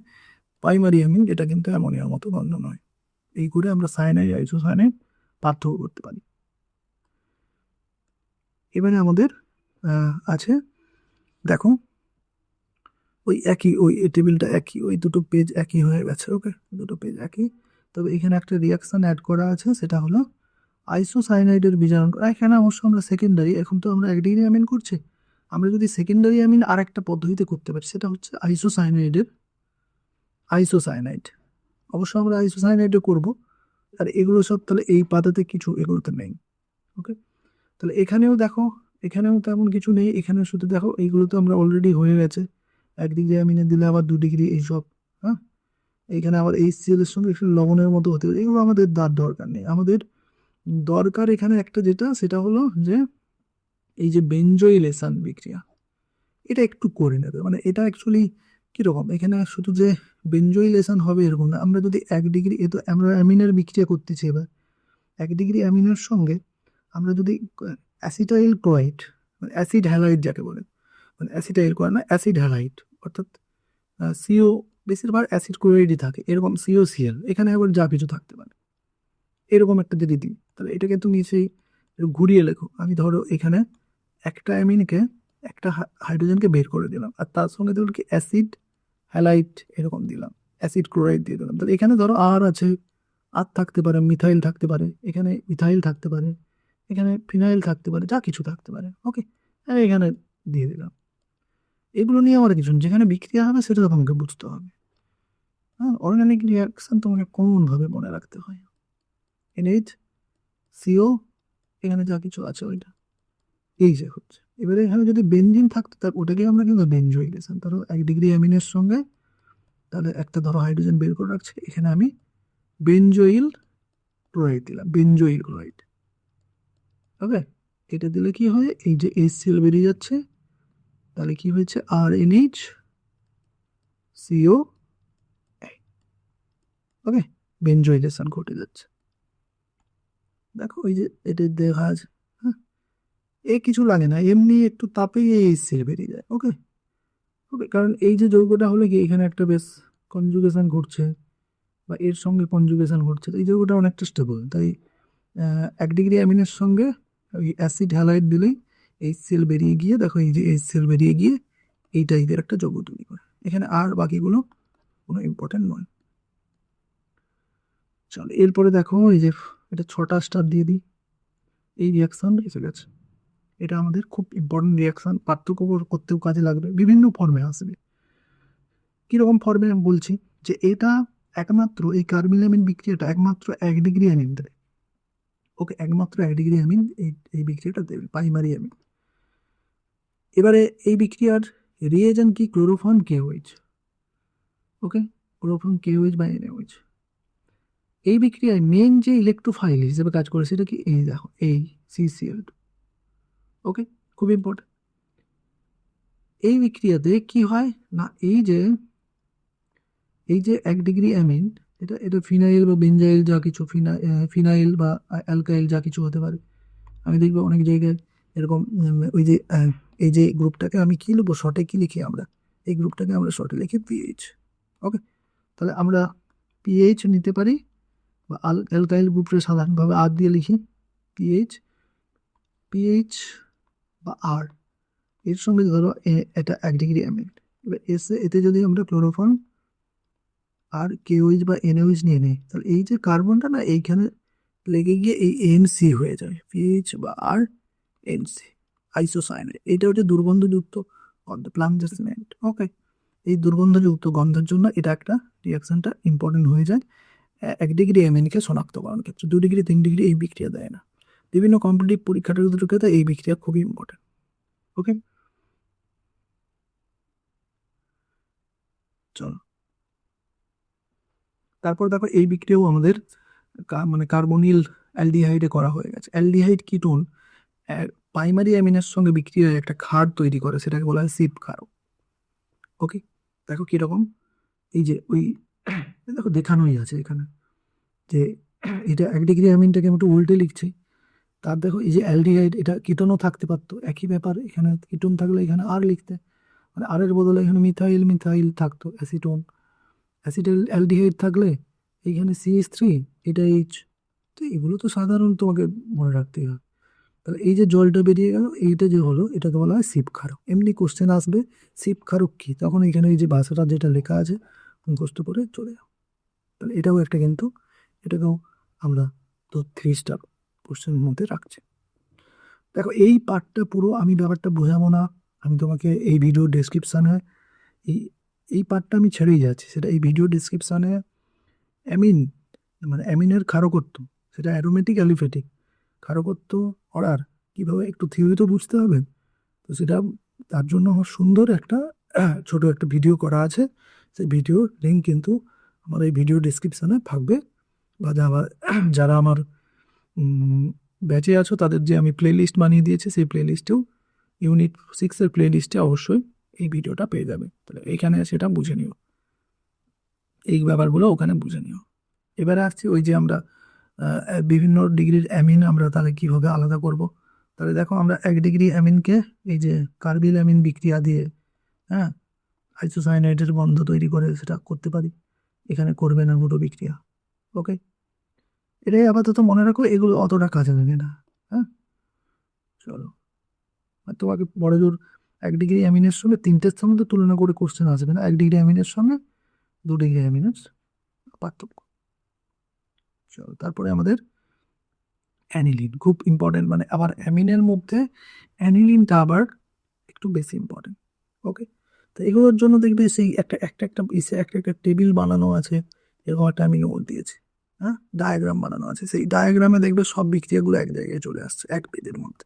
প্রাইমারি অ্যামিন, এটা কিন্তু অ্যামোনিয়ার মতো গন্ধ নয়। এই করে আমরা সায়ানাইড আইসোসায়ানাইড পার্থক্য করতে পারি। এবারে আমাদের আছে, দেখো ওই একই, ওই টেবিলটা একই, ওই দুটো পেজ একই হয়ে গেছে। ওকে, দুটো পেজ একই, তবে এখানে একটা রিয়াকশন অ্যাড করা আছে, সেটা হলো আইসোসায়ানাইডের বীজাণু। এখানে অবশ্য আমরা সেকেন্ডারি, এখন তো আমরা 1 ডিগ্রি অ্যামিন করছি, আমরা যদি সেকেন্ডারি অ্যামিন আর একটা পদ্ধতিতে করতে পারি, সেটা হচ্ছে আইসোসায়ানাইডের আইসোসায়ানাইড। অবশ্য আমরা আইসোসায়ানাইডে করব, আর এগুলো সব তাহলে এই পাতাতে কিছু এগুলোতে নেই। ওকে, তাহলে এখানেও দেখো, এখানেও তেমন কিছু নেই, এখানে শুধু দেখো এইগুলো তো আমরা অলরেডি হয়ে গেছে। 1 ডিগ্রি অ্যামিনে দিলে আবার 2 ডিগ্রি এইসব। হ্যাঁ, এইখানে আবার HCl এর সঙ্গে একটু লবণের মতো হতে পারে, এগুলো আমাদের দরকার নেই। আমাদের দরকার এখানে একটা যেটা, সেটা হলো যে এই যে বেনজোইলেশন বিক্রিয়া, এটা একটু করে নেবে। মানে এটা অ্যাকচুয়ালি কীরকম, এখানে শুধু যে বেনজোইলেশন হবে এরকম না। আমরা যদি 1 ডিগ্রি, এ তো আমরা অ্যামিনের বিক্রিয়া করতেছি, এবার 1 ডিগ্রি অ্যামিনের সঙ্গে আমরা যদি অ্যাসিটাইল ক্লোরাইড, মানে অ্যাসিড হ্যালাইড যাকে বলে, মানে অ্যাসিটাইল ক্লোরাইড না, অ্যাসিড হ্যালাইড, অর্থাৎ সিও, বেশিরভাগ অ্যাসিড ক্লোরাইডই থাকে, এরকম COCl, এখানে আবার যা কিছু থাকতে পারে, এরকম একটা যদি দিই, তাহলে এটাকে তুমি সেই ঘুরিয়ে লেখো। আমি ধরো এখানে একটা অ্যামিনকে, একটা হাইড্রোজেনকে বের করে দিলাম, আর তার সঙ্গে ধরো কি অ্যাসিড হ্যালাইট এরকম দিলাম, অ্যাসিড ক্লোরাইড দিয়ে দিলাম। তাহলে এখানে ধরো আর আছে, আর থাকতে পারে, মিথাইল থাকতে পারে, এখানে ইথাইল থাকতে পারে, এখানে ফিনাইল থাকতে পারে, যা কিছু থাকতে পারে। ওকে, এখানে দিয়ে দিলাম। এগুলো নিয়ে আমার কিছু, যেখানে বিক্রিয়া হবে সেটা তোমাকে বুঝতে হবে। হ্যাঁ, অর্গানিক রিয়াকশন তোমাকে কোনভাবে মনে রাখতে হয়, NH CO, এখানে যা কিছু আছে ওইটা, এই যে হচ্ছে। এবারে এখানে যদি বেনজিন থাকতো, তার ওটাকে আমরা কিন্তু বেনজোইলেশন, ধরো 1 ডিগ্রি অ্যামিনের সঙ্গে তাহলে একটা ধরো হাইড্রোজেন বের করে রাখছে, এখানে আমি বেনজোইল ক্লোরাইড দিলাম, বেনজোইল ক্লোরাইড। ওকে, এটা দিলে কি হয়, এই যে HCl বেরিয়ে যাচ্ছে, তাহলে কি হয়েছে, RNH CO। ওকে, বেনজোইলেশন ঘটে যাচ্ছে। দেখো ওই যে এটা দেখা আছে, হ্যাঁ, কিছু লাগে না, এমনি একটু তাপেই এই HCl বেরিয়ে যায়। ওকে, ওকে, কারণ এই যে যৌগটা হলো কি, এখানে একটা বেশ কনজুগেশন ঘটছে, বা এর সঙ্গে কনজুগেশন ঘটছে, তো এই যৌগটা অনেকটা স্টেবল। তাই 1 ডিগ্রি অ্যামিনের সঙ্গে ওই অ্যাসিড হ্যালাইড দিলেই HCl বেরিয়ে গিয়ে, দেখো এই যে HCl বেরিয়ে গিয়ে এই টাইপের একটা যৌগ তৈরি করে। এখানে আর বাকিগুলো কোনো ইম্পর্টেন্ট নয়। চলো এরপরে দেখো, এই যে এটা 6টা স্টার দিয়ে দিই, এই রিয়াকশন এসে গেছে। এটা আমাদের খুব ইম্পর্টেন্ট রিয়াকশন, পার্থক্য করতেও কাজে লাগবে, বিভিন্ন ফর্মে আসবে। কীরকম ফর্মে আমি বলছি, যে এটা একমাত্র এই কার্বিলামিন বিক্রিয়াটা একমাত্র 1 ডিগ্রি অ্যামিন দেয়। ওকে, একমাত্র 1 ডিগ্রি অ্যামিন এই বিক্রিয়াটা দেবে, প্রাইমারি অ্যামিন। এবারে এই বিক্রিয়ার রিয়েজেন্ট কি, ক্লোরোফর্ম KOH। ওকে, ক্লোরোফর্ম KOH বা NaOH। এই বিক্রিয়ায় মেন যে ইলেকট্রোফাইল হিসেবে কাজ করে সেটা কি, এই দেখো এই CCl2। ওকে, খুব ইম্পর্টেন্ট। এই বিক্রিয়াতে কি হয় না, এই যে 1 ডিগ্রি অ্যামিন, এটা ফিনাইল বা বেনজাইল যা কিছু, ফিনাইল বা অ্যালকাইল যা কিছু হতে পারে। আমি দেখবো অনেক জায়গায় এরকম ওই যে এই যে গ্রুপটাকে আমি কি লিখবো, শর্টে কি লিখি আমরা, এই গ্রুপটাকে আমরা শর্টে লিখি PH। ওকে, তাহলে আমরা PH নিতে পারি, বা অ্যালকাইল গ্রুপটা সাধারণভাবে R দিয়ে লিখি, PH বা R। এর সঙ্গে ধরো এটা 1 ডিগ্রি অ্যামিন, এবার এতে যদি আমরা ক্লোরোফর্ম আর KOH বা NaOH নিয়ে নেই, তাহলে এই যে কার্বনটা না এইখানে লেগে গিয়ে এই NC হয়ে যায়, PH বা RNC, আইসোসায়ানাইড। এটা হচ্ছে দুর্গন্ধযুক্ত গন্ধ, প্লান্টের সিমেন্ট। ওকে, এই দুর্গন্ধযুক্ত গন্ধের জন্য এটা একটা রিয়াকশনটা ইম্পর্টেন্ট হয়ে যায় 1 ডিগ্রি অ্যামিনকে শনাক্তকরণ ক্ষেত্রে। 2 ডিগ্রি 3 ডিগ্রি এই বিক্রিয়া দেয় না। বিভিন্ন কম্পিটিটিভ পরীক্ষাটার ক্ষেত্রে এই বিক্রিয়া খুবই ইম্পর্টেন্ট। ওকে, চলো তারপর দেখো এই বিক্রিয়াও আমাদের মানে কার্বনিল অ্যালডিহাইডে করা হয়ে গেছে। অ্যালডিহাইড কিটোন প্রাইমারি অ্যামিনের সঙ্গে বিক্রিয়া একটা ক্ষার তৈরি করে, সেটাকে বলা হয় সিপ ক্ষার। ওকে, দেখো কিরকম, এই যে ওই দেখো দেখানোই আছে এখানে, যে এটা 1 ডিগ্রি অ্যামিনটাকে আমি একটু উল্টে লিখছি, তার দেখো এই যে অ্যালডিহাইড, এটা কিটোনও থাকতে পারতো, একই ব্যাপার। এখানে কিটোন থাকলে এখানে আর লিখতে, মানে আর এর বদলে এখানে মিথাইল মিথাইল থাকতো, অ্যাসিটোন। অ্যাসিটাইল অ্যালডিহাইড থাকলে এইখানে CH3, এটা H। তো এগুলো তো সাধারণ, তোমাকে মনে রাখতেই হবে। তাহলে এই যে জলটা বেরিয়ে গেল, এইটা যে হলো, এটাকে বলা হয় সিপ ক্ষারক। এমনি কোশ্চেন আসবে সিপ ক্ষারক কি, তখন এখানে এই যে ভাষাটা যেটা লেখা আছে মুখস্থ করে চলে যাও। তাহলে এটাও একটা, কিন্তু এটাকেও আমরা তো 3 স্টার কোশ্চেনের মধ্যে রাখছি। দেখো এই পার্টটা পুরো আমি ব্যাপারটা বোঝাবো না, আমি তোমাকে এই ভিডিও ডেসক্রিপশানে এই এই পার্টটা আমি ছেড়েই যাচ্ছি। সেটা এই ভিডিও ডেসক্রিপশানে অ্যামিন, মানে অ্যামিনের ক্ষারকত্ব, সেটা অ্যারোমেটিক অ্যালিফেটিক ক্ষারকত্ব অর্ডার কীভাবে, একটু থিওরি তো বুঝতে হবে। তো সেটা, তার জন্য আমার সুন্দর একটা ছোট একটা ভিডিও করা আছে। সেই ভিডিও লিঙ্ক কিন্তু আমার এই ভিডিও ডেসক্রিপশানে থাকবে, বা যারা আমার ব্যাচে আছো তাদের যে আমি প্লে লিস্ট বানিয়ে দিয়েছি, সেই প্লে লিস্টেও ইউনিট 6-এর প্লে লিস্টে অবশ্যই এই ভিডিওটা পেয়ে যাবে। তাহলে এইখানে সেটা বুঝে নিও, এই ব্যাপারগুলো ওখানে বুঝে নিও। এবারে আসছি ওই যে আমরা বিভিন্ন ডিগ্রির অ্যামিন আমরা তাহলে কীভাবে আলাদা করব। তাহলে দেখো আমরা 1 ডিগ্রি অ্যামিনকে এই যে কার্বিল অ্যামিন বিক্রিয়া দিয়ে, হ্যাঁ, আইসোসায়ানাইডের বন্ধ তৈরি করে সেটা করতে পারি। এখানে করবে না দুটো বিক্রিয়া। ওকে, এটাই আপাতত মনে রাখো, এগুলো অতটা কাজে লাগে না। হ্যাঁ, চলো। আর তোমাকে বড় জোর 1 ডিগ্রি অ্যামিনের সঙ্গে 3টের সঙ্গে তো তুলনা করে কোশ্চেন আসবে না, 1 ডিগ্রি অ্যামিনের সঙ্গে 2 ডিগ্রি অ্যামিনের পার্থক্য। চলো, তারপরে আমাদের অ্যানিলিন খুব ইম্পর্টেন্ট, মানে আবার অ্যামিনের মধ্যে অ্যানিলিনটা আবার একটু বেশি ইম্পর্টেন্ট। ওকে, তো এগুলোর জন্য দেখবে সেই একটা একটা একটা ইসে একটা একটা টেবিল বানানো আছে, এরকম একটা আমি নোট দিয়েছি, হ্যাঁ, ডায়াগ্রাম বানানো আছে। সেই ডায়াগ্রামে দেখবে সব বিক্রিয়াগুলো এক জায়গায় চলে আসছে, এক পেজের মধ্যে,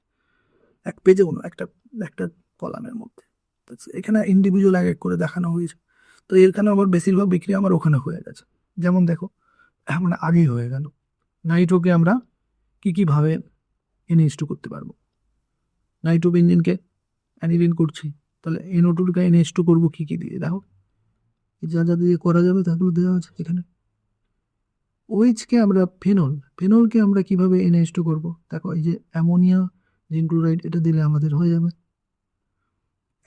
এক পেজে কোনো একটা একটা কলামের মধ্যে। তো এখানে ইন্ডিভিজুয়াল এক এক করে দেখানো হয়েছে। তো এখানে আবার বেশিরভাগ বিক্রিয়া আমার ওখানে হয়ে গেছে। যেমন দেখো, মানে আগেই হয়ে গেল। নাইট্রোকে আমরা কীভাবে NH2 করতে পারবো, নাইট্রো বেঞ্জিনকে অ্যানিলিন করছি, তাহলে NO2কে NH2 করবো কী দিয়ে, দেখো যা যা দিয়ে করা যাবে তাগুলো দেওয়া আছে এখানে। ওইচকে আমরা ফেনলকে আমরা কিভাবে NH2 করবো, দেখো এই যে অ্যামোনিয়া জিঙ্ক ক্লোরাইড, এটা দিলে আমাদের হয়ে যাবে।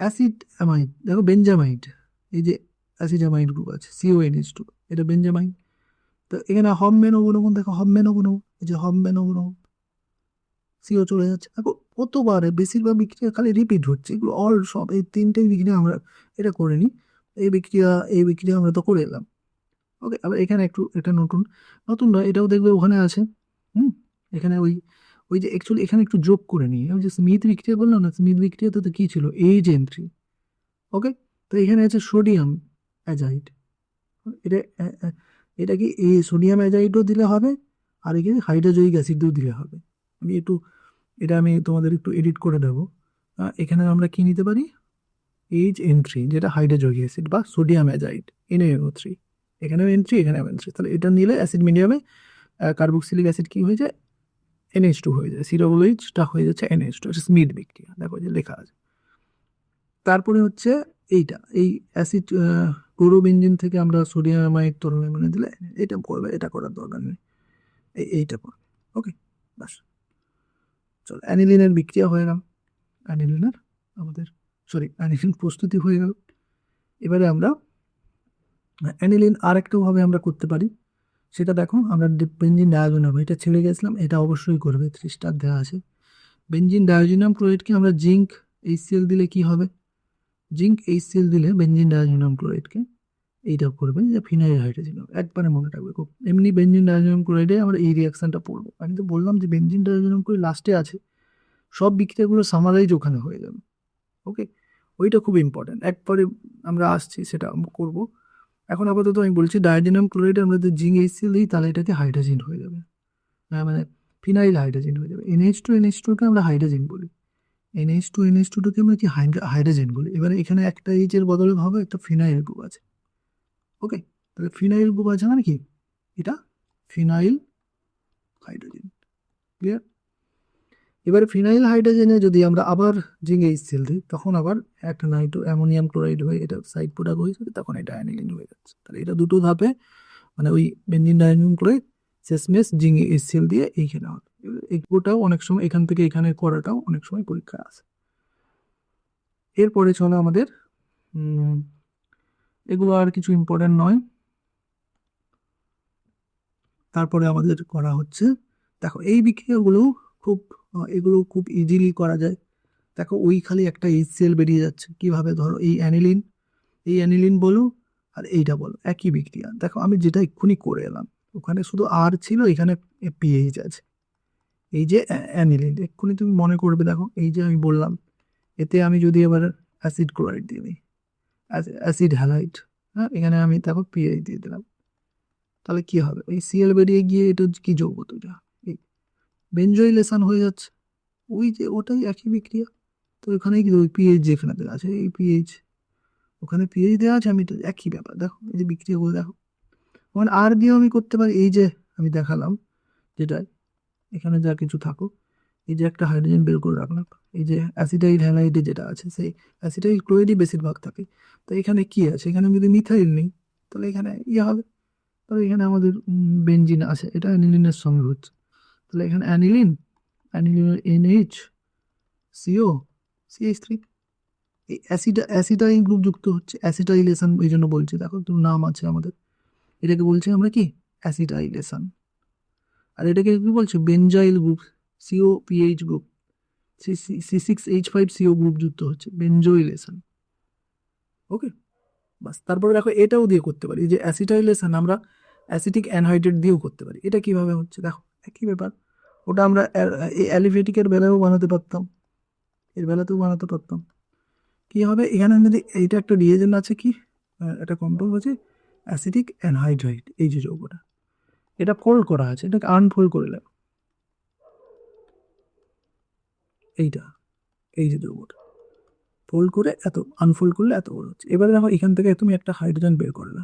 অ্যাসিড অ্যামাইড, দেখো বেঞ্জামাইড, এই যে অ্যাসিড অ্যামাইড গ্রুপ আছে CONH2, এটা বেঞ্জামাইড। তো এখানে হমমেনোগুণ, দেখো হমমেনোগুণ, এই যে হমমেনোগুণ, CO চলে যাচ্ছে। দেখো কতবার বেশিরভাগ বিক্রিয়া খালি রিপিট হচ্ছে, এগুলো সব এই 3টে বিক্রিয়া আমরা এটা করে নিই। এই বিক্রিয়া আমরা তো করে এলাম। ওকে, আবার এখানে একটু এটা নতুন নতুন নয়, এটাও দেখবে ওখানে আছে। এখানে ওই ওই যে অ্যাকচুয়ালি এখানে একটু যোগ করে নিই, ওই যে স্মিথ বিক্রিয়া বললাম না, স্মিথ বিক্রিয়াতে তো কী ছিল, H3। ওকে, তো এখানে আছে সোডিয়াম অ্যাজাইড, এটা এটা কি এই সোডিয়াম অ্যাজাইডও দিলে হবে, আর এখানে হাইড্রোজয়িক অ্যাসিডও দিলে হবে। আমি তোমাদের একটু এডিট করে দেবো। এখানে আমরা কি নিতে পারি, HN3, যেটা হাইড্রোজয়িক অ্যাসিড বা সোডিয়াম অ্যাজাইড, NaNO3, এখানেও N3 এখানেও N3। তাহলে এটা নিলে অ্যাসিড মিডিয়ামে কার্বক্সিলিক অ্যাসিড কি হয়ে যায়, NH2 হয়ে যায়, COOHটা হয়ে যাচ্ছে NH2, এটা স্মিথ বিক্রিয়া, দেখো যে লেখা আছে। তারপরে হচ্ছে এইটা, এই অ্যাসিড ক্লোরোবেনজিন থেকে আমরা সোডিয়াম অ্যামাইড তরল দিলে এটা করবে, এটা করার দরকার নেই, এইটা করবে। ওকে, বাস। চলো, অ্যানিলিনের বিক্রিয়া হয়ে গেল, অ্যানিলিন প্রস্তুতি হয়ে গেল। এবারে আমরা অ্যানিলিন আরেকটাভাবে আমরা করতে পারি, সেটা দেখো আমরা বেঞ্জিন ডায়োজিনাম, এটা ছেড়ে গেছিলাম, এটা অবশ্যই করবে, 3 স্টার দেওয়া আছে। বেঞ্জিন ডায়োজিনাম ক্লোরাইডকে আমরা জিঙ্ক HCl দিলে কি হবে, জিঙ্ক HCl দিলে বেঞ্জিন ডায়োজিনাম ক্লোরাইডকে এইটা করবে যে ফিনাইল হাইড্রোজেন, একবারে মনে রাখবে খুব। এমনি বেঞ্জিন ডায়োজিনাম ক্লোরাইডে আমরা এই রিয়াকশনটা পড়বো। আমি তো বললাম যে বেঞ্জিন ডায়োজিনাম ক্লোরাইড লাস্টে আছে, সব বিক্রিয়াগুলো সামারাইজ ওখানে হয়ে যাবে। ওকে, ওইটা খুব ইম্পর্টেন্ট, একবারে আমরা আসছি সেটা করব। এখন আপাতত আমি বলছি ডায়োজিনাম ক্লোরাইডে আমরা যদি জিঙ্ক HCl দিই তাহলে এটাকে হাইড্রোজেন হয়ে যাবে, মানে ফিনাইল হাইড্রোজেন হয়ে যাবে। NH2কে আমরা হাইড্রোজেন বলি, NH2কে আমরা কি হাইড্রোজেন বলি। এবারে এখানে একটা এইচের বদলে ভাবে একটা ফিনাইল গ্রুপ আছে। ওকে, তাহলে ফিনাইল গ্রুপ আছে মানে কি, এটা ফিনাইল হাইড্রোজেন, ক্লিয়ার। এবারে ফিনাইল হাইড্রোজেনে যদি আমরা আবার জিঙ্ক HCl দিই, তখন আবার একটা অ্যামোনিয়াম ক্লোরাইড হয়ে এটা সাইড প্রোডাক্ট হয়ে যাবে, তখন এটা অ্যানিলিন হয়ে যাচ্ছে। তাহলে এটা দুটো ধাপে, মানে ওই বেঞ্জিন ডায়োজিনাম ক্লোরাইড শেষমেশ জিঙ্ক HCl দিয়ে এইখানে হবে। এগুলোটাও অনেক সময় এখান থেকে এখানে করাটাও অনেক সময় পরীক্ষায় আসে। এরপরে চলো আমাদের এগুলো আর কিছু ইম্পর্টেন্ট নয়। তারপরে আমাদের করা হচ্ছে, দেখো এই বিক্রিয়াগুলো খুব এগুলো খুব ইজিলি করা যায়। দেখো ওই খালি একটা HCl বেরিয়ে যাচ্ছে, কিভাবে? ধরো এই অ্যানিলিন বলো আর এইটা বলো, একই বিক্রিয়া। দেখো আমি যেটা এক্ষুনি করে এলাম, ওখানে শুধু আর ছিল, এখানে পিএইচ আছে। এই যে অ্যানিলিন, এক্ষুনি তুমি মনে করবে, দেখো এই যে আমি বললাম, এতে আমি যদি এবার অ্যাসিড ক্লোরাইড দিয়ে দিই, অ্যাসিড হ্যালাইড, হ্যাঁ, এখানে আমি দেখো পিএইচ দিয়ে দিলাম, তাহলে কি হবে? ওই সিএল বেরিয়ে গিয়ে এটা কি যৌগ তৈরি হয়? এই বেনজোইলেশন হয়ে যাচ্ছে। ওই যে ওটাই একই বিক্রিয়া। তো এখানে কি ওই পিএইচ যেখানে দেওয়া আছে, এই পিএইচ, ওখানে পিএইচ দেওয়া আছে, আমি তো একই ব্যাপার। দেখো এই যে বিক্রিয়াগুলো দেখো, ওখানে আর দিয়েও আমি করতে পারি। এই যে আমি দেখালাম, যেটা এখানে যা কিছু থাকুক, এই যে একটা হাইড্রোজেন বের করে রাখলাম, এই যে অ্যাসিটাইল হ্যালাইডে যেটা আছে, সেই অ্যাসিটাইল ক্লোরাইডই বেশিরভাগ থাকে। তো এখানে কি আছে? এখানে যদি মিথাইল নেই, তাহলে এখানে ইয়ে হবে। তাহলে এখানে আমাদের বেনজিন আছে, এটা অ্যানিলিনের সঙ্গে হচ্ছে। তাহলে এখানে অ্যানিলিন NH CO CH3, এই অ্যাসিটাইল গ্রুপ যুক্ত হচ্ছে, অ্যাসিটাইলেশন এই জন্য বলছি। দেখো একটু নাম আছে আমাদের, এটাকে বলছি আমরা কি? অ্যাসিটাইলেশন। আর এটাকে কি বলছে? Benzyl group, COPH group, C6H5CO group যুক্ত হচ্ছে, বেনজোইলেশন। ওকে, বাস। তারপরে দেখো এটাও দিয়ে করতে পারি, যে অ্যাসিটাইলেশন আমরা অ্যাসিটিক অ্যানহাইড্রেট দিয়েও করতে পারি। এটা কিভাবে হচ্ছে? দেখো একই ব্যাপার। ওটা আমরা এই অ্যালিফেটিকের বেলায়ও বানাতে পারতাম, এর বেলাতেও বানাতে পারতাম। কি হবে? এখানে যদি এইটা একটা রিয়েজেন্ট আছে, কি একটা কম্পাউন্ড আছে অ্যাসিটিক অ্যানহাইড্রাইড, এই যে যৌগটা, এটা ফোল্ড করা আছে, এটাকে আনফোল্ড করে নেব, এইটা, এই যে যৌগটা ফোল্ড করে এত আনফোল্ড করলে এত বড় হচ্ছে। এবারে দেখো এখান থেকে তুমি একটা হাইড্রোজেন বের করলে,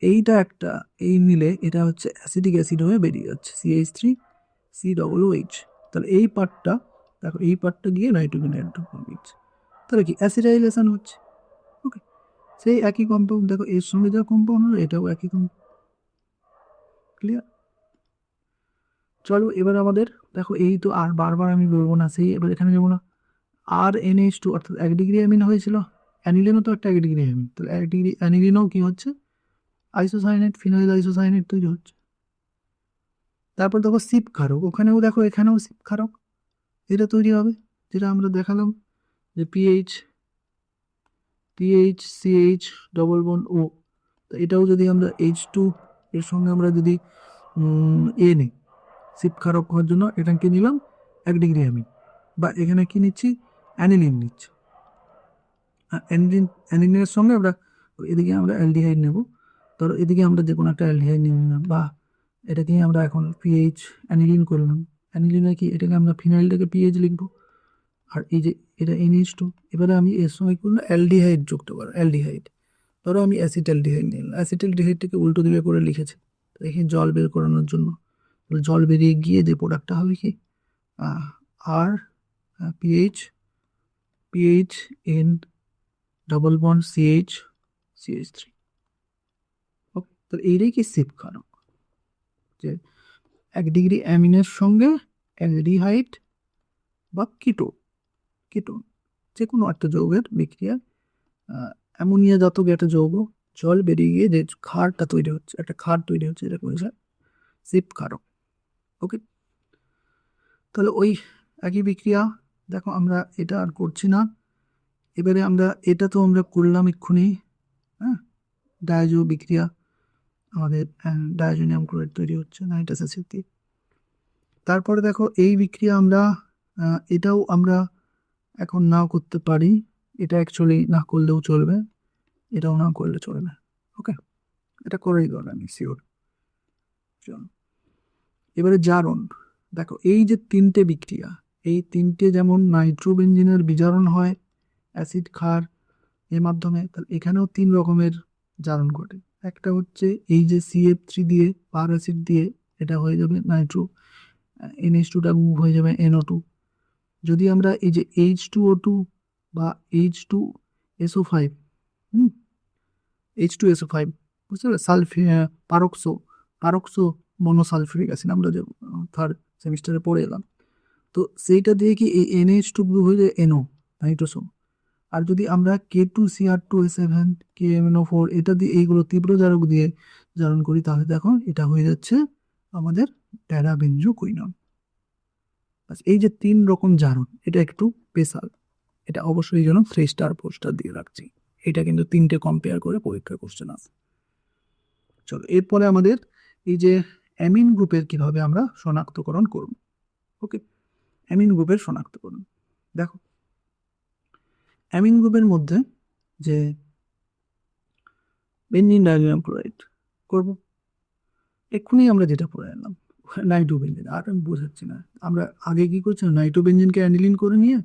এইটা একটা, এই মিলে এটা হচ্ছে অ্যাসিডিক অ্যাসিড হয়ে বেরিয়ে যাচ্ছে, CH3COOH। তাহলে এই পার্টটা, দেখো এই পার্টটা গিয়ে নাইট্রোজেন দিচ্ছে, তাহলে কি অ্যাসিডাইলেশন হচ্ছে। ওকে, সেই একই কম্পাউন্ড, দেখো এর সঙ্গে যা কম্পাউন্ড হলো এটাও একই কম্পাউন্ড। ক্লিয়ার? চলো এবার আমাদের দেখো, এই তো আর বারবার আমি বলবো না, সেই এবার এখানে যাবো না। RNH2 অর্থাৎ 1 ডিগ্রি অ্যামিন হয়েছিল, অ্যানিলিনও তো একটা 1 ডিগ্রি অ্যামিন, তাহলে 1 ডিগ্রি অ্যানিলিনও কি হচ্ছে? আইসোসায়ানাইড, ফিনাইল আইসোসায়ানাইড তৈরি হচ্ছে। তারপর দেখো সিপ ক্ষারক, ওখানেও দেখো এখানেও সিপ ক্ষারক, এটা তৈরি হবে, যেটা আমরা দেখালাম, যে PHCH ডবল বন্ড O। তো এটাও যদি আমরা H2 এর সঙ্গে আমরা যদি নিই, সিপ ক্ষারক হওয়ার জন্য এটাকে নিলাম 1 ডিগ্রি অ্যামিন, বা এখানে কি নিচ্ছি? অ্যানিলিন নিচ্ছি। অ্যানিলিনের সঙ্গে আমরা এদিকে আমরা অ্যালডিহাইড নেব। ধরো এদিকে আমরা যে কোনো একটা অ্যালডিহাইড নিয়ে নিলাম, বা এটাকে আমরা এখন পিএইচ অ্যানিলিন করলাম। অ্যানিলিনে কি? এটাকে আমরা ফিনাইলটাকে পিএইচ লিখবো, আর এই যে এটা NH2। এবারে আমি এর সঙ্গে করলে অ্যালডিহাইড যুক্ত করো, অ্যালডিহাইড। ধরো আমি অ্যাসিটালডিহাইড নিলাম, অ্যাসিটালডিহাইডটাকে উল্টো দিকে করে লিখেছে, তো এখানে জল বের করানোর জন্য, জল বেরিয়ে গিয়ে যে প্রোডাক্টটা হবে কি? আর PHN ডবল বন্ড CH3। ওকে, তো এইটাই কি সিপ ক্ষারক, যে 1 ডিগ্রি অ্যামিনের সঙ্গে অ্যালডিহাইড বা কিটোন যে কোনো একটা যৌগের বিক্রিয়া, অ্যামোনিয়া জাতক একটা যৌগ, জল বেরিয়ে গিয়ে যে ক্ষারটা তৈরি হচ্ছে, একটা ক্ষার তৈরি হচ্ছে, এটা বলছে সিপ ক্ষারক। ওকে, তাহলে ওই একই বিক্রিয়া, দেখো আমরা এটা আর করছি না। এবারে আমরা এটা তো আমরা করলাম এক্ষুনি, হ্যাঁ, ডায়াজো বিক্রিয়া, আমাদের ডায়াজোনিয়াম ক্লোরাইড তৈরি হচ্ছে নাইট্রাস অ্যাসিড দিয়ে। তারপরে দেখো এই বিক্রিয়া আমরা এটাও আমরা এখন নাও করতে পারি, এটা অ্যাকচুয়ালি না করলেও চলবে, এটাও না করলে চলবে। ওকে, এটা করেই দেওয়ার আমি শিওর। চলো এবারে জারণ, দেখো এই যে তিনটে বিক্রিয়া, এই তিনটে যেমন নাইট্রোবেনজিনের বিজারণ হয় অ্যাসিড ক্ষার এর মাধ্যমে, তাহলে এখানেও 3 রকমের জারণ ঘটে। একটা হচ্ছে এই যে CF3 দিয়ে পার অ্যাসিড দিয়ে, এটা হয়ে যাবে নাইট্রো, NH2টা মুভ হয়ে যাবে NO2। যদি আমরা এই যে H2O2 বা H2SO5, H2SO5, বুঝতে পারলে, পারক্সো মনোসালফিউরিক অ্যাসিড আমরা যে থার্ড সেমিস্টারে পড়ে এলাম। তো সেইটা দিয়ে কি এই NH2 গ্রুপ হয়ে যায় NO, নাইট্রোসোম। আর যদি আমরা K2CR2A7 KMNO4 এটা দিয়ে এইগুলো তীব্র জারক দিয়ে জারণ করি, তাহলে দেখো এটা হয়ে যাচ্ছে আমাদের ট্যারাবেনজোকুইনন। এই যে 3 রকম জারণ, এটা একটু স্পেশাল, এটা অবশ্যই যেন 3 স্টার 4 স্টার দিয়ে রাখছি। এটা কিন্তু 3টে কম্পেয়ার করে পরীক্ষা কোশ্চেন আছে। চলো এরপরে আমাদের এই যে অ্যামিন গ্রুপের কিভাবে আমরা শনাক্তকরণ করব। ওকে, অ্যামিন গ্রুপের শনাক্তকরণ দেখো, অ্যামিন গ্রুপের মধ্যে যে বেঞ্জিন ডাইজোনিয়াম ক্লোরাইড করব, এক্ষুনি আমরা যেটা পড়ে এলাম নাইট্রোবেঞ্জিন। আর আমি বোঝাচ্ছি না, আমরা আগে কি করছি, নাইট্রোবেঞ্জিনকে অ্যানিলিন করে নিয়ে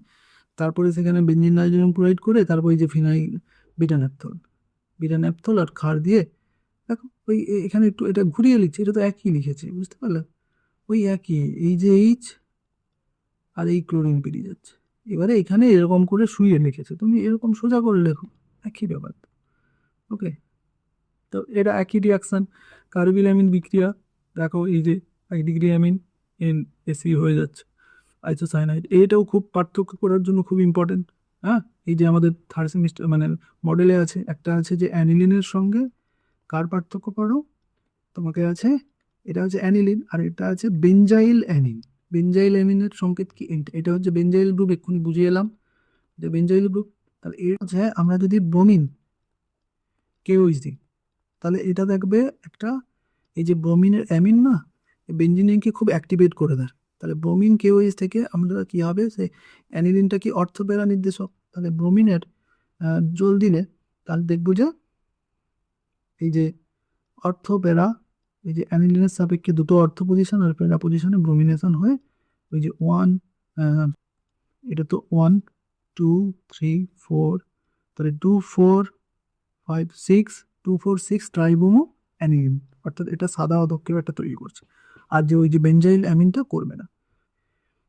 তারপরে সেখানে বেঞ্জিন ডাইজোনিয়াম ক্লোরাইড করে তারপরে এই যে ফিনাইল বিটা ন্যাপথল আর ক্ষার দিয়ে, দেখো ওই এখানে একটু এটা ঘুরিয়ে লিখছি, এটা তো একই লিখেছি, বুঝতে পারলে? ওই একই, এই যে এইচ আর এই ক্লোরিন বেরিয়ে যাচ্ছে। এবারে এখানে এরকম করে শুয়ে লিখেছে, তুমি এরকম সোজা করে লেখো, একই ব্যাপার। ওকে, তো এটা একই রিয়াকশান, কার্বিলামিন বিক্রিয়া, দেখো এই যে 1 ডিগ্রি অ্যামিন NAC হয়ে যাচ্ছে আইসোসায়ানাইড। এটাও খুব পার্থক্য করার জন্য খুব ইম্পর্টেন্ট। হ্যাঁ, এই যে আমাদের থার্ড সেমিস্টার মানে মডেলে আছে, একটা আছে যে অ্যানিলিনের সঙ্গে কার পার্থক্য করো, তোমাকে আছে এটা হচ্ছে অ্যানিলিন আর এটা আছে বেঞ্জাইল অ্যানিন। বেঞ্জাইল অ্যামিনের সংকেত কি? এটা হচ্ছে বেঞ্জাইল গ্রুপ, এক্ষুনি বুঝিয়ে এলাম যে বেঞ্জাইল গ্রুপ। তাহলে এর হচ্ছে আমরা যদি ব্রোমিন KOH দিই, তাহলে এটা দেখবে একটা, এই যে ব্রোমিনের অ্যামিন না, বেঞ্জিনকে খুব অ্যাক্টিভেট করে দেয়। তাহলে ব্রোমিন KOH থেকে আমরা কি হবে, সে অ্যানিলিনটা কি অর্থপেরা নির্দেশক, তাহলে ব্রোমিনের জল দিলে তাহলে দেখবো যে এই যে অর্থপেরা, এই যে অ্যানিলিনের সাপেক্ষে দুটো অর্থ পজিশন আর প্যারা পজিশনে ব্রোমিনেশন হয়ে ওই যে এটা তো 1 2 3 4, তাহলে 2 4 5 6 2 4 6 ট্রাইব্রোমো অ্যানিলিন, অর্থাৎ এটা সাদা অধক্ষেপ একটা তৈরি করছে। আর যে ওই যে বেঞ্জাইল অ্যামিনটা করবে না।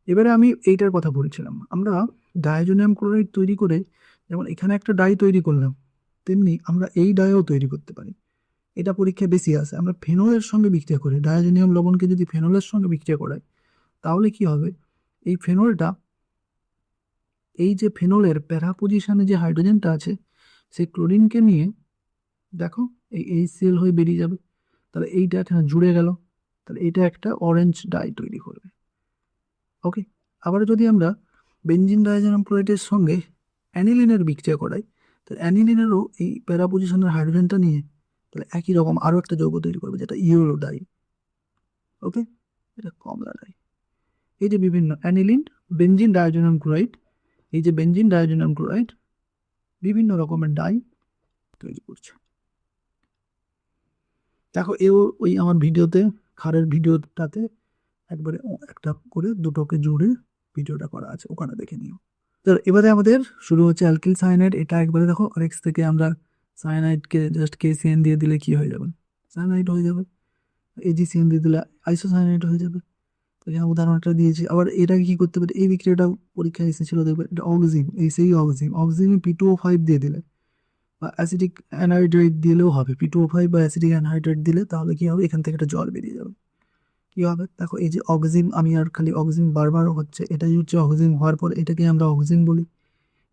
এবারে আমি এইটার কথা বলছিলাম, আমরা ডায়াজোনিয়াম ক্লোরাইড তৈরি করে যেমন এখানে একটা ডাই তৈরি করলাম, তেমনি আমরা এই ডাইও তৈরি করতে পারি। এটা পরীক্ষায় বেশি আসে। আমরা ফেনলের সঙ্গে বিক্রিয়া করি, ডায়াজোনিয়াম লবণকে যদি ফেনলের সঙ্গে বিক্রিয়া করাই, তাহলে কি হবে, এই ফেনলটা, এই যে ফেনলের প্যারা পজিশনে যে হাইড্রোজেনটা আছে, সেই ক্লোরিনকে নিয়ে দেখো এই HCl হয়ে বেরিয়ে যাবে। তাহলে এইটা এখানে জুড়ে গেল, তাহলে এটা একটা অরেঞ্জ ডাই তৈরি করবে। ওকে, আবার যদি আমরা বেঞ্জিন ডাইজোনিয়াম ক্লোরাইডের সঙ্গে অ্যানিলিনের বিক্রিয়া করাই, তাহলে অ্যানিলিনেরও এই প্যারা পজিশনের হাইড্রোজেনটা নিয়ে তাহলে একই রকম আরও একটা যৌগ তৈরি করবে, যেটা ইউরো ডাই। ওকে, এটা কমলা ডাই। এই যে বিভিন্ন অ্যানিলিন, বেঞ্জিন ডাইজোনিয়াম ক্লোরাইড, এই যে বেঞ্জিন ডাইজোনিয়াম ক্লোরাইড বিভিন্ন রকমের ডাই তৈরি করছে। দেখো এও ওই আমার ভিডিওতে, ক্ষারের ভিডিওটাতে একবারে একটা করে দুটোকে জুড়ে ভিডিওটা করা আছে, ওখানে দেখে নিও। তো এবারে আমাদের শুরু হচ্ছে অ্যালকিল সায়ানাইড। এটা একবারে দেখো আরএক্স থেকে আমরা সায়ানাইডকে জাস্ট KCN দিয়ে দিলে কি হয়ে যাবে, সায়ানাইড হয়ে যাবে। AgCN দিয়ে দিলে আইসোসায়ানাইড হয়ে যাবে। তো এখানে উদাহরণটা দিয়েছি। আবার এটা কি করতে পারে, এই বিক্রিয়াটা পরীক্ষায় এসেছিল, দেখবে এটা অক্সিম, এই সেই অক্সিমে P2O5 দিয়ে দিলে বা অ্যাসিডিক অ্যানহাইড্রেট দিলেও হবে। P2O5 বা অ্যাসিডিক অ্যানহাইড্রেট দিলে তাহলে কি হবে, এখান থেকে একটা জল বেরিয়ে যাবে। কি হবে দেখো, এই যে অক্সিম, আমি আর খালি অক্সিম বারবার হচ্ছে, এটাই হচ্ছে অক্সিম হওয়ার পর এটাকে আমরা অক্সিম বলি।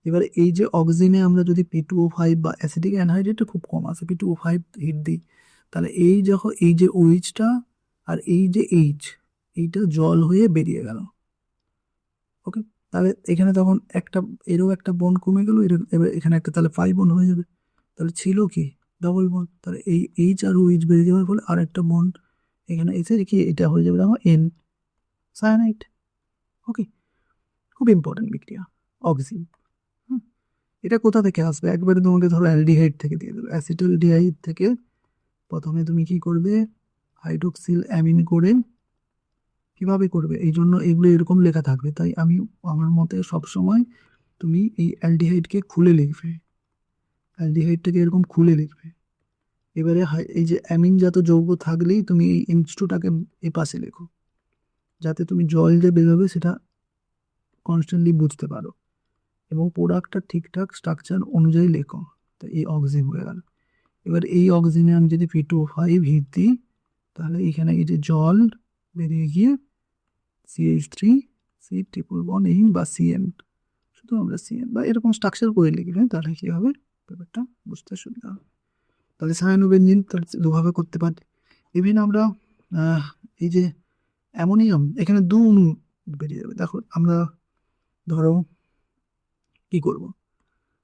এবার এই যে অক্সিমে আমরা যদি P2O5 বা অ্যাসিডিক অ্যানহাইড্রেট খুব কম আছে, P2O5 হিট দিই, তাহলে এই যখন এই যে OH-টা আর এই যে এইটা জল হয়ে বেরিয়ে গেল। ওকে, তাহলে এখানে তখন একটা, এরও একটা বন্ড কমে গেল, এবার এখানে একটা তাহলে 5 বন্ড হয়ে যাবে। তাহলে ছিল কি ডবল বন্ড, তাহলে এই H আর OH বেরিয়ে যাওয়ার ফলে আর একটা বন্ড এখানে এসে কি এটা হয়ে যাবে দেখো N সায়ানাইড। ওকে, খুব ইম্পর্টেন্ট বিক্রিয়া অক্সিম। এটা কোথা থেকে আসবে, একবারে তোমাকে ধরো অ্যালডিহাইড থেকে দিয়ে দেবে, অ্যাসিটালডিহাইড থেকে প্রথমে তুমি কি করবে, হাইড্রোক্সিল অ্যামিন করে কিভাবে করবে, এই জন্য এগুলো এরকম লেখা থাকবে। তাই আমি আমার মতে সবসময় তুমি এই অ্যালডিহাইডকে খুলে লিখবে, অ্যালডিহাইডটাকে এরকম খুলে লিখবে। এবারে এই যে অ্যামিনজাত যৌগ থাকলেই তুমি এই H2টাকে এ পাশে লেখো, যাতে তুমি জল যে বেরোবে সেটা কনস্ট্যান্টলি বুঝতে পারো এবং প্রোডাক্টটা ঠিকঠাক স্ট্রাকচার অনুযায়ী লেখো। তো এই অক্সিম হয়ে গেল। এবার এই অক্সিজেনে আমি যদি P2O5 হিট দিই, তাহলে এখানে এই যে জল বেরিয়ে গিয়ে CH3 C≡N বা CN, শুধু আমরা CN বা এরকম স্ট্রাকচার করে লিখলে তাহলে কি হবে, ব্যাপারটা বুঝতে সুবিধা হবে। তাহলে সায়ানোবেনজিন তাহলে দুভাবে করতে পারি। ইভেন আমরা এই যে অ্যামোনিয়াম, এখানে দু অণু বেরিয়ে যাবে। দেখো আমরা ধরো কি করব,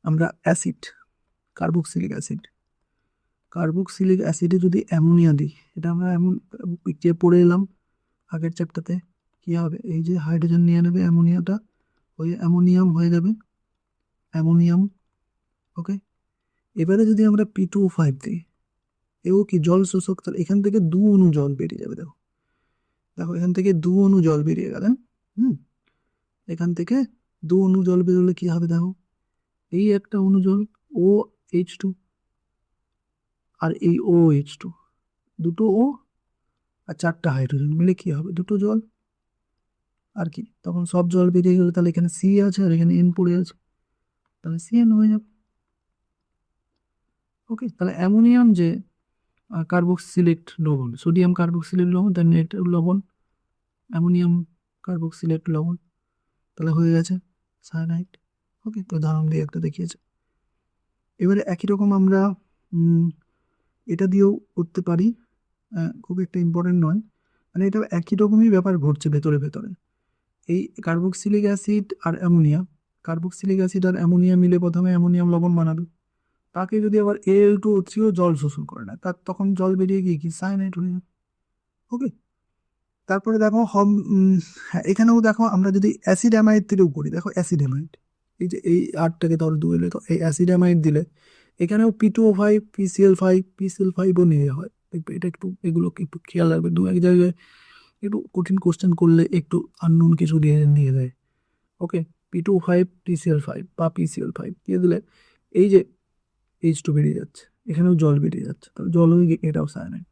আমরা অ্যাসিড কার্বক্সিলিক অ্যাসিডে যদি অ্যামোনিয়া দিই, এটা আমরা এমন যে পড়ে এলাম আগের চ্যাপ্টারতে, কি হবে, এই যে হাইড্রোজেন নিয়ে নেবে অ্যামোনিয়াটা, ওই অ্যামোনিয়াম হয়ে যাবে অ্যামোনিয়াম। ওকে, এবারে যদি আমরা P2O5 দিই, এও কি জল শোষক, তাহলে এখান থেকে দু অণু জল বেরিয়ে যাবে। দেখো দেখো এখান থেকে দু অণু জল বেরিয়ে গেলেন। এখান থেকে দু অণু জল বেরোলে কি হবে, দেখো এই একটা অণু জল OH2 আর এই OH2, দুটো ও আর চারটা হাইড্রোজেন মিলে কি হবে, দুটো জল। আর কি, তখন সব জল বেরিয়ে গেলে তাহলে এখানে সি আছে আর এখানে এন পড়ে আছে, তাহলে CN হয়ে যাবে। ওকে, তাহলে অ্যামোনিয়াম যে কার্বক্সিলেট লবণ, সোডিয়াম কার্বক্সিলেট লবণ, তার লবণ অ্যামোনিয়াম কার্বক্সিলেট লবণ, তাহলে হয়ে গেছে সায়ানাইড। ওকে, তো উদাহরণ দিয়ে একটা দেখিয়েছে। এবারে একই রকম আমরা এটা দিয়েও করতে পারি, খুব একটা ইম্পর্টেন্ট নয়, মানে এটা একই রকমই ব্যাপার ঘটছে ভেতরে ভেতরে। এই কার্বক্সিলিক অ্যাসিড আর অ্যামোনিয়া মিলে প্রথমে অ্যামোনিয়াম লবণ বানাবে, তাকে যদি আবার Al2O3 জল শোষণ করে না, তার তখন জল বেরিয়ে গিয়ে কি সায়ানাইড হয়ে যাবে। ওকে, তারপরে দেখো হ্যাঁ, এখানেও দেখো আমরা যদি অ্যাসিড অ্যামাইড দিলেও করি, দেখো অ্যাসিড অ্যামাইড, এই যে এই আটটাকে ধরো দুয়েলে, তো এই অ্যাসিড অ্যামাইড দিলে এখানেও P2O5 PCl5ও নিয়ে হয়। দেখবে এটা একটু, এগুলোকে একটু খেয়াল রাখবে, দু এক জায়গায় একটু কঠিন কোশ্চেন করলে একটু আননোন কিছু দিয়ে নিয়ে দেয়। ওকে, P2O5 PCl5 বা PCl5 দিয়ে দিলে এই যে H2 বেরিয়ে যাচ্ছে, এখানেও জল বেরিয়ে যাচ্ছে, তাহলে জল হয়ে গিয়ে এটাও সায়ানাইড।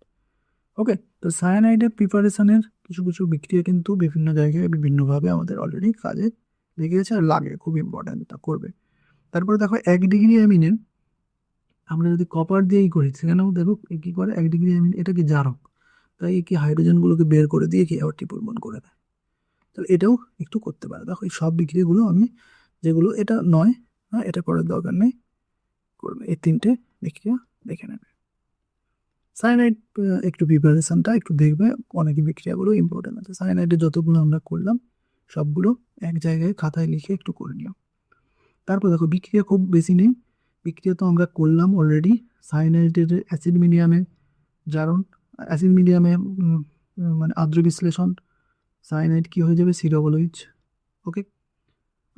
ওকে, তো সায়ানাইডের প্রিপারেশনের কিছু কিছু বিক্রিয়া কিন্তু বিভিন্ন জায়গায় বিভিন্নভাবে আমাদের অলরেডি কাজে লেগেছে আর লাগে, খুব ইম্পর্ট্যান্ট, তা করবে। তারপরে দেখো 1 ডিগ্রি অ্যামিনে আমরা যদি কপার দিয়েই করি, সেখানেও দেখো কি করে, 1 ডিগ্রি অ্যামিন এটা কি জারক, তাই কি হাইড্রোজেনগুলোকে বের করে দিয়ে কি আবার ট্রিপল বন্ড করে দেয়। তাহলে এটাও একটু করতে পারে। দেখো এই সব বিক্রিয়াগুলো আমি যেগুলো এটা নয়, হ্যাঁ এটা করার দরকার নেই, করবে এই তিনটে বিক্রিয়া দেখে নেবে। সায়ানাইড একটু প্রিপারেশনটা একটু দেখবে, অনেক বিক্রিয়াগুলো ইম্পর্টেন্ট আছে। সায়ানাইডে যতগুলো আমরা করলাম সবগুলো এক জায়গায় খাতায় লিখে একটু করে নিও। তারপর দেখো বিক্রিয়া খুব বেশি নেই, বিক্রিয়া তো আমরা করলাম অলরেডি। সায়ানাইডের অ্যাসিড মিডিয়ামে জারণ, অ্যাসিড মিডিয়ামে মানে আর্দ্র বিশ্লেষণ, সায়ানাইড কি হয়ে যাবে C+H। ওকে,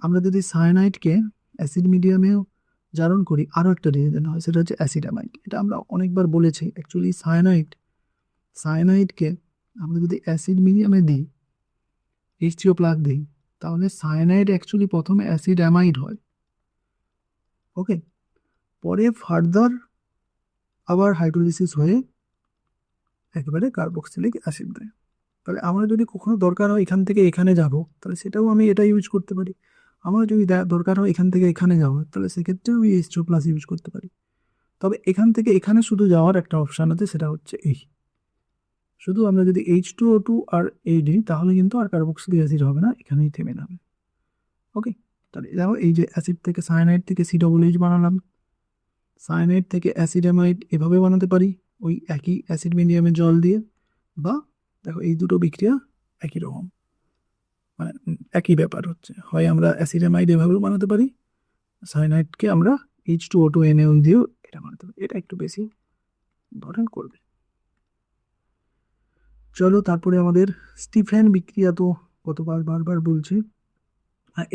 আমরা যদি সায়ানাইডকে অ্যাসিড মিডিয়ামেও জারণ করি, আরও একটা রিয়েজেন্ট হয়, সেটা হচ্ছে অ্যাসিডামাইড। এটা আমরা অনেকবার বলেছি। অ্যাকচুয়ালি সায়ানাইডকে আমরা যদি অ্যাসিড মিডিয়ামে দিই, H3O+ দিই, তাহলে সায়ানাইড অ্যাকচুয়ালি প্রথমে অ্যাসিডামাইড হয়। ওকে, পরে ফার্দার আবার হাইড্রোলিসিস হয়ে একেবারে কার্বক্সিলিক অ্যাসিড দেয়। তাহলে আমার যদি কখনো দরকার হয় এখান থেকে এখানে যাব, তাহলে সেটাও আমি এটা ইউজ করতে পারি। আমার যদি দরকার হয় এখান থেকে এখানে যাওয়া, তাহলে সেক্ষেত্রেও আমি H2+ ইউজ করতে পারি। তবে এখান থেকে এখানে শুধু যাওয়ার একটা অপশান আছে, সেটা হচ্ছে এই, শুধু আমরা যদি H2O2 আর এই দিই, তাহলে কিন্তু আর কার্বক্সিলিক অ্যাসিড হবে না, এখানেই থেমে যাবে। ওকে, তাহলে দেখো এই যে অ্যাসিড থেকে সায়ানাইড থেকে C+H বানালাম, সায়ানাইড থেকে অ্যাসিডামাইড এভাবে বানাতে পারি ওই একই অ্যাসিড মিডিয়ামে জল দিয়ে, বা দেখো এই দুটো বিক্রিয়া একই রকম, মানে একই ব্যাপার হচ্ছে, হয় আমরা অ্যাসিডামাইড এভাবেও বানাতে পারি, সায়ানাইডকে আমরা H2O2NaOH দিয়েও এটা বানাতে পারি। এটা একটু বেশি ইম্পর্টেন্ট করবে। চলো তারপরে আমাদের স্টিফেন বিক্রিয়া, তো কতবার বারবার বলছি।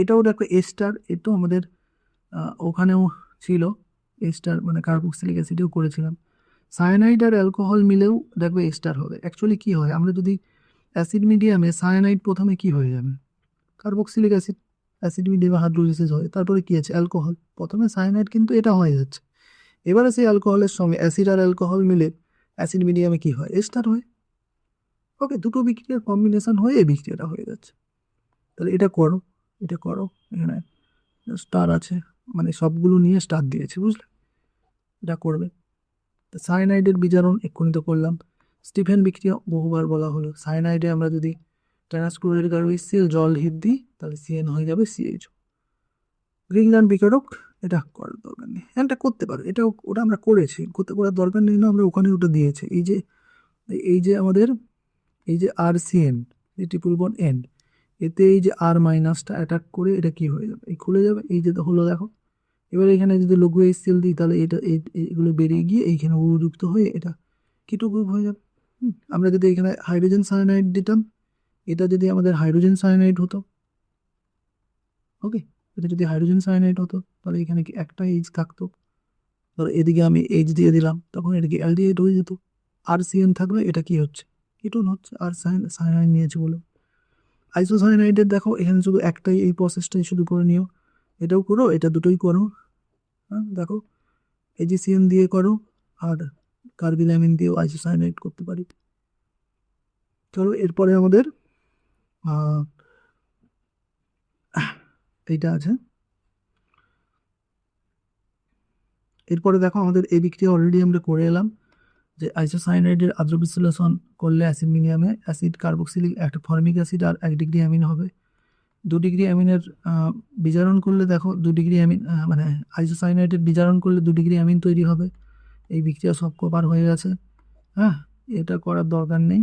এটাও দেখো এস্টার, এটাও আমাদের ওখানেও ছিল এস্টার, মানে কার্বক্সিলিক অ্যাসিডেও করেছিলাম। সায়ানাইড আর অ্যালকোহল মিলেও দেখবে এস্টার হবে। অ্যাকচুয়ালি কি হয়, আমরা যদি অ্যাসিড মিডিয়ামে সায়ানাইড প্রথমে কি হয়ে যাবে, কার্বক্সিলিক অ্যাসিড মিডিয়ামে হাইড্রোলিসিস হয়, তারপরে কি আছে অ্যালকোহল, প্রথমে সায়ানাইড কিন্তু এটা হয়ে যাচ্ছে, এবারে সেই অ্যালকোহলের সঙ্গে অ্যাসিড আর অ্যালকোহল মিলে অ্যাসিড মিডিয়ামে কি হয়, এস্টার হয়। ওকে, দুটো বিক্রিয়ার কম্বিনেশন হয়ে এই বিক্রিয়াটা হয়ে যাচ্ছে। তাহলে এটা করো, এখানে স্টার আছে, মানে সবগুলো নিয়ে স্টার দিয়েছে, বুঝলে, এটা করবে। সায়ানাইডের বিজারণ এক্ষুনি তো করলাম, স্টিফেন বিক্রিয়া বহুবার বলা হলো। সায়ানাইডে আমরা যদি ট্রান্সক্লোরাইড কার্বক্সিল জল হিট দিই তাহলে সিএন হয়ে যাবে সিএইচও। গ্রিনল্যান্ড বিকারক এটা করার দরকার নেই, এটা করতে পারো, এটা ওটা আমরা করেছি, করতে করার দরকার নেই না, আমরা ওখানে ওটা দিয়েছে। এই যে আমাদের এই যে আর সিএন ট্রিপল বন্ড এন্ড, এতে এই যে আর মাইনাসটা অ্যাটাক করে এটা কি হয়ে যাবে, এই খুলে যাবে, এই যে হলো দেখো। এবার এখানে যদি লঘু HCl দিই তাহলে এটা এগুলো বেরিয়ে গিয়ে এইখানে যুক্ত হয়ে এটা কিটো গ্রুপ হয়ে যাবে। আমরা যদি এখানে হাইড্রোজেন সায়ানাইড দিতাম, এটা যদি আমাদের হাইড্রোজেন সায়ানাইড হতো, ওকে, এটা যদি হাইড্রোজেন সায়ানাইড হতো তাহলে এখানে কি একটা এইচ থাকতো, ধরো এদিকে আমি এইচ দিয়ে দিলাম, তখন এদিকে অ্যালডিহাইড হয়ে যেত। আর সিএন থাকলে এটা কি হচ্ছে, কিটোন হচ্ছে, আর সায়ানাইড নিয়েছে বলে। আইসোসায়ানাইডের দেখো এখানে শুধু একটাই, এই প্রসেসটাই শুধু করে নিও, এটাও করো, এটা দুটোই করো। হ্যাঁ দেখো, AgCN দিয়ে করো, আর কার্বিলামিন দিয়েও আইসোসায়ানাইড করতে পারি। চলো এরপরে আমাদের এইটা আছে। এরপরে দেখো আমাদের এই বিক্রিয়া অলরেডি আমরা করে এলাম, যে আইসোসায়ানাইডের আদ্র বিশ্লেষণ করলে অ্যাসিড মিডিয়ামে অ্যাসিড কার্বক্সিলিক একটা ফর্মিক অ্যাসিড আর 1 ডিগ্রি অ্যামিন হবে। 2 ডিগ্রি অ্যামিনের বিজারণ করলে দেখো 2 ডিগ্রি অ্যামিন, মানে আইসোসায়ানাইডের বিজারণ করলে 2 ডিগ্রি অ্যামিন তৈরি হবে। এই বিক্রিয়া সব কভার হয়ে গেছে। হ্যাঁ, এটা করার দরকার নেই।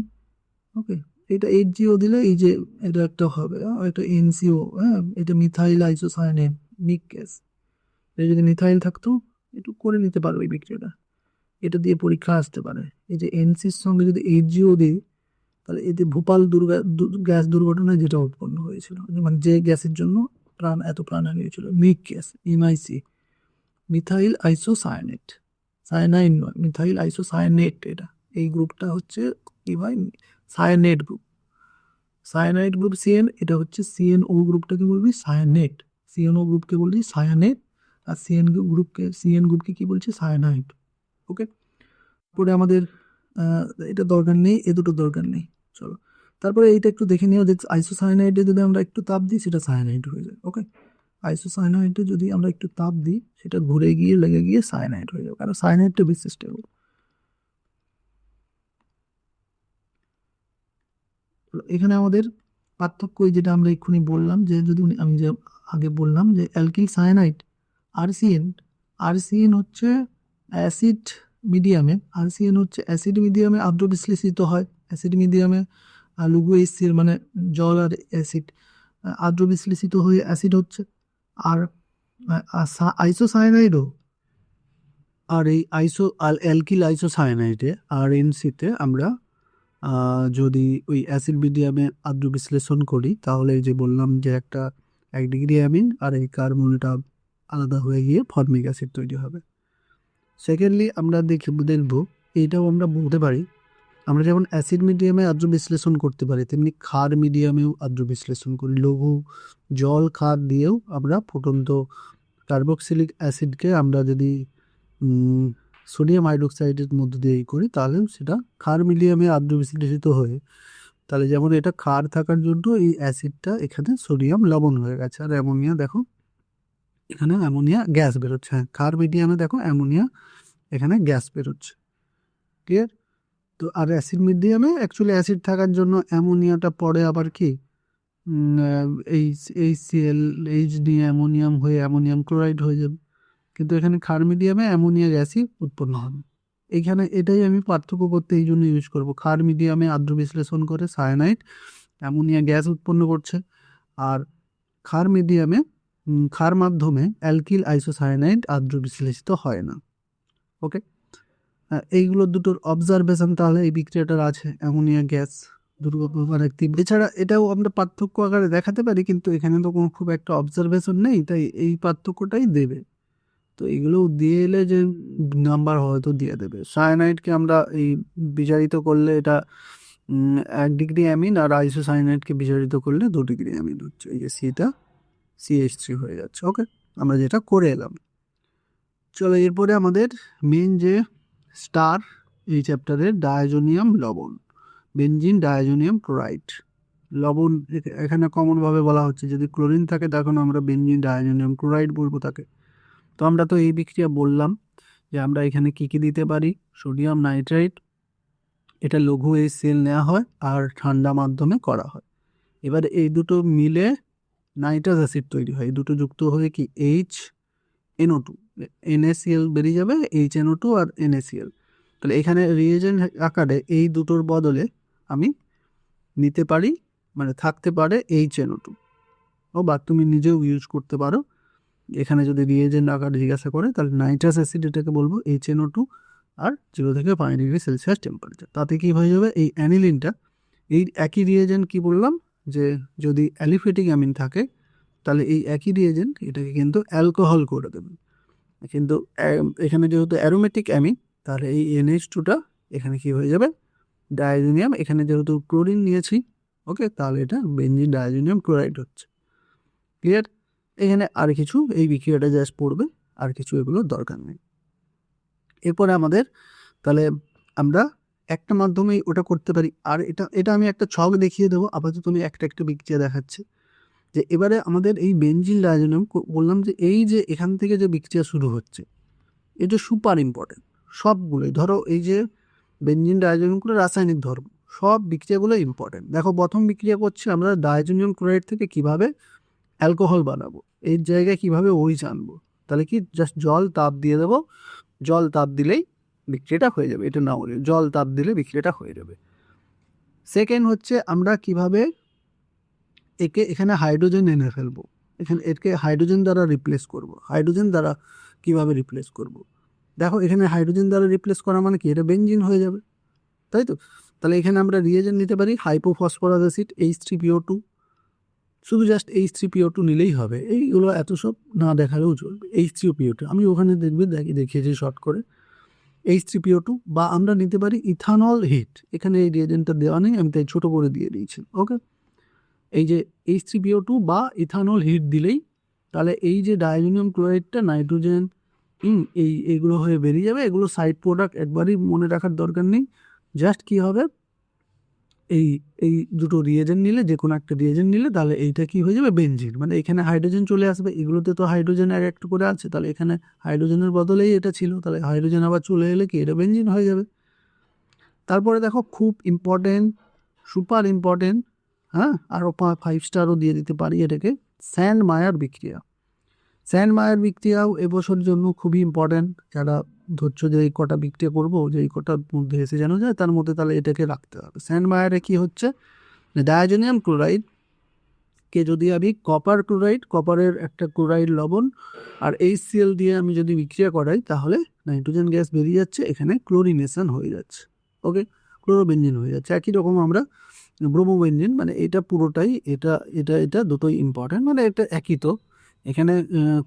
ওকে, এটা HGO দিলে এই যে এটা একটা হবে, এটা NCO, হ্যাঁ, এটা মিথাইল আইসোসায়ানাইড মিক গ্যাস। এটা যদি মিথাইল থাকতো একটু করে নিতে পারো এই বিক্রিয়াটা, এটা দিয়ে পরীক্ষা আসতে পারে। এই যে NCর সঙ্গে যদি HGO দিই তাহলে এতে ভোপাল গ্যাস দুর্ঘটনায় যেটা উৎপন্ন হয়েছিল, মানে যে গ্যাসের জন্য এত প্রাণহানি হয়েছিল, MIC gas, MIC, methyl isocyanate, cyanide নয়, মিথাইল আইসোসায়ানেট। এটা এই গ্রুপটা হচ্ছে কি ভাই, cyanate group. Cyanide group CN, এটা হচ্ছে CNO গ্রুপটাকে বলবি সায়ানেট, CNO গ্রুপকে বলবি সায়ানেট, আর সিএন গ্রুপকে কি বলছি, সায়ানাইড। ওকে, পরে আমাদের এটা দরকার নেই, এ দুটো দরকার নেই। চলো তারপরে এইটা একটু দেখে নিও, যে আইসোসায়ানাইডে যদি আমরা একটু তাপ দিই সেটা সায়ানাইড হয়ে যায়। ওকে, আইসোসায়ানাইডে যদি আমরা একটু তাপ দিই সেটা ঘুরে গিয়ে লেগে গিয়ে সায়ানাইড হয়ে যাবে, কারণ সায়ানাইডটা বেশি স্টেবল। এখানে আমাদের পার্থক্য যেটা আমরা এক্ষুনি বললাম, যে যদি আমি যে আগে বললাম যে অ্যালকিল সায়ানাইড আরসিএন হচ্ছে অ্যাসিড মিডিয়ামে, আরসিএন হচ্ছে অ্যাসিড মিডিয়ামে আদ্র বিশ্লেষিত হয়। অ্যাসিড মিডিয়ামে লঘু HCl মানে জল আর অ্যাসিড আদ্র বিশ্লেষিত হয়ে অ্যাসিড হচ্ছে। আর আইসোসায়ানাইডও, আর এই অ্যালকিল আইসোসায়ানাইডে RNCতে আমরা যদি ওই অ্যাসিড মিডিয়ামে আদ্র বিশ্লেষণ করি তাহলে এই যে বললাম যে একটা 1 ডিগ্রি অ্যামিন আর এই কার্বনটা আলাদা হয়ে গিয়ে ফর্মিক অ্যাসিড তৈরি হবে। সেকেন্ডলি আমরা দেখবো, এইটাও আমরা বলতে পারি, আমরা যেমন অ্যাসিড মিডিয়ামে আদ্র বিশ্লেষণ করতে পারি তেমনি ক্ষার মিডিয়ামেও আদ্র বিশ্লেষণ করি। লঘু জল ক্ষার দিয়েও আমরা ফুটন্ত কার্বক্সিলিক অ্যাসিডকে আমরা যদি সোডিয়াম হাইড্রোক্সাইডের মধ্য দিয়ে করি তাহলেও সেটা ক্ষার মিডিয়ামে আদ্র বিশ্লেষিত হয়ে, তাহলে যেমন এটা ক্ষার থাকার জন্য এই অ্যাসিডটা এখানে সোডিয়াম লবণ হয়ে গেছে, আর অ্যামোনিয়া দেখো এখানে অ্যামোনিয়া গ্যাস বেরোচ্ছে। হ্যাঁ, ক্ষার মিডিয়ামে দেখো অ্যামোনিয়া এখানে গ্যাস বেরোচ্ছে। ক্লিয়ার? তো আর অ্যাসিড মিডিয়ামে অ্যাকচুয়ালি অ্যাসিড থাকার জন্য অ্যামোনিয়াটা পরে আবার কি HCl নিয়ে অ্যামোনিয়াম হয়ে অ্যামোনিয়াম ক্লোরাইড হয়ে যাবে, কিন্তু এখানে ক্ষার মিডিয়ামে অ্যামোনিয়া গ্যাসই উৎপন্ন হবে। এইখানে এটাই আমি পার্থক্য করতে এই জন্য ইউজ করব, ক্ষার মিডিয়ামে আদ্র বিশ্লেষণ করে সায়ানাইড অ্যামোনিয়া গ্যাস উৎপন্ন করছে, আর ক্ষার মিডিয়ামে ক্ষার মাধ্যমে অ্যালকিল আইসোসায়ানাইড আদ্র বিশ্লেষিত হয় না। ওকে, এইগুলো দুটোর অবজারভেশন তাহলে এই বিক্রিয়াটার আছে, অ্যামোনিয়া গ্যাস দুর্গপ্রভার তীব্র। এছাড়া এটাও আমরা পার্থক্য আকারে দেখাতে পারি, কিন্তু এখানে তো কোনো খুব একটা অবজারভেশন নেই, তাই এই পার্থক্যটাই দেবে। তো এগুলো দিয়ে এলে যে নাম্বার হয়তো দিয়ে দেবে। সায়ানাইডকে আমরা এই বিজারিত করলে এটা 1 ডিগ্রি অ্যামিন, আর আইসোসায়ানাইডকে বিজারিত করলে 2 ডিগ্রি অ্যামিন হচ্ছে, এই যে সিটা CH3 হয়ে যাচ্ছে। ওকে, আমরা যেটা করে এলাম। চলো এরপরে আমাদের মেন যে স্টার এই চ্যাপ্টারের ডায়াজোনিয়াম লবণ, বেনজিন ডায়াজোনিয়াম ক্লোরাইড লবণ। এখানে কমনভাবে বলা হচ্ছে যদি ক্লোরিন থাকে তখন আমরা বেনজিন ডায়াজোনিয়াম ক্লোরাইড বলবো তাকে। তো আমরা তো এই বিক্রিয়া বললাম যে আমরা এখানে কি কি দিতে পারি, সোডিয়াম নাইট্রাইট, এটা লঘু HCl নেওয়া হয় আর ঠান্ডা মাধ্যমে করা হয়। এবার এই দুটো মিলে নাইট্রাস অ্যাসিড তৈরি হয়। এই দুটো যুক্ত হয়ে কি HNO2, NaCl বেরিয়ে যাবে, HNO2 আর NaCl। তাহলে এখানে রিয়েজেন্ট আকারে এই দুটোর বদলে আমি নিতে পারি, মানে থাকতে পারে HNO2, বা তুমি নিজেও ইউজ করতে পারো। এখানে যদি রিয়েজেন্ট আকারে জিজ্ঞাসা করে তাহলে নাইট্রাস অ্যাসিড এটাকে বলবো HNO2 আর 0 থেকে 5 ডিগ্রি সেলসিয়াস টেম্পারেচার। তাতে কি হয়ে যাবে, এই অ্যানিলিনটা, এই একই রিয়েজেন্ট কি বললাম যে যদি অ্যালিফেটিক অ্যামিন থাকে তাহলে এই একই রিয়েজেন্ট এটাকে কিন্তু অ্যালকোহল করে দেবে। কিন্তু এখানে যেহেতু অ্যারোমেটিক অ্যামিন তাহলে এই NH2টা এখানে কি হয়ে যাবে, ডায়াজোনিয়াম। এখানে যেহেতু ক্লোরিন নিয়েছি, ওকে, তাহলে এটা বেনজিন ডায়াজোনিয়াম ক্লোরাইড হচ্ছে। ক্লিয়ার? এখানে আর কিছু এই বিক্রিয়াটা জাস্ট পড়বে, আর কিছু এগুলোর দরকার নেই। এরপরে আমাদের তাহলে আমরা একটা মাধ্যমেই ওটা করতে পারি। আর এটা আমি একটা ছক দেখিয়ে দেবো, আপাতত আমি একটা বিক্রিয়া দেখাচ্ছি। যে এবারে আমাদের এই বেনজিন ডায়াজোনিয়াম বললাম যে এই যে এখান থেকে যে বিক্রিয়া শুরু হচ্ছে এটা সুপার ইম্পর্টেন্ট। সবগুলোই ধরো এই যে বেনজিন ডায়াজোনিয়ামগুলো রাসায়নিক ধর্ম, সব বিক্রিয়াগুলো ইম্পর্টেন্ট। দেখো প্রথম বিক্রিয়া করছি আমরা ডায়াজোনিয়াম ক্লোরাইড থেকে কিভাবে অ্যালকোহল বানাবো, এই জায়গায় কিভাবে OH আনবো। তাহলে কি জাস্ট জল তাপ দিয়ে দেবো, জল তাপ দিলেই বিক্রিয়াটা হয়ে যাবে। এটা না হলে জল তাপ দিলে বিক্রিয়াটা হয়ে যাবে। সেকেন্ড হচ্ছে আমরা কিভাবে এখানে হাইড্রোজেন এনে ফেলবো, একে হাইড্রোজেন দ্বারা রিপ্লেস করব। হাইড্রোজেন দ্বারা কিভাবে রিপ্লেস করব, দেখো এখানে হাইড্রোজেন দ্বারা রিপ্লেস করা মানে কি, এটা বেনজিন হয়ে যাবে, তাই তো। তাহলে এখানে আমরা রিয়েজেন্ট নিতে পারি হাইপোফসফরাস অ্যাসিড H3PO2, শুধু জাস্ট H3PO2 নিলেই হবে, এইগুলো এত সব না দেখালেও চলবে। H3PO2 আমি ওখানে দেখিয়েছি শর্ট করে H3PO2। বা আমরা নিতে পারি ইথানল হিট, এখানে এই রিয়েজেন্টটা দেওয়া নেই, আমি তাই ছোটো করে দিয়ে দিয়েছি। ওকে, এই যে H3PO2 বা ইথানল হিট দিলেই তাহলে এই যে ডায়াজোনিয়াম ক্লোরাইডটা নাইট্রোজেন এইগুলো হয়ে বেরিয়ে যাবে। এগুলো সাইড প্রোডাক্ট, একবারই মনে রাখার দরকার নেই। জাস্ট কি হবে, এই দুটো রিয়েজেন্ট নিলে, যে কোনো একটা রিয়েজেন্ট নিলে তাহলে এইটা কি হয়ে যাবে, বেনজিন। মানে এখানে হাইড্রোজেন চলে আসবে, এগুলোতে তো হাইড্রোজেন আর একটু করে আছে, তাহলে এখানে হাইড্রোজেনের বদলেই এটা ছিল, তাহলে হাইড্রোজেন আবার চলে এলে কি এটা বেনজিন হয়ে যাবে। তারপরে দেখো খুব ইম্পর্টেন্ট, সুপার ইম্পর্টেন্ট, হ্যাঁ, আরও 5 স্টারও দিয়ে দিতে পারি এটাকে, স্যান্ড মায়ার বিক্রিয়া। স্যান্ড মায়ার বিক্রিয়াও এবছর জন্য খুবই ইম্পর্টেন্ট। যারা ধরছো যে এই কটা বিক্রিয়া করবো, যে এই কটার মধ্যে এসে যেন যায়, তার মধ্যে তাহলে এটাকে রাখতে হবে। স্যান্ড মায়ারে কি হচ্ছে, ডায়াজোনিয়াম ক্লোরাইডকে যদি আমি কপার ক্লোরাইড, কপারের একটা ক্লোরাইড লবণ আর HCl দিয়ে আমি যদি বিক্রিয়া করাই তাহলে নাইট্রোজেন গ্যাস বেরিয়ে যাচ্ছে, এখানে ক্লোরিনেশন হয়ে যাচ্ছে। ওকে, ক্লোরোবেনজিন হয়ে যাচ্ছে। একই রকম আমরা ব্রোমোবেনজিন, মানে এটা পুরোটাই এটা দুটোই ইম্পর্টেন্ট, মানে এটা একই তো। এখানে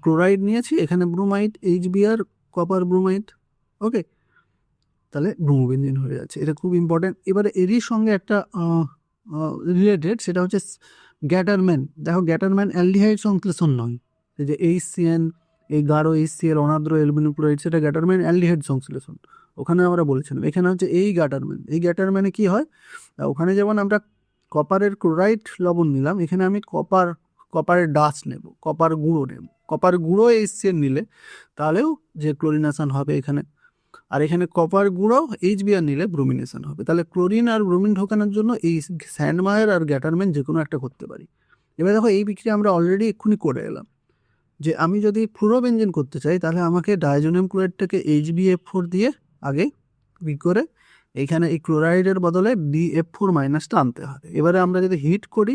ক্লোরাইড নিয়েছি, এখানে ব্রোমাইড HBr, কপার ব্রোমাইড। ওকে, তাহলে ব্রোমোবেনজিন হয়ে যাচ্ছে, এটা খুব ইম্পর্টেন্ট। এবারে এরই সঙ্গে একটা রিলেটেড, সেটা হচ্ছে গ্যাটারম্যান। দেখো গ্যাটারম্যান অ্যালডিহাইড সংশ্লেষণ নয়, এই যে HCN, এই গাঢ় HCl অনার্দ্র অ্যালুমিনিয়াম ক্লোরাইড, সেটা গ্যাটারম্যান অ্যালডিহাইড সংশ্লেষণ। ওখানে আমরা বলেছিলাম, এখানে হচ্ছে এই গ্যাটারম্যানে কি হয়, ওখানে যেমন আমরা কপারের ক্লোরাইড লবণ নিলাম, এখানে আমি কপারের ডাস্ট নেব, কপার গুঁড়ো নেব। কপার গুঁড়ো HCl নিলে তাহলেও যে ক্লোরিনেশন হবে এখানে, আর এখানে কপার গুঁড়ো HBr নিলে ব্রোমিনেশন হবে। তাহলে ক্লোরিন আর ব্রোমিন ঢোকানোর জন্য এই স্যান্ডমায়ার আর গ্যাটারম্যান যে কোনো একটা করতে পারি। এবার দেখো এই বিক্রিয়া আমরা অলরেডি এক্ষুনি করে এলাম, যে আমি যদি ফ্লুরোবেনজিন করতে চাই তাহলে আমাকে ডায়াজোনিয়াম ক্লোরাইডটাকে HbF4 দিয়ে আগে করে এইখানে এই ক্লোরাইডের বদলে BF4 মাইনাসটা আনতে হবে। এবারে আমরা যদি হিট করি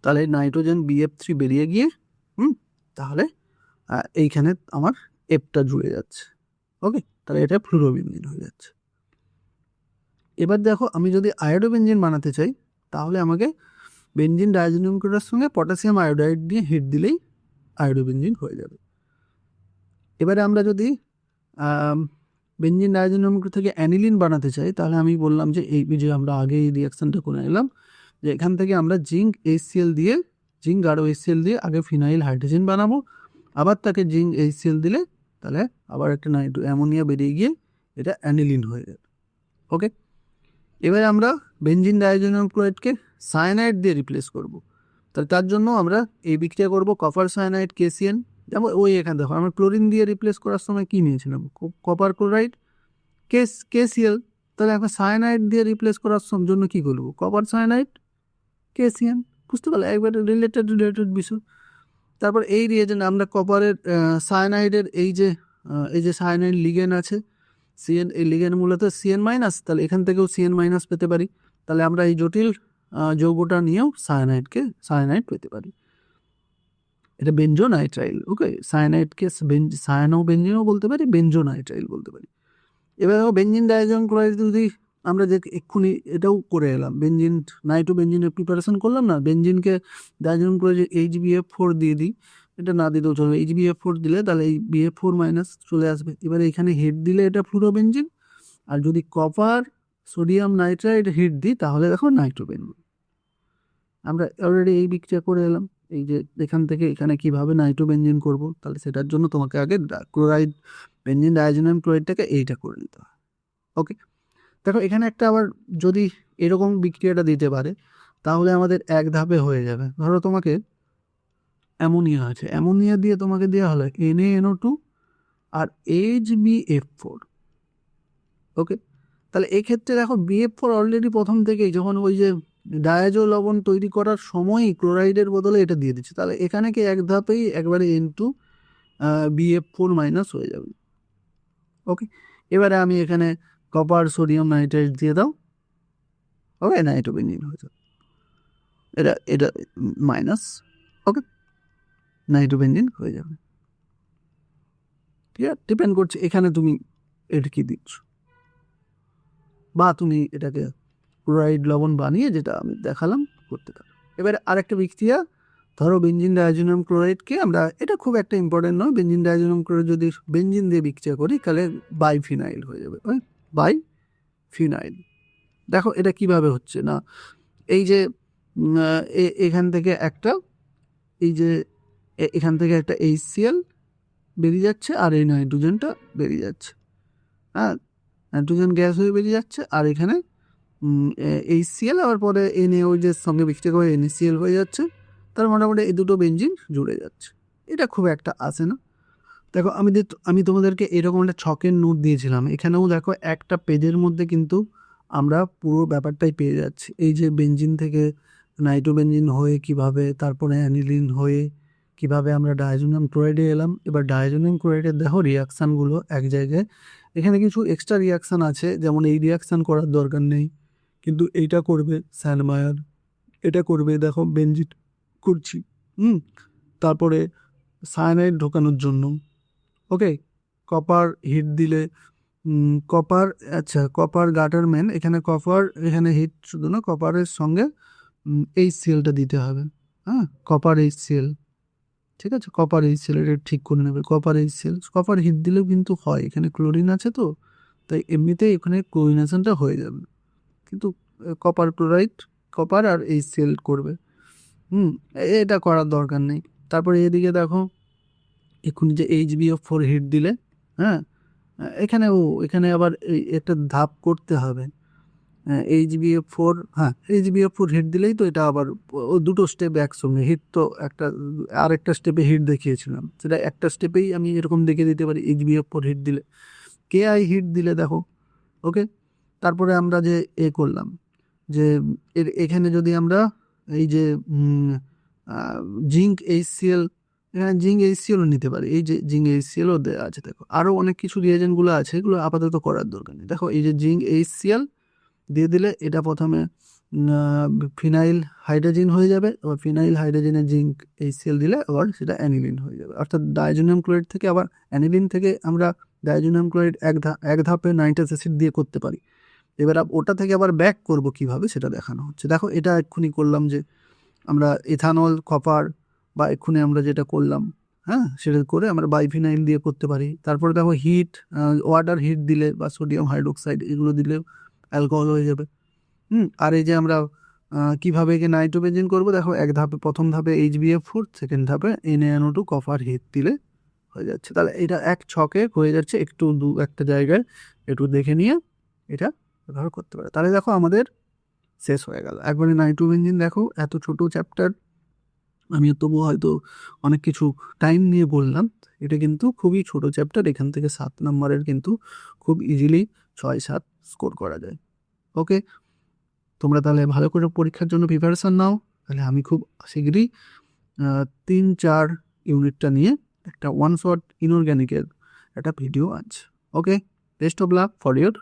তাহলে নাইট্রোজেন BF3 বেরিয়ে গিয়ে তাহলে এইখানে আমার এফটা জুড়ে যাচ্ছে। ওকে, তাহলে এটা ফ্লুরোবেনজিন হয়ে যাচ্ছে। এবার দেখো আমি যদি আয়োডোবেনজিন বানাতে চাই তাহলে আমাকে বেনজিন ডায়াজোনিয়াম ক্লোরাইডের সঙ্গে পটাশিয়াম আয়োডাইড দিয়ে হিট দিলেই আয়োডোবেনজিন হয়ে যাবে। এবারে আমরা যদি বেনজিন ডায়াজোনিয়াম থেকে অ্যানিলিন বানাতে চাই তাহলে আমি বললাম যে যে আমরা আগে এই রিয়াকশানটা করে নিলাম, যে এখান থেকে আমরা জিঙ্ক গাঢ় HCl দিয়ে আগে ফিনাইল হাইড্রোজেন বানাবো, আবার তাকে জিঙ্ক HCl দিলে তাহলে আবার একটা অ্যামোনিয়া বেরিয়ে গিয়ে এটা অ্যানিলিন হয়ে যাবে। ওকে, এবারে আমরা বেনজিন ডায়াজোনিয়াম ক্লোরাইডকে সায়ানাইড দিয়ে রিপ্লেস করব। তাহলে তার জন্য আমরা এই বিক্রিয়া করব কপার সায়ানাইড KCN। যেমন ওই এখানে দেখো আমরা ক্লোরিন দিয়ে রিপ্লেস করার সময় কী নিয়েছিলাম, কপার ক্লোরাইড KCl, তাহলে এখন সায়ানাইড দিয়ে রিপ্লেস করার জন্য কি করবো, কপার সায়ানাইড KCN, বুঝতে পারলে একবারে রিলেটেড বিষয়। তারপর এই রিয়েজেন্ট আমরা কপারের সায়ানাইডের এই যে সায়ানাইড লিগেন্ড আছে CN, এই লিগেন্ড মূলত CN মাইনাস, তাহলে এখান থেকেও CN মাইনাস পেতে পারি। তাহলে আমরা এই জটিল যৌগটা নিয়েও সায়ানাইড পেতে পারি। এটা বেনজোনাইট্রাইল। ওকে, সায়ানাইডকে সায়ানোবেনজিনও বলতে পারি, বেনজোনাইট্রাইল বলতে পারি। এবার বেনজিন ডাইজোনিয়াম ক্লোরাইড যদি আমরা যে এক্ষুনি এটাও করে এলাম, বেনজিন নাইট্রোবেনজিনের প্রিপারেশন করলাম না, বেনজিনকে ডাইজোনিয়াম ক্লোরাইড HbF4 দিয়ে দিই, এটা না দিতেও চলবে। HbF4 দিলে তাহলে এই BF4 মাইনাস চলে আসবে। এবারে এখানে হিট দিলে এটা ফ্লুরোবেনজিন, আর যদি কপার সোডিয়াম নাইট্রাইড হিট দিই তাহলে দেখো নাইট্রোবেনজিন। আমরা অলরেডি এই বিক্রিয়া করে এলাম। এই যে এখান থেকে এখানে কিভাবে নাইট্রোবেনজিন করব, তাহলে সেটার জন্য তোমাকে আগে ক্লোরাইড বেনজিন ডাইজোনিয়াম ক্লোরাইডটাকে এইটা করে নিতে হয়। ওকে, দেখো এখানে একটা আবার যদি এরকম বিক্রিয়াটা দিতে পারে তাহলে আমাদের এক ধাপে হয়ে যাবে। ধরো তোমাকে অ্যামোনিয়া আছে, অ্যামোনিয়া দিয়ে তোমাকে দেওয়া হলো NaNO2 আর HbF4। ওকে, তাহলে এক্ষেত্রে দেখো BF4 অলরেডি প্রথম থেকেই যখন ওই যে ডায়াজো লবণ তৈরি করার সময়ই ক্লোরাইডের বদলে এটা দিয়ে দিচ্ছে, তাহলে এখানে কি এক ধাপেই একবারে N2 BF4 মাইনাস হয়ে যাবে। ওকে, এবারে আমি এখানে কপার সোডিয়াম নাইট্রাইট দিয়ে দাও, ওকে, নাইট্রোবেনজিন হয়ে যাবে, এটা মাইনাস। ওকে, নাইট্রোবেনজিন হয়ে যাবে। ঠিক আছে, ডিপেন্ড করছে এখানে তুমি এটা কি দিচ্ছ, বা তুমি এটাকে ক্লোরাইড লবণ বানিয়ে যেটা আমি দেখালাম করতে পারো। এবার আরেকটা বিক্রিয়া, ধরো বেনজিন ডাইজোনিয়াম ক্লোরাইডকে আমরা, এটা খুব একটা ইম্পর্টেন্ট নয়, বেনজিন ডাইজোনিয়াম ক্লোরাইড যদি বেনজিন দিয়ে বিক্রিয়া করি তাহলে বাইফিনাইল হয়ে যাবে, বাইফিনাইল। দেখো এটা কিভাবে হচ্ছে না, এই যে এখান থেকে একটা এই যে এখান থেকে একটা HCl বেরিয়ে যাচ্ছে আর এই নাইট্রোজেনটা বেরিয়ে যাচ্ছে, হ্যাঁ, নাইট্রোজেন গ্যাস হয়ে বেরিয়ে যাচ্ছে, আর এখানে HCl আবার পরে ওই যে সঙ্গে বিক্রিয়া করে NaCl হয়ে যাচ্ছে, তার মোটামুটি এই দুটো বেনজিন জুড়ে যাচ্ছে। এটা খুব একটা আসে না। দেখো আমি তোমাদেরকে এরকম একটা ছকের নোট দিয়েছিলাম, এখানেও দেখো একটা পেজের মধ্যে কিন্তু আমরা পুরো ব্যাপারটাই পেয়ে যাচ্ছি। এই যে বেনজিন থেকে নাইট্রোবেনজিন হয়ে কিভাবে, তারপরে অ্যানিলিন হয়ে কিভাবে আমরা ডাইজোনিয়াম ক্লোরাইডে এলাম। এবার ডাইজোনিয়াম ক্লোরাইডের দেখো রিয়াকশানগুলো এক জায়গায়, এখানে কিছু এক্সট্রা রিয়াকশান আছে, যেমন এই রিয়াকশান করার দরকার নেই, কিন্তু এইটা করবে স্যান্ডমায়ার, এটা করবে দেখো বেনজিন করছি। তারপরে সায়ানাইড ঢোকানোর জন্য, ওকে, কপার হিট দিলে কপার, আচ্ছা কপার গাটারম্যান, এখানে কপার, এখানে হিট শুধু না, কপারের সঙ্গে HClটা দিতে হবে, হ্যাঁ, কপার HCl, ঠিক আছে, কপার HCl, এটা ঠিক করে নেবে, কপার HCl। কপার হিট দিলেও কিন্তু হয়, এখানে ক্লোরিন আছে তো, তাই এমনিতেই এখানে ক্লোরিনেশনটা হয়ে যাবে, কিন্তু কপার ক্লোরাইড, কপার আর HCl করবে, এটা করার দরকার নেই। তারপরে এদিকে দেখো এখন যে HbF4 হিট দিলে, হ্যাঁ, এখানে আবার একটা ধাপ করতে হবে, HbF4 হিট দিলেই তো এটা আবার দুটো স্টেপ একসঙ্গে হিট, তো আরেকটা স্টেপে হিট দেখিয়েছিলাম, সেটা একটা স্টেপেই আমি এরকম দেখিয়ে দিতে পারি HbF4 হিট দিলে। Ki হিট দিলে দেখো, ওকে, তারপরে আমরা যে করলাম যে এখানে যদি আমরা এই যে জিঙ্ক HCl, এখানে জিঙ্ক HClও নিতে পারি, এই যে জিঙ্ক HClও দেওয়া আছে। দেখো আরও অনেক কিছু রিয়েজেন্টগুলো আছে, এগুলো আপাতত করার দরকার নেই। দেখো এই যে জিঙ্ক HCl দিয়ে দিলে এটা প্রথমে ফিনাইল হাইড্রোজেন হয়ে যাবে, আবার ফিনাইল হাইড্রোজেনে জিঙ্ক HCl দিলে আবার সেটা অ্যানিলিন হয়ে যাবে। অর্থাৎ ডাইজোনিয়াম ক্লোরাইড থেকে আবার অ্যানিলিন থেকে আমরা ডাইজোনিয়াম ক্লোরাইড এক ধাপে নাইট্রাস অ্যাসিড দিয়ে করতে পারি। এবার ওটা থেকে আবার ব্যাক করব কিভাবে সেটা দেখানো হচ্ছে। দেখো এটা এক্ষুনি করলাম যে আমরা এথানল, কপার, বা এক্ষুনি আমরা যেটা করলাম, হ্যাঁ, সেটা করে আমরা বাইফিনাইল দিয়ে করতে পারি। তারপরে দেখো হিট, ওয়াটার হিট দিলে বা সোডিয়াম হাইড্রোক্সাইড এগুলো দিলেও অ্যালকোহল হয়ে যাবে। আর এই যে আমরা কীভাবে একে নাইট্রোবেনজিন করবো, দেখো এক ধাপে, প্রথম ধাপে HbF4, সেকেন্ড ধাপে NaNO2 কপার হিট দিলে হয়ে যাচ্ছে। তাহলে এটা এক ছকে হয়ে যাচ্ছে, একটু একটা জায়গায় একটু দেখে নিয়ে এটা ব্যবহার করতে পারে। তাহলে দেখো আমাদের শেষ হয়ে গেল একবারে নাইট্রোবেনজিন। দেখো এত ছোট চ্যাপ্টার, আমি তবু হয়তো অনেক কিছু টাইম নিয়ে বললাম, এটা কিন্তু খুবই ছোট চ্যাপ্টার, এখান থেকে 7 নম্বরের কিন্তু খুব ইজিলি 6-7 স্কোর করা যায়। ওকে, তোমরা তাহলে ভালো করে পরীক্ষার জন্য প্রিপারেশান নাও। তাহলে আমি খুব শীঘ্রই 3-4 ইউনিটটা নিয়ে একটা ওয়ান শট ইনঅর্গ্যানিকের একটা ভিডিও আছে। Okay, best of luck for your